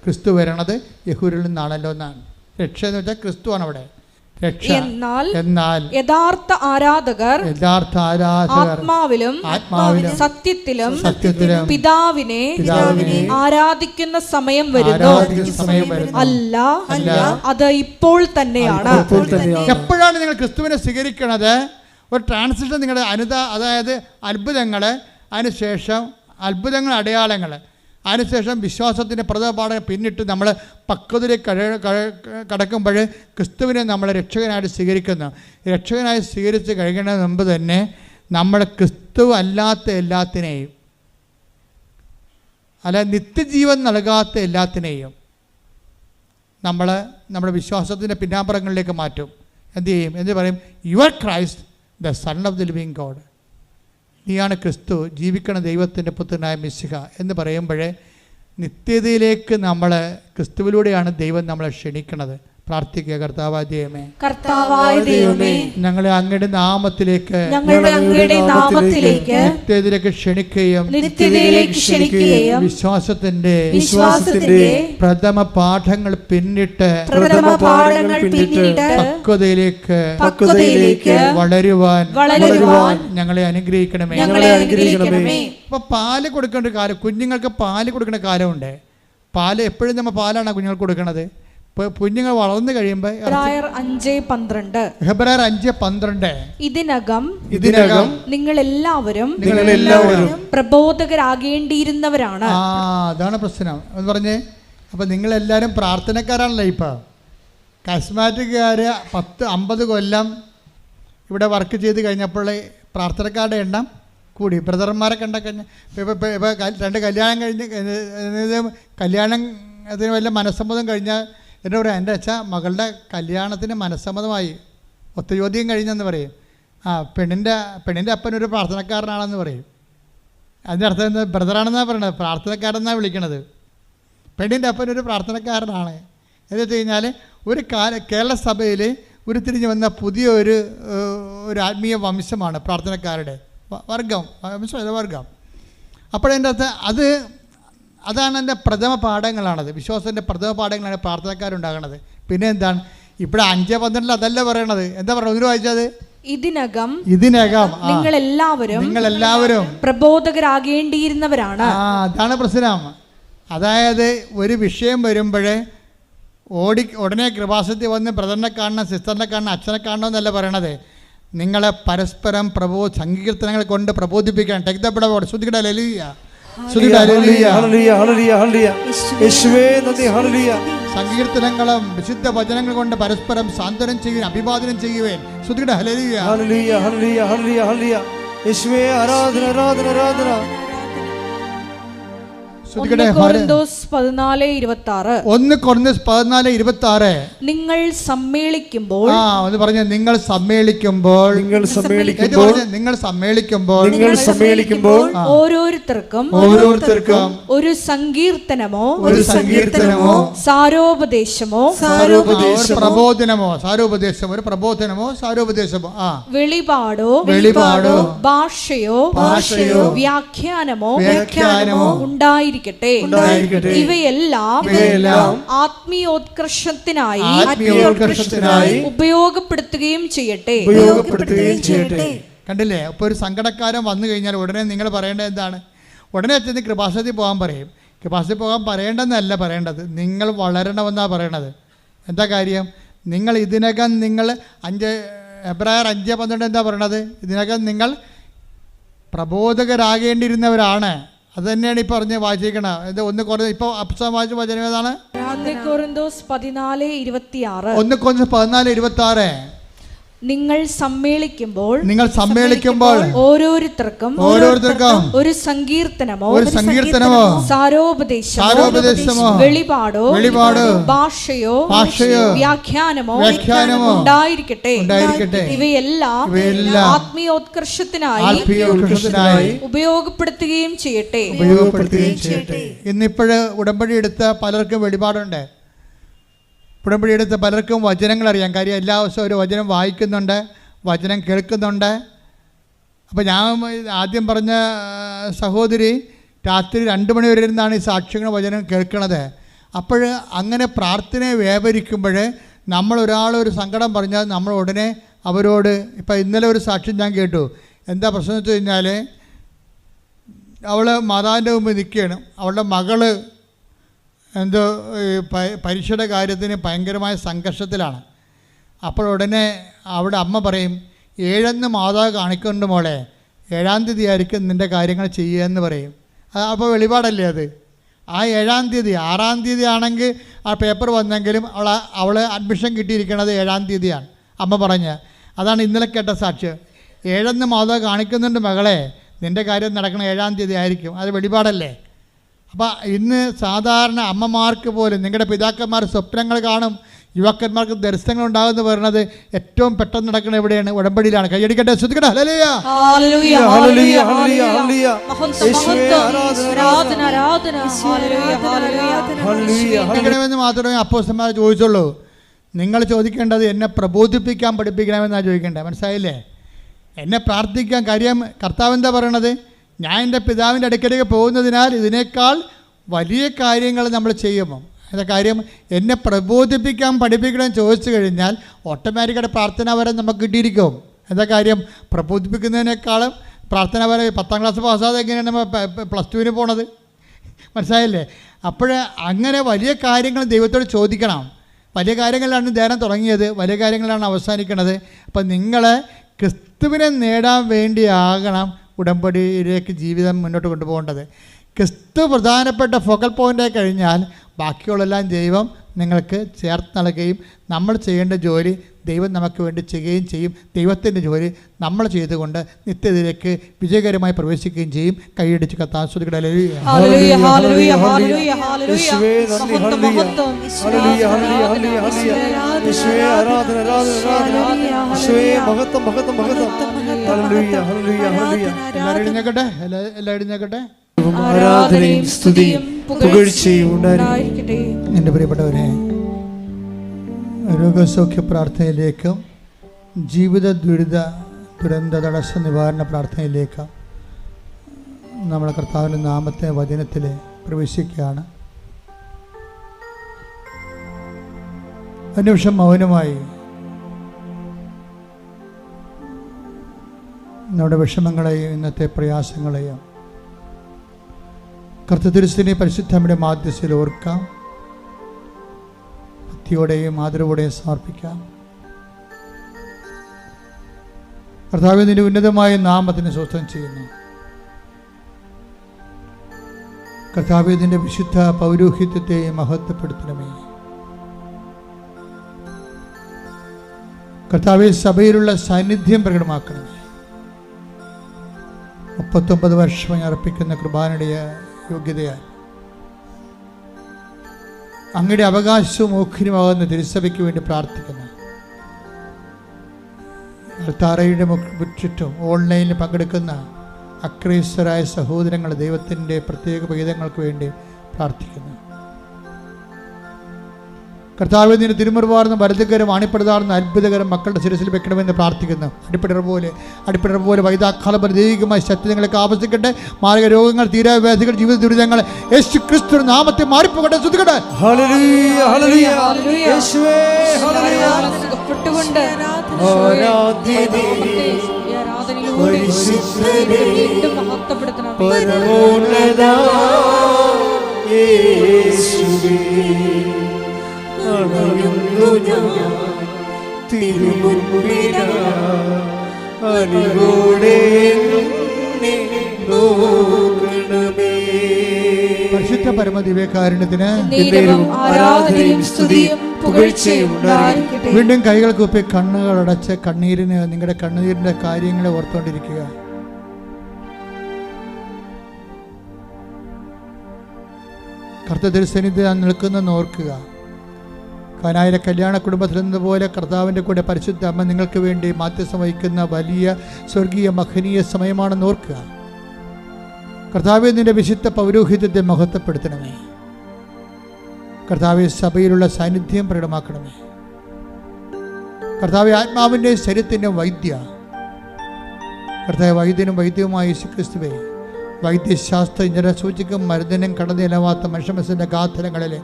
ക്രിസ്തു വരണത് യഹൂദരിൽ നിന്നാണല്ലോ എന്നാണ്. രക്ഷ എന്ന് വെച്ചാൽ ക്രിസ്തുവാണ് അവിടെ. എന്നാൽ യഥാർത്ഥ ആരാധകർ ആത്മാവിലും സത്യത്തിലും പിതാവിനെ ആരാധിക്കുന്ന സമയം വരുന്നു. അല്ല, അത് ഇപ്പോൾ തന്നെയാണ്. എപ്പോഴാണ് നിങ്ങൾ ക്രിസ്തുവിനെ സ്വീകരിക്കണത്? ഒരു ട്രാൻസിഷൻ നിങ്ങളുടെ അതായത് അത്ഭുതങ്ങൾ, അതിനുശേഷം അത്ഭുതങ്ങൾ, അടയാളങ്ങൾ, അതിനുശേഷം വിശ്വാസത്തിൻ്റെ പ്രഥമപാഠം പിന്നിട്ട് നമ്മൾ പക്വതയിലേക്ക് കടക്കുമ്പോൾ ക്രിസ്തുവിനെ നമ്മൾ രക്ഷകനായിട്ട് സ്വീകരിക്കുന്നു. രക്ഷകനായി സ്വീകരിച്ച് കഴിയുന്നതിന് മുമ്പ് തന്നെ നമ്മൾ ക്രിസ്തു അല്ലാത്ത എല്ലാത്തിനെയും, അല്ല നിത്യജീവൻ നൽകാത്ത എല്ലാത്തിനെയും നമ്മൾ നമ്മുടെ വിശ്വാസത്തിൻ്റെ പിന്നാമ്പുറങ്ങളിലേക്ക് മാറ്റും. എന്ത് ചെയ്യും? എന്ത് പറയും? Your Christ the son of the living God. നീയാണ് ക്രിസ്തു, ജീവിക്കണ ദൈവത്തിൻ്റെ പുത്രനായ മിശിഹ എന്ന് പറയുമ്പോഴേ നിത്യതയിലേക്ക് നമ്മൾ ക്രിസ്തുവിലൂടെയാണ് ദൈവം നമ്മളെ ക്ഷണിക്കണത്. പ്രാർത്ഥിക്കുക. കർത്താവായ ദൈവമേ, ഞങ്ങളെ അങ്ങയുടെ നാമത്തിലേക്ക് നിത്യതയിലേക്ക് ക്ഷണിക്കുകയും വിശ്വാസത്തിന്റെ പ്രഥമ പാഠങ്ങൾ പിന്നിട്ട് പക്വതയിലേക്ക് വളരുവാൻ ഞങ്ങളെ അനുഗ്രഹിക്കണമേ. അപ്പൊ പാല് കൊടുക്കേണ്ട ഒരു കാലം, കുഞ്ഞുങ്ങൾക്ക് പാല് കൊടുക്കേണ്ട കാലമുണ്ട്. പാല് എപ്പോഴും നമ്മൾ പാലാണ് കുഞ്ഞുങ്ങൾക്ക് കൊടുക്കണത്. കുഞ്ഞുങ്ങൾ വളർന്നു കഴിയുമ്പോൾ ഹെബ്രായർ 5:12 ഇതിനകം നിങ്ങൾ എല്ലാവരും പ്രബോധകരാകേണ്ടിയിരുന്നവരാണ്. അതാണ് പ്രശ്നം എന്ന് പറഞ്ഞേ. അപ്പം നിങ്ങളെല്ലാവരും പ്രാർത്ഥനക്കാരാണല്ലോ. ഇപ്പോൾ കസ്മാറ്റിക്കാർ 10-50 കൊല്ലം ഇവിടെ വർക്ക് ചെയ്ത് കഴിഞ്ഞപ്പോൾ പ്രാർത്ഥനക്കാരുടെ എണ്ണം കൂടി. ബ്രദർമാരെ കണ്ടക്കഴിഞ്ഞ് ഇപ്പോൾ 2 കല്യാണം കഴിഞ്ഞ് കല്യാണത്തിന് വല്ല മനസ്സമ്മതം കഴിഞ്ഞാൽ എന്നോട് പറയാം, എൻ്റെ അച്ഛാ മകളുടെ കല്യാണത്തിന് മനസ്സമ്മതമായി, ഒത്തുചോദ്യം കഴിഞ്ഞെന്ന് പറയും. പെണ്ണിൻ്റെ അപ്പനൊരു പ്രാർത്ഥനക്കാരനാണെന്ന് പറയും. അതിൻ്റെ അർത്ഥം എന്താ? ബ്രദറാണെന്നാണ് പറയണത്, പ്രാർത്ഥനക്കാരെന്നാണ് വിളിക്കണത്. പെണ്ണിൻ്റെ അപ്പനൊരു പ്രാർത്ഥനക്കാരനാണ് എന്ന് വെച്ച് കഴിഞ്ഞാൽ കേരള സഭയിൽ ഉരുത്തിരിഞ്ഞ് വന്ന പുതിയൊരു ആത്മീയ വംശമാണ് പ്രാർത്ഥനക്കാരുടെ വർഗം. അപ്പോഴതിൻ്റെ അകത്ത് അതാണ് എൻ്റെ പ്രഥമ പാഠങ്ങളാണത്. വിശ്വാസത്തിൻ്റെ പ്രഥമ പാഠങ്ങളാണ് പ്രാർത്ഥനക്കാരുണ്ടാകണത്. പിന്നെ എന്താണ് ഇവിടെ 5:12 അതല്ല പറയണത്. എന്താ പറയുക? ഒന്ന് വായിച്ചത്. ഇതിനകം നിങ്ങളെല്ലാവരും പ്രബോധകരാകേണ്ടിയിരുന്നവരാണ്. അതാണ് പ്രശ്നം. അതായത് ഒരു വിഷയം വരുമ്പോഴേ ഉടനെ കൃപാസനത്തിൽ വന്ന് ബ്രദറിനെ കാണണം, സിസ്റ്ററിനെ കാണണം, അച്ഛനെ കാണണം എന്നല്ല പറയണത്. നിങ്ങളെ പരസ്പരം സങ്കീർത്തനങ്ങൾ കൊണ്ട് പ്രബോധിപ്പിക്കാൻ. Take the blood. ശ്രുതികട ഹല്ലേലൂയ, ശ്രുതികട ഹല്ലേലൂയ, ഹല്ലേലൂയ, ഹല്ലേലൂയ, ഹല്ലേലൂയ. യേശുവേ നന്ദി. ഹല്ലേലൂയ. സങ്കീർത്തനങ്ങളും വിശുദ്ധ വചനങ്ങൾ കൊണ്ട് പരസ്പരം സാന്ത്വനം ചെയ്യുവാൻ, അഭിവാദനം ചെയ്യുവാൻ. ശ്രുതികട ഹല്ലേലൂയ, ഹല്ലേലൂയ, ഹല്ലേലൂയ, ഹല്ലേലൂയ, ഹല്ലേലൂയ. യേശുവേ ആരാധന, ആരാധന, ആരാധന. കൊരിന്തോസ് 14:26. 1 കൊരിന്തോസ് 14:26. നിങ്ങൾ സമ്മേളിക്കുമ്പോൾ, ഒന്ന് പറഞ്ഞ, നിങ്ങൾ സമ്മേളിക്കുമ്പോൾ, നിങ്ങൾ സമ്മേളിക്കുമ്പോൾ, നിങ്ങൾ സമ്മേളിക്കുമ്പോൾ, നിങ്ങൾ സമ്മേളിക്കുമ്പോൾ ഓരോരുത്തർക്കും ഒരു സങ്കീർത്തനമോ സാരോപദേശമോ പ്രബോധനമോ സാരോപദേശമോ വെളിപാടോ ഭാഷയോ വ്യാഖ്യാനമോ ഉണ്ടായിരിക്കും. ഇവയെല്ലാം ആത്മീയോത്കർഷത്തിനായി ഉപയോഗപ്പെടുത്തുകയും ചെയ്യട്ടെ. കണ്ടില്ലേ? അപ്പോൾ ഒരു സങ്കടക്കാരൻ വന്നു കഴിഞ്ഞാൽ ഉടനെ നിങ്ങൾ പറയേണ്ടത് എന്താണ്? ഉടനെ അച്ഛന് കൃപാസനത്തിൽ പോകാൻ പറയും. കൃപാസനത്തിൽ പോകാൻ പറയേണ്ടെന്നല്ല പറയേണ്ടത്, നിങ്ങൾ വളരണമെന്നാണ് പറയണത്. എന്താ കാര്യം? നിങ്ങൾ ഇതിനകം എബ്രായർ 5:12 എന്താ പറയണത്? ഇതിനകം നിങ്ങൾ പ്രബോധകരാകേണ്ടിയിരുന്നവരാണ്. അത് തന്നെയാണ് ഈ പറഞ്ഞ് വായിച്ചിരിക്കണം. ഇത് 1 കൊരിന്തോസ് ഇപ്പോൾ അപ്സം വായിച്ച വചനം ഏതാണ്? 1 കൊരിന്തോസ് 14:26. 1 കൊരിന്തോസ് 14:26. നിങ്ങൾ സമ്മേളിക്കുമ്പോൾ ഓരോരുത്തർക്കും ഒരു സങ്കീർത്തനമോ സാരോപദേശമോ വെളിപാടോ ഭാഷയോ വ്യാഖ്യാനമോ ഉണ്ടായിരിക്കട്ടെ. ഇവയെല്ലാം ആത്മീയോത്കർഷത്തിനായി ഉപയോഗപ്പെടുത്തുകയും ചെയ്യട്ടെ. ഇന്നിപ്പോഴ് ഉടമ്പടി എടുത്ത പലർക്കും വെളിപാടുണ്ട്. ഉടമ്പടി എടുത്ത് പലർക്കും വചനങ്ങൾ അറിയാം. കാര്യം എല്ലാ ദിവസവും ഒരു വചനം വായിക്കുന്നുണ്ട്, വചനം കേൾക്കുന്നുണ്ട്. അപ്പോൾ ഞാൻ ആദ്യം പറഞ്ഞ സഹോദരി രാത്രി 2 മണി വരെ ഇരുന്നാണ് ഈ സാക്ഷ്യങ്ങൾ വചനം കേൾക്കണത്. അപ്പോൾ അങ്ങനെ പ്രാർത്ഥനയെ വ്യാപരിക്കുമ്പോൾ നമ്മളൊരാളൊരു സങ്കടം പറഞ്ഞാൽ നമ്മൾ ഉടനെ അവരോട്, ഇപ്പോൾ ഇന്നലെ ഒരു സാക്ഷ്യം ഞാൻ കേട്ടു. എന്താ പ്രശ്നം എന്ന് വെച്ച് കഴിഞ്ഞാൽ, അവൾ മാതാവിൻ്റെ മുമ്പ് നിൽക്കുകയാണ്. അവളുടെ മകള് എന്തോ പരീക്ഷയുടെ കാര്യത്തിന് ഭയങ്കരമായ സംഘർഷത്തിലാണ്. അപ്പോൾ ഉടനെ അവിടെ അമ്മ പറയും, 7 മാതാവ് കാണിക്കുന്നുണ്ട് മോളെ, 7-ാം തീയതി ആയിരിക്കും നിൻ്റെ കാര്യങ്ങൾ ചെയ്യുക എന്ന് പറയും. അപ്പോൾ വെളിപാടല്ലേ അത്? ആ 7-ാം തീയതി 6-ാം തീയതി ആണെങ്കിൽ ആ പേപ്പർ വന്നെങ്കിലും അവൾ അഡ്മിഷൻ കിട്ടിയിരിക്കുന്നത് 7-ാം തീയതിയാണ് അമ്മ പറഞ്ഞ്. അതാണ് ഇന്നലെ കേട്ട സാക്ഷ്യം. 7 മാതാവ് കാണിക്കുന്നുണ്ട് മകളെ, നിൻ്റെ കാര്യം നടക്കണം 7-ാം തീയതി ആയിരിക്കും. അത് വെളിപാടല്ലേ? അപ്പോൾ ഇന്ന് സാധാരണ അമ്മമാർക്ക് പോലും, നിങ്ങളുടെ പിതാക്കന്മാർ സ്വപ്നങ്ങൾ കാണും, യുവാക്കന്മാർക്ക് ദർശനങ്ങൾ ഉണ്ടാകുമെന്ന് പറയുന്നത് ഏറ്റവും പെട്ടെന്ന് നടക്കുന്നത് എവിടെയാണ്? ഉടമ്പടിയിലാണ്. കൈയടിക്കട്ടെ, ശ്രദ്ധിക്കട്ടെ. ഹല്ലേലൂയ, ഹല്ലേലൂയ, ഹല്ലേലൂയ, ഹല്ലേലൂയ. പഠിപ്പിക്കണമെന്ന് മാത്രമേ അപ്പോസ്തലന്മാർ ചോദിച്ചുള്ളൂ. നിങ്ങൾ ചോദിക്കേണ്ടത് എന്നെ പ്രബോധിപ്പിക്കാൻ പഠിപ്പിക്കണമെന്നാണ് ചോദിക്കേണ്ടത്. മനസ്സിലായില്ലേ? എന്നെ പ്രാർത്ഥിക്കാൻ. കാര്യം കർത്താവ് എന്താ പറയണത്? ഞാൻ എൻ്റെ പിതാവിൻ്റെ അടുക്കലേക്ക് പോകുന്നതിനാൽ ഇതിനേക്കാൾ വലിയ കാര്യങ്ങൾ നമ്മൾ ചെയ്യുമോ? എന്താ കാര്യം? എന്നെ പ്രബോധിപ്പിക്കാൻ പഠിപ്പിക്കണമെന്ന് ചോദിച്ചു കഴിഞ്ഞാൽ ഓട്ടോമാറ്റിക്കായിട്ട് പ്രാർത്ഥന വരെ നമുക്ക് കിട്ടിയിരിക്കും. എന്താ കാര്യം? പ്രബോധിപ്പിക്കുന്നതിനേക്കാളും പ്രാർത്ഥന വരെ 10ാം ക്ലാസ് പാസ്സാതെ എങ്ങനെയാണ് നമ്മൾ +2-ന് പോണത്? മനസ്സിലായില്ലേ? അപ്പോൾ അങ്ങനെ വലിയ കാര്യങ്ങൾ ദൈവത്തോട് ചോദിക്കണം. വലിയ കാര്യങ്ങളിലാണ് ധ്യാനം തുടങ്ങിയത്, വലിയ കാര്യങ്ങളാണ് അവസാനിക്കുന്നത്. അപ്പം നിങ്ങൾ ക്രിസ്തുവിനെ നേടാൻ വേണ്ടിയാകണം ഉടമ്പടിയിലേക്ക് ജീവിതം മുന്നോട്ട് കൊണ്ടുപോകേണ്ടത്. ക്രിസ്തു പ്രധാനപ്പെട്ട ഫോക്കൽ പോയിൻ്റായി കഴിഞ്ഞാൽ ബാക്കിയുള്ളെല്ലാം ദൈവം നിങ്ങൾക്ക് ചേർത്ത് നൽകുകയും നമ്മൾ ചെയ്യേണ്ട ജോലി ദൈവം നമുക്ക് വേണ്ടി ചെയ്യുകയും ചെയ്യും. ദൈവത്തിൻ്റെ ജോലി നമ്മൾ ചെയ്തുകൊണ്ട് നിത്യതയിലേക്ക് വിജയകരമായി പ്രവേശിക്കുകയും ചെയ്യും. കൈയടിച്ച് കർത്താവിനെ സ്തുതിക്കട്ടെ. ഹല്ലേലൂയ, ഹല്ലേലൂയ, ഹല്ലേലൂയ, ഹല്ലേലൂയ, ഹല്ലേലൂയ. യേശുവേ നന്ദി, ഹല്ലേലൂയ, ഹല്ലേലൂയ, ഹല്ലേലൂയ, ഹല്ലേലൂയ. യേശുവേ ആരാധന, ആരാധന, ആരാധന. യേശുവേ മഹത്വം, മഹത്വം, മഹത്വം. ഹല്ലേലൂയ, ഹല്ലേലൂയ, ഹല്ലേലൂയ. എല്ലാവരും എഴുന്നേൽക്കട്ടെ, എല്ലാവരും എഴുന്നേൽക്കട്ടെ. ആരാധനയും സ്തുതിയും പുകഴ്ചയും ഉണ്ടായിരിക്കട്ടെ. എൻ്റെ പ്രിയപ്പെട്ടവരെ, രോഗസൗഖ്യ പ്രാർത്ഥനയിലേക്കും ജീവിത ദുരന്ത തടസ്സ നിവാരണ പ്രാർത്ഥനയിലേക്കും നമ്മൾ കർത്താവിൻ്റെ നാമത്തെ വചനത്തിൽ പ്രവേശിക്കുകയാണ്. ഒരു നിമിഷം മൗനമായി നമ്മുടെ വിഷമങ്ങളെയും ഇന്നത്തെ പ്രയാസങ്ങളെയും കർത്തൃത്തിരുസ്ഥിതിയെ പരിശുദ്ധമ്മയുടെ മാധ്യസ്ഥയിൽ ഓർക്കാം. ഭക്തിയോടെയും ആദരവോടെയും സമർപ്പിക്കാം. കർത്താവേ, നിന്റെ ഉന്നതമായ നാമത്തിന് സ്തോത്രം ചെയ്യുന്നു. കർത്താവേ, നിന്റെ വിശുദ്ധ പൗരോഹിത്യത്തെ മഹത്വപ്പെടുത്തണമേ. കർത്താവേ, സഭയിലുള്ള സാന്നിധ്യം പ്രകടമാക്കണമേ. 39 വർഷമായി അർപ്പിക്കുന്ന കുർബാനയുടെ യോഗ്യതയാൽ അങ്ങയുടെ അവകാശവും ഓഹരിയുമാകുന്ന തിരുസഭയ്ക്ക് വേണ്ടി പ്രാർത്ഥിക്കുന്നു. അൾത്താരയുടെ ചുറ്റും ഓൺലൈനിൽ പങ്കെടുക്കുന്ന അക്രൈസ്തരായ സഹോദരങ്ങൾ ദൈവത്തിൻ്റെ പ്രത്യേക പൈതങ്ങൾക്ക് വേണ്ടി പ്രാർത്ഥിക്കുന്നു. കർത്താവേ, നിന്റെ തിരുമുറിവാർന്ന വലതുകരം അണിപ്പെടുതാർന്ന അത്ഭുതകരം മക്കളുടെ ശിരസിൽ വെക്കണമെന്ന് പ്രാർത്ഥിക്കുന്നു. അടിപ്പിടർ പോലെ വൈതാക്കാലം ദൈവികമായ ശക്തി നിങ്ങൾക്ക് ആവശ്യിക്കട്ടെ. മാരക രോഗങ്ങൾ, തീരാവ്യാധികൾ, ജീവിത ദുരിതങ്ങൾ യേശു ക്രിസ്തു നാമത്തെ മാറിപ്പോകട്ടെ. ശ്രദ്ധിക്കട്ടെ. പരിശുദ്ധ പരമദിവ്യകാരുണ്യത്തിന് വീണ്ടും കൈകൾ കൂപ്പി കണ്ണുകൾ അടച്ച് നിങ്ങളുടെ കണ്ണുനീരിന്റെ കാര്യങ്ങളെ ഓർത്തുകൊണ്ടിരിക്കുക. കർത്തൃ സന്നിധിയിൽ നിൽക്കുന്ന ഓർക്കുക. കാനായിലെ കല്യാണ കുടുംബത്തിൽ നിന്നതുപോലെ കർത്താവിൻ്റെ കൂടെ പരിശുദ്ധ അമ്മ നിങ്ങൾക്ക് വേണ്ടി മാധ്യസ്ഥം വഹിക്കുന്ന വലിയ സ്വർഗീയ മഹനീയ സമയമാണെന്ന് ഓർക്കുക. കർത്താവെ, നിന്റെ വിശുദ്ധ പൗരോഹിത്യത്തെ മഹത്വപ്പെടുത്തണമേ. കർത്താവെ, സഭയിലുള്ള സാന്നിധ്യം പ്രകടമാക്കണമേ. കർത്താവെ, ആത്മാവിൻ്റെ ശരീരത്തിൻ്റെ കർത്താവ് വൈദ്യനും വൈദ്യവുമായ യേശുക്രിസ്തുവേ, വൈദ്യശാസ്ത്ര ഇഞ്ചന സൂചിക്കും മരുന്നിനും കടന്നിലവാത്ത മനുഷ്യമനസ്സിൻ്റെ ഗാഥനങ്ങളിലെ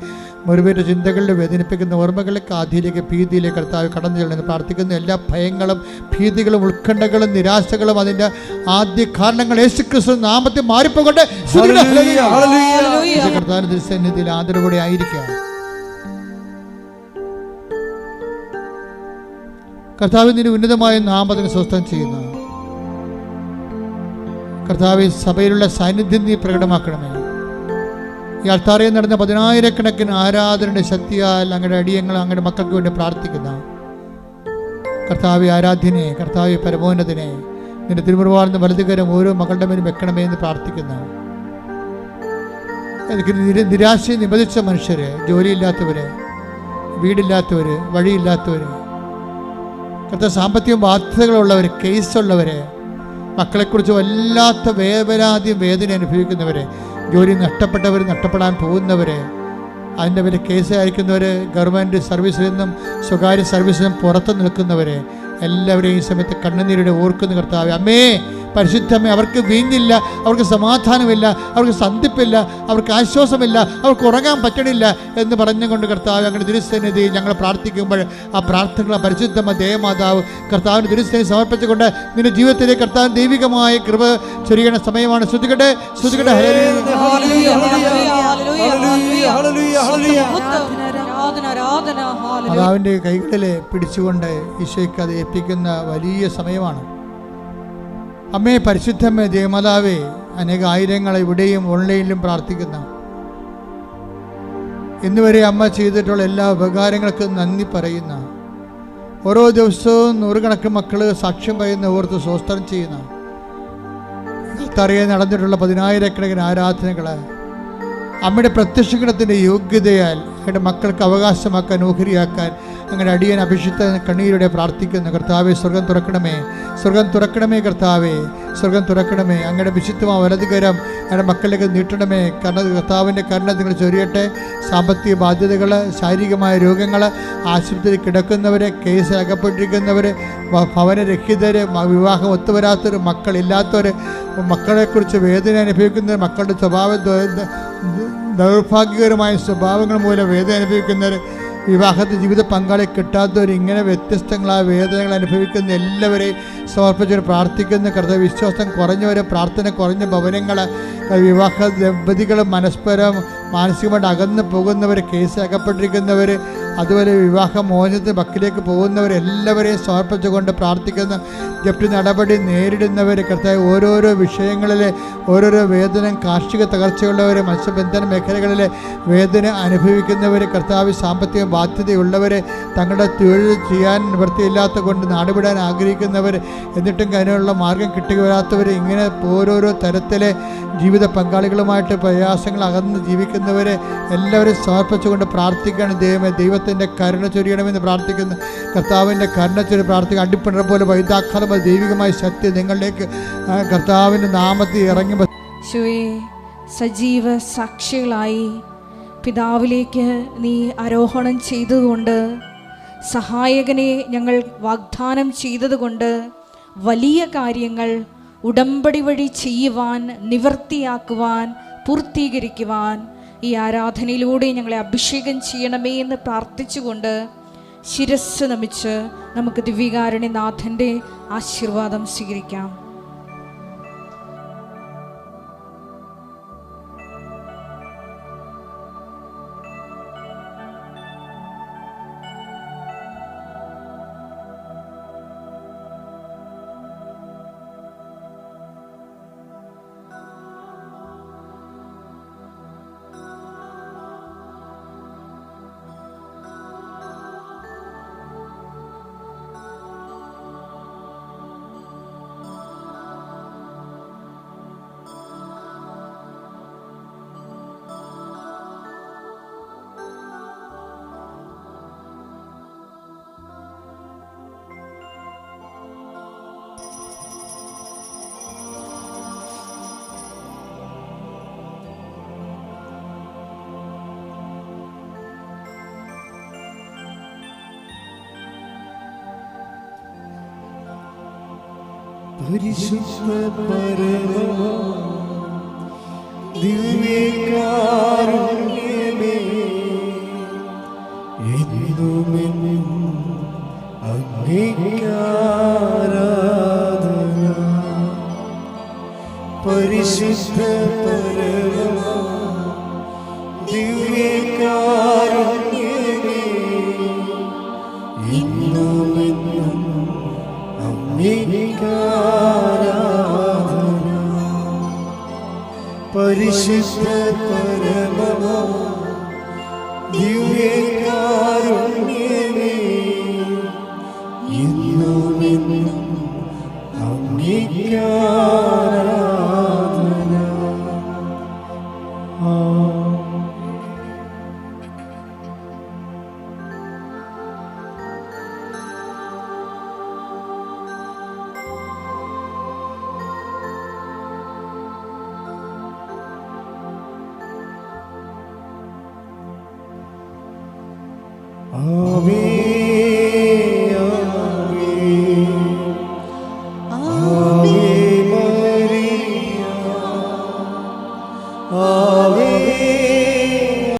മുറിവേറ്റ ചിന്തകളിൽ വേദനിപ്പിക്കുന്ന ഓർമ്മകളിലേക്ക് ആധിയിലേക്ക് ഭീതിയിലേക്ക് കർത്താവ് കടന്നു ചെല്ലുന്നു പ്രാർത്ഥിക്കുന്ന എല്ലാ ഭയങ്ങളും ഭീതികളും ഉത്കണ്ഠകളും നിരാശകളും അതിൻ്റെ ആദ്യ കാരണങ്ങൾ യേശുക്രിസ്തു നാമത്തിൽ മാറിപ്പോകട്ടെ. കർത്താവിന്റെ സന്നിധിയിൽ ആദരവോടെ ആയിരിക്കുക. കർത്താവിൻ്റെ ഉന്നതമായ നാമത്തിന് സ്വസ്ഥം ചെയ്യുന്നു. കർത്താവെ, സഭയിലുള്ള സാന്നിധ്യം നീ പ്രകടമാക്കണമേ. ഈ അൾത്താരയിൽ നടന്ന 10,000-കണക്കിന് ആരാധനയുടെ ശക്തിയാൽ അങ്ങയുടെ അടിയങ്ങൾ അങ്ങയുടെ മക്കൾക്ക് വേണ്ടി പ്രാർത്ഥിക്കുന്ന കർത്താവെ, ആരാധ്യനെ, കർത്താവെ പരമോന്നതനെ, നിന്റെ തിരുമുറിവാർന്ന വലതുകരം ഓരോ മകളുടെ മേലും വെക്കണമേ എന്ന് പ്രാർത്ഥിക്കുന്നു. എനിക്ക് നിരാശയെ നിബന്ധിച്ച മനുഷ്യര്, ജോലിയില്ലാത്തവര്, വീടില്ലാത്തവര്, വഴിയില്ലാത്തവര്, കർത്താവ് സാമ്പത്തിക ബാധ്യതകളുള്ളവർ, കേസുള്ളവര്, മക്കളെക്കുറിച്ച് വല്ലാത്ത വേദന അനുഭവിക്കുന്നവരെ, ജോലി നഷ്ടപ്പെട്ടവർ, നഷ്ടപ്പെടാൻ പോകുന്നവരെ, അതിൻ്റെ പേര് കേസ് അയക്കുന്നവർ, ഗവൺമെൻറ് സർവീസിൽ നിന്നും സ്വകാര്യ സർവീസിൽ നിന്നും പുറത്തു നിൽക്കുന്നവരെ എല്ലാവരെയും ഈ സമയത്ത് കണ്ണുനീരുടെ ഓർക്കുന്ന കർത്താവേ, അമ്മേ പരിശുദ്ധമേ, അവർക്ക് വീഞ്ഞില്ല, അവർക്ക് സമാധാനമില്ല, അവർക്ക് സന്ധിപ്പില്ല, അവർക്ക് ആശ്വാസമില്ല, അവർക്ക് ഉറങ്ങാൻ പറ്റണില്ല എന്ന് പറഞ്ഞുകൊണ്ട് കർത്താവ് അങ്ങനെ തിരുസന്നിധിയിൽ ഞങ്ങൾ പ്രാർത്ഥിക്കുമ്പോൾ ആ പ്രാർത്ഥനകൾ പരിശുദ്ധമ ദേവമാതാവ് കർത്താവിൻ്റെ തിരുസന്നിധി സമർപ്പിച്ചുകൊണ്ട് നിന്റെ ജീവിതത്തിലേക്ക് കർത്താവ് ദൈവികമായ കൃപ ചൊരിയണ സമയമാണ്. ശ്രദ്ധിക്കട്ടെ. മാതാവിൻ്റെ കൈകളിലെ പിടിച്ചുകൊണ്ട് ഈശോയ്ക്ക് അത് ഏൽപ്പിക്കുന്ന വലിയ സമയമാണ്. അമ്മേ പരിശുദ്ധമ്മേ ദേവമാതാവേ, അനേക ആയിരങ്ങളെ ഇവിടെയും ഓൺലൈനിലും പ്രാർത്ഥിക്കുന്ന ഇന്നുവരെ അമ്മ ചെയ്തിട്ടുള്ള എല്ലാ ഉപകാരങ്ങൾക്കും നന്ദി പറയുന്ന, ഓരോ ദിവസവും 100 മക്കൾ സാക്ഷ്യം പറയുന്ന ഓർത്ത് സ്വസ്ത്രം ചെയ്യുന്ന, തറയെ നടന്നിട്ടുള്ള 10,000-കണക്കിന് ആരാധനകൾ അമ്മയുടെ പ്രത്യക്ഷഗണത്തിൻ്റെ യോഗ്യതയാൽ അങ്ങയുടെ മക്കൾക്ക് അവകാശമാക്കാൻ, ഓഹരിയാക്കാൻ അങ്ങനെ അടിയൻ അഭിഷിക്ത കണ്ണീരോടെ പ്രാർത്ഥിക്കുന്നു. കർത്താവെ, സ്വർഗം തുറക്കണമേ, സ്വർഗം തുറക്കണമേ, കർത്താവെ സ്വർഗം തുറക്കണമേ. അങ്ങയുടെ വിശുദ്ധമായ വലതുകരം അങ്ങയുടെ മക്കളിലേക്ക് നീട്ടണമേ. കർത്താവിൻ്റെ കരുണ നിങ്ങൾ ചൊരിയട്ടെ. സാമ്പത്തിക ബാധ്യതകൾ, ശാരീരികമായ രോഗങ്ങൾ, ആശുപത്രിയിൽ കിടക്കുന്നവർ, കേസിൽ അകപ്പെട്ടിരിക്കുന്നവർ, ഭവനരഹിതർ, വിവാഹം ഒത്തുവരാത്തവർ, മക്കളില്ലാത്തവർ, മക്കളെക്കുറിച്ച് വേദന അനുഭവിക്കുന്നവർ, മക്കളുടെ ദൗർഭാഗ്യകരമായ സ്വഭാവങ്ങൾ മൂലം വേദന അനുഭവിക്കുന്നവർ, വിവാഹത്തിൽ ജീവിത പങ്കാളി കിട്ടാത്തവർ, ഇങ്ങനെ വ്യത്യസ്തങ്ങളായ വേദനകൾ അനുഭവിക്കുന്ന എല്ലാവരെയും സമർപ്പിച്ച് പ്രാർത്ഥിക്കുന്ന കർത്താവ്. വിശ്വാസം കുറഞ്ഞവരെ, പ്രാർത്ഥന കുറഞ്ഞ ഭവനങ്ങൾ, വിവാഹ ദമ്പതികൾ പരസ്പരം മാനസികമായിട്ട് അകന്നു പോകുന്നവർ, കേസ് അകപ്പെട്ടിരിക്കുന്നവർ, അതുപോലെ വിവാഹമോചനത്തിന് പക്കലേക്ക് പോകുന്നവരെല്ലാവരെയും സമർപ്പിച്ചുകൊണ്ട് പ്രാർത്ഥിക്കുന്ന ജപ്തി നടപടി നേരിടുന്നവർ കർത്താവ് ഓരോരോ വിഷയങ്ങളിലെ ഓരോരോ വേദന, കാർഷിക തകർച്ചയുള്ളവർ, മത്സ്യബന്ധന മേഖലകളിലെ വേദന അനുഭവിക്കുന്നവർ, കർത്താവ് സാമ്പത്തിക ബാധ്യതയുള്ളവർ, തങ്ങളുടെ തൊഴിൽ ചെയ്യാൻ നിവൃത്തിയില്ലാത്ത കൊണ്ട് നാടുവിടാൻ ആഗ്രഹിക്കുന്നവർ, എന്നിട്ടും അതിനുള്ള മാർഗം കിട്ടുക വരാത്തവർ, ഇങ്ങനെ ഓരോരോ തരത്തിലെ ജീവിത പങ്കാളികളുമായിട്ട് പ്രയാസങ്ങൾ അകന്ന് ജീവിക്കുന്നവരെ എല്ലാവരും സമർപ്പിച്ചുകൊണ്ട് പ്രാർത്ഥിക്കുകയാണ്. ദൈവത്തിൻ്റെ കരുണ ചൊരിയണമെന്ന് പ്രാർത്ഥിക്കുന്നു. കർത്താവിൻ്റെ കരുണ ചൊരി പ്രാർത്ഥിക്കുക. അടിപ്പിണർ പോലെ വൈതാക്കാലം ദൈവികമായ ശക്തി നിങ്ങളിലേക്ക് കർത്താവിൻ്റെ നാമത്തിൽ ഇറങ്ങുമ്പോൾ സജീവ സാക്ഷികളായി പിതാവിലേക്ക് നീ ആരോഹണം ചെയ്തതുകൊണ്ട്, സഹായകനെ ഞങ്ങൾ വാഗ്ദാനം ചെയ്തതുകൊണ്ട്, വലിയ കാര്യങ്ങൾ ഉടമ്പടി വഴി ചെയ്യുവാൻ, നിവർത്തിയാക്കുവാൻ, പൂർത്തീകരിക്കുവാൻ ഈ ആരാധനയിലൂടെ ഞങ്ങളെ അഭിഷേകം ചെയ്യണമേ എന്ന് പ്രാർത്ഥിച്ചുകൊണ്ട് ശിരസ്സ് നമിച്ച് നമുക്ക് ദിവ്യകാരുണ്യനാഥൻ്റെ ആശീർവാദം സ്വീകരിക്കാം. പരിശുദ്ധ പരമ ദിവ്യകാരുണ്യമേ, എന്നുമെന്നും അങ്ങേക്കാരാധന. പരിശുദ്ധ പരമ ദിവ്യകാരുണ്യമേ, എന്നുമെന്നും അങ്ങേക്കാരാധന. പരിശുദ്ധ പരമ ദിവ്യകാരുണ്യമേ, എന്നുമെന്നും അങ്ങേക്കാരാധന. ആമേൻ.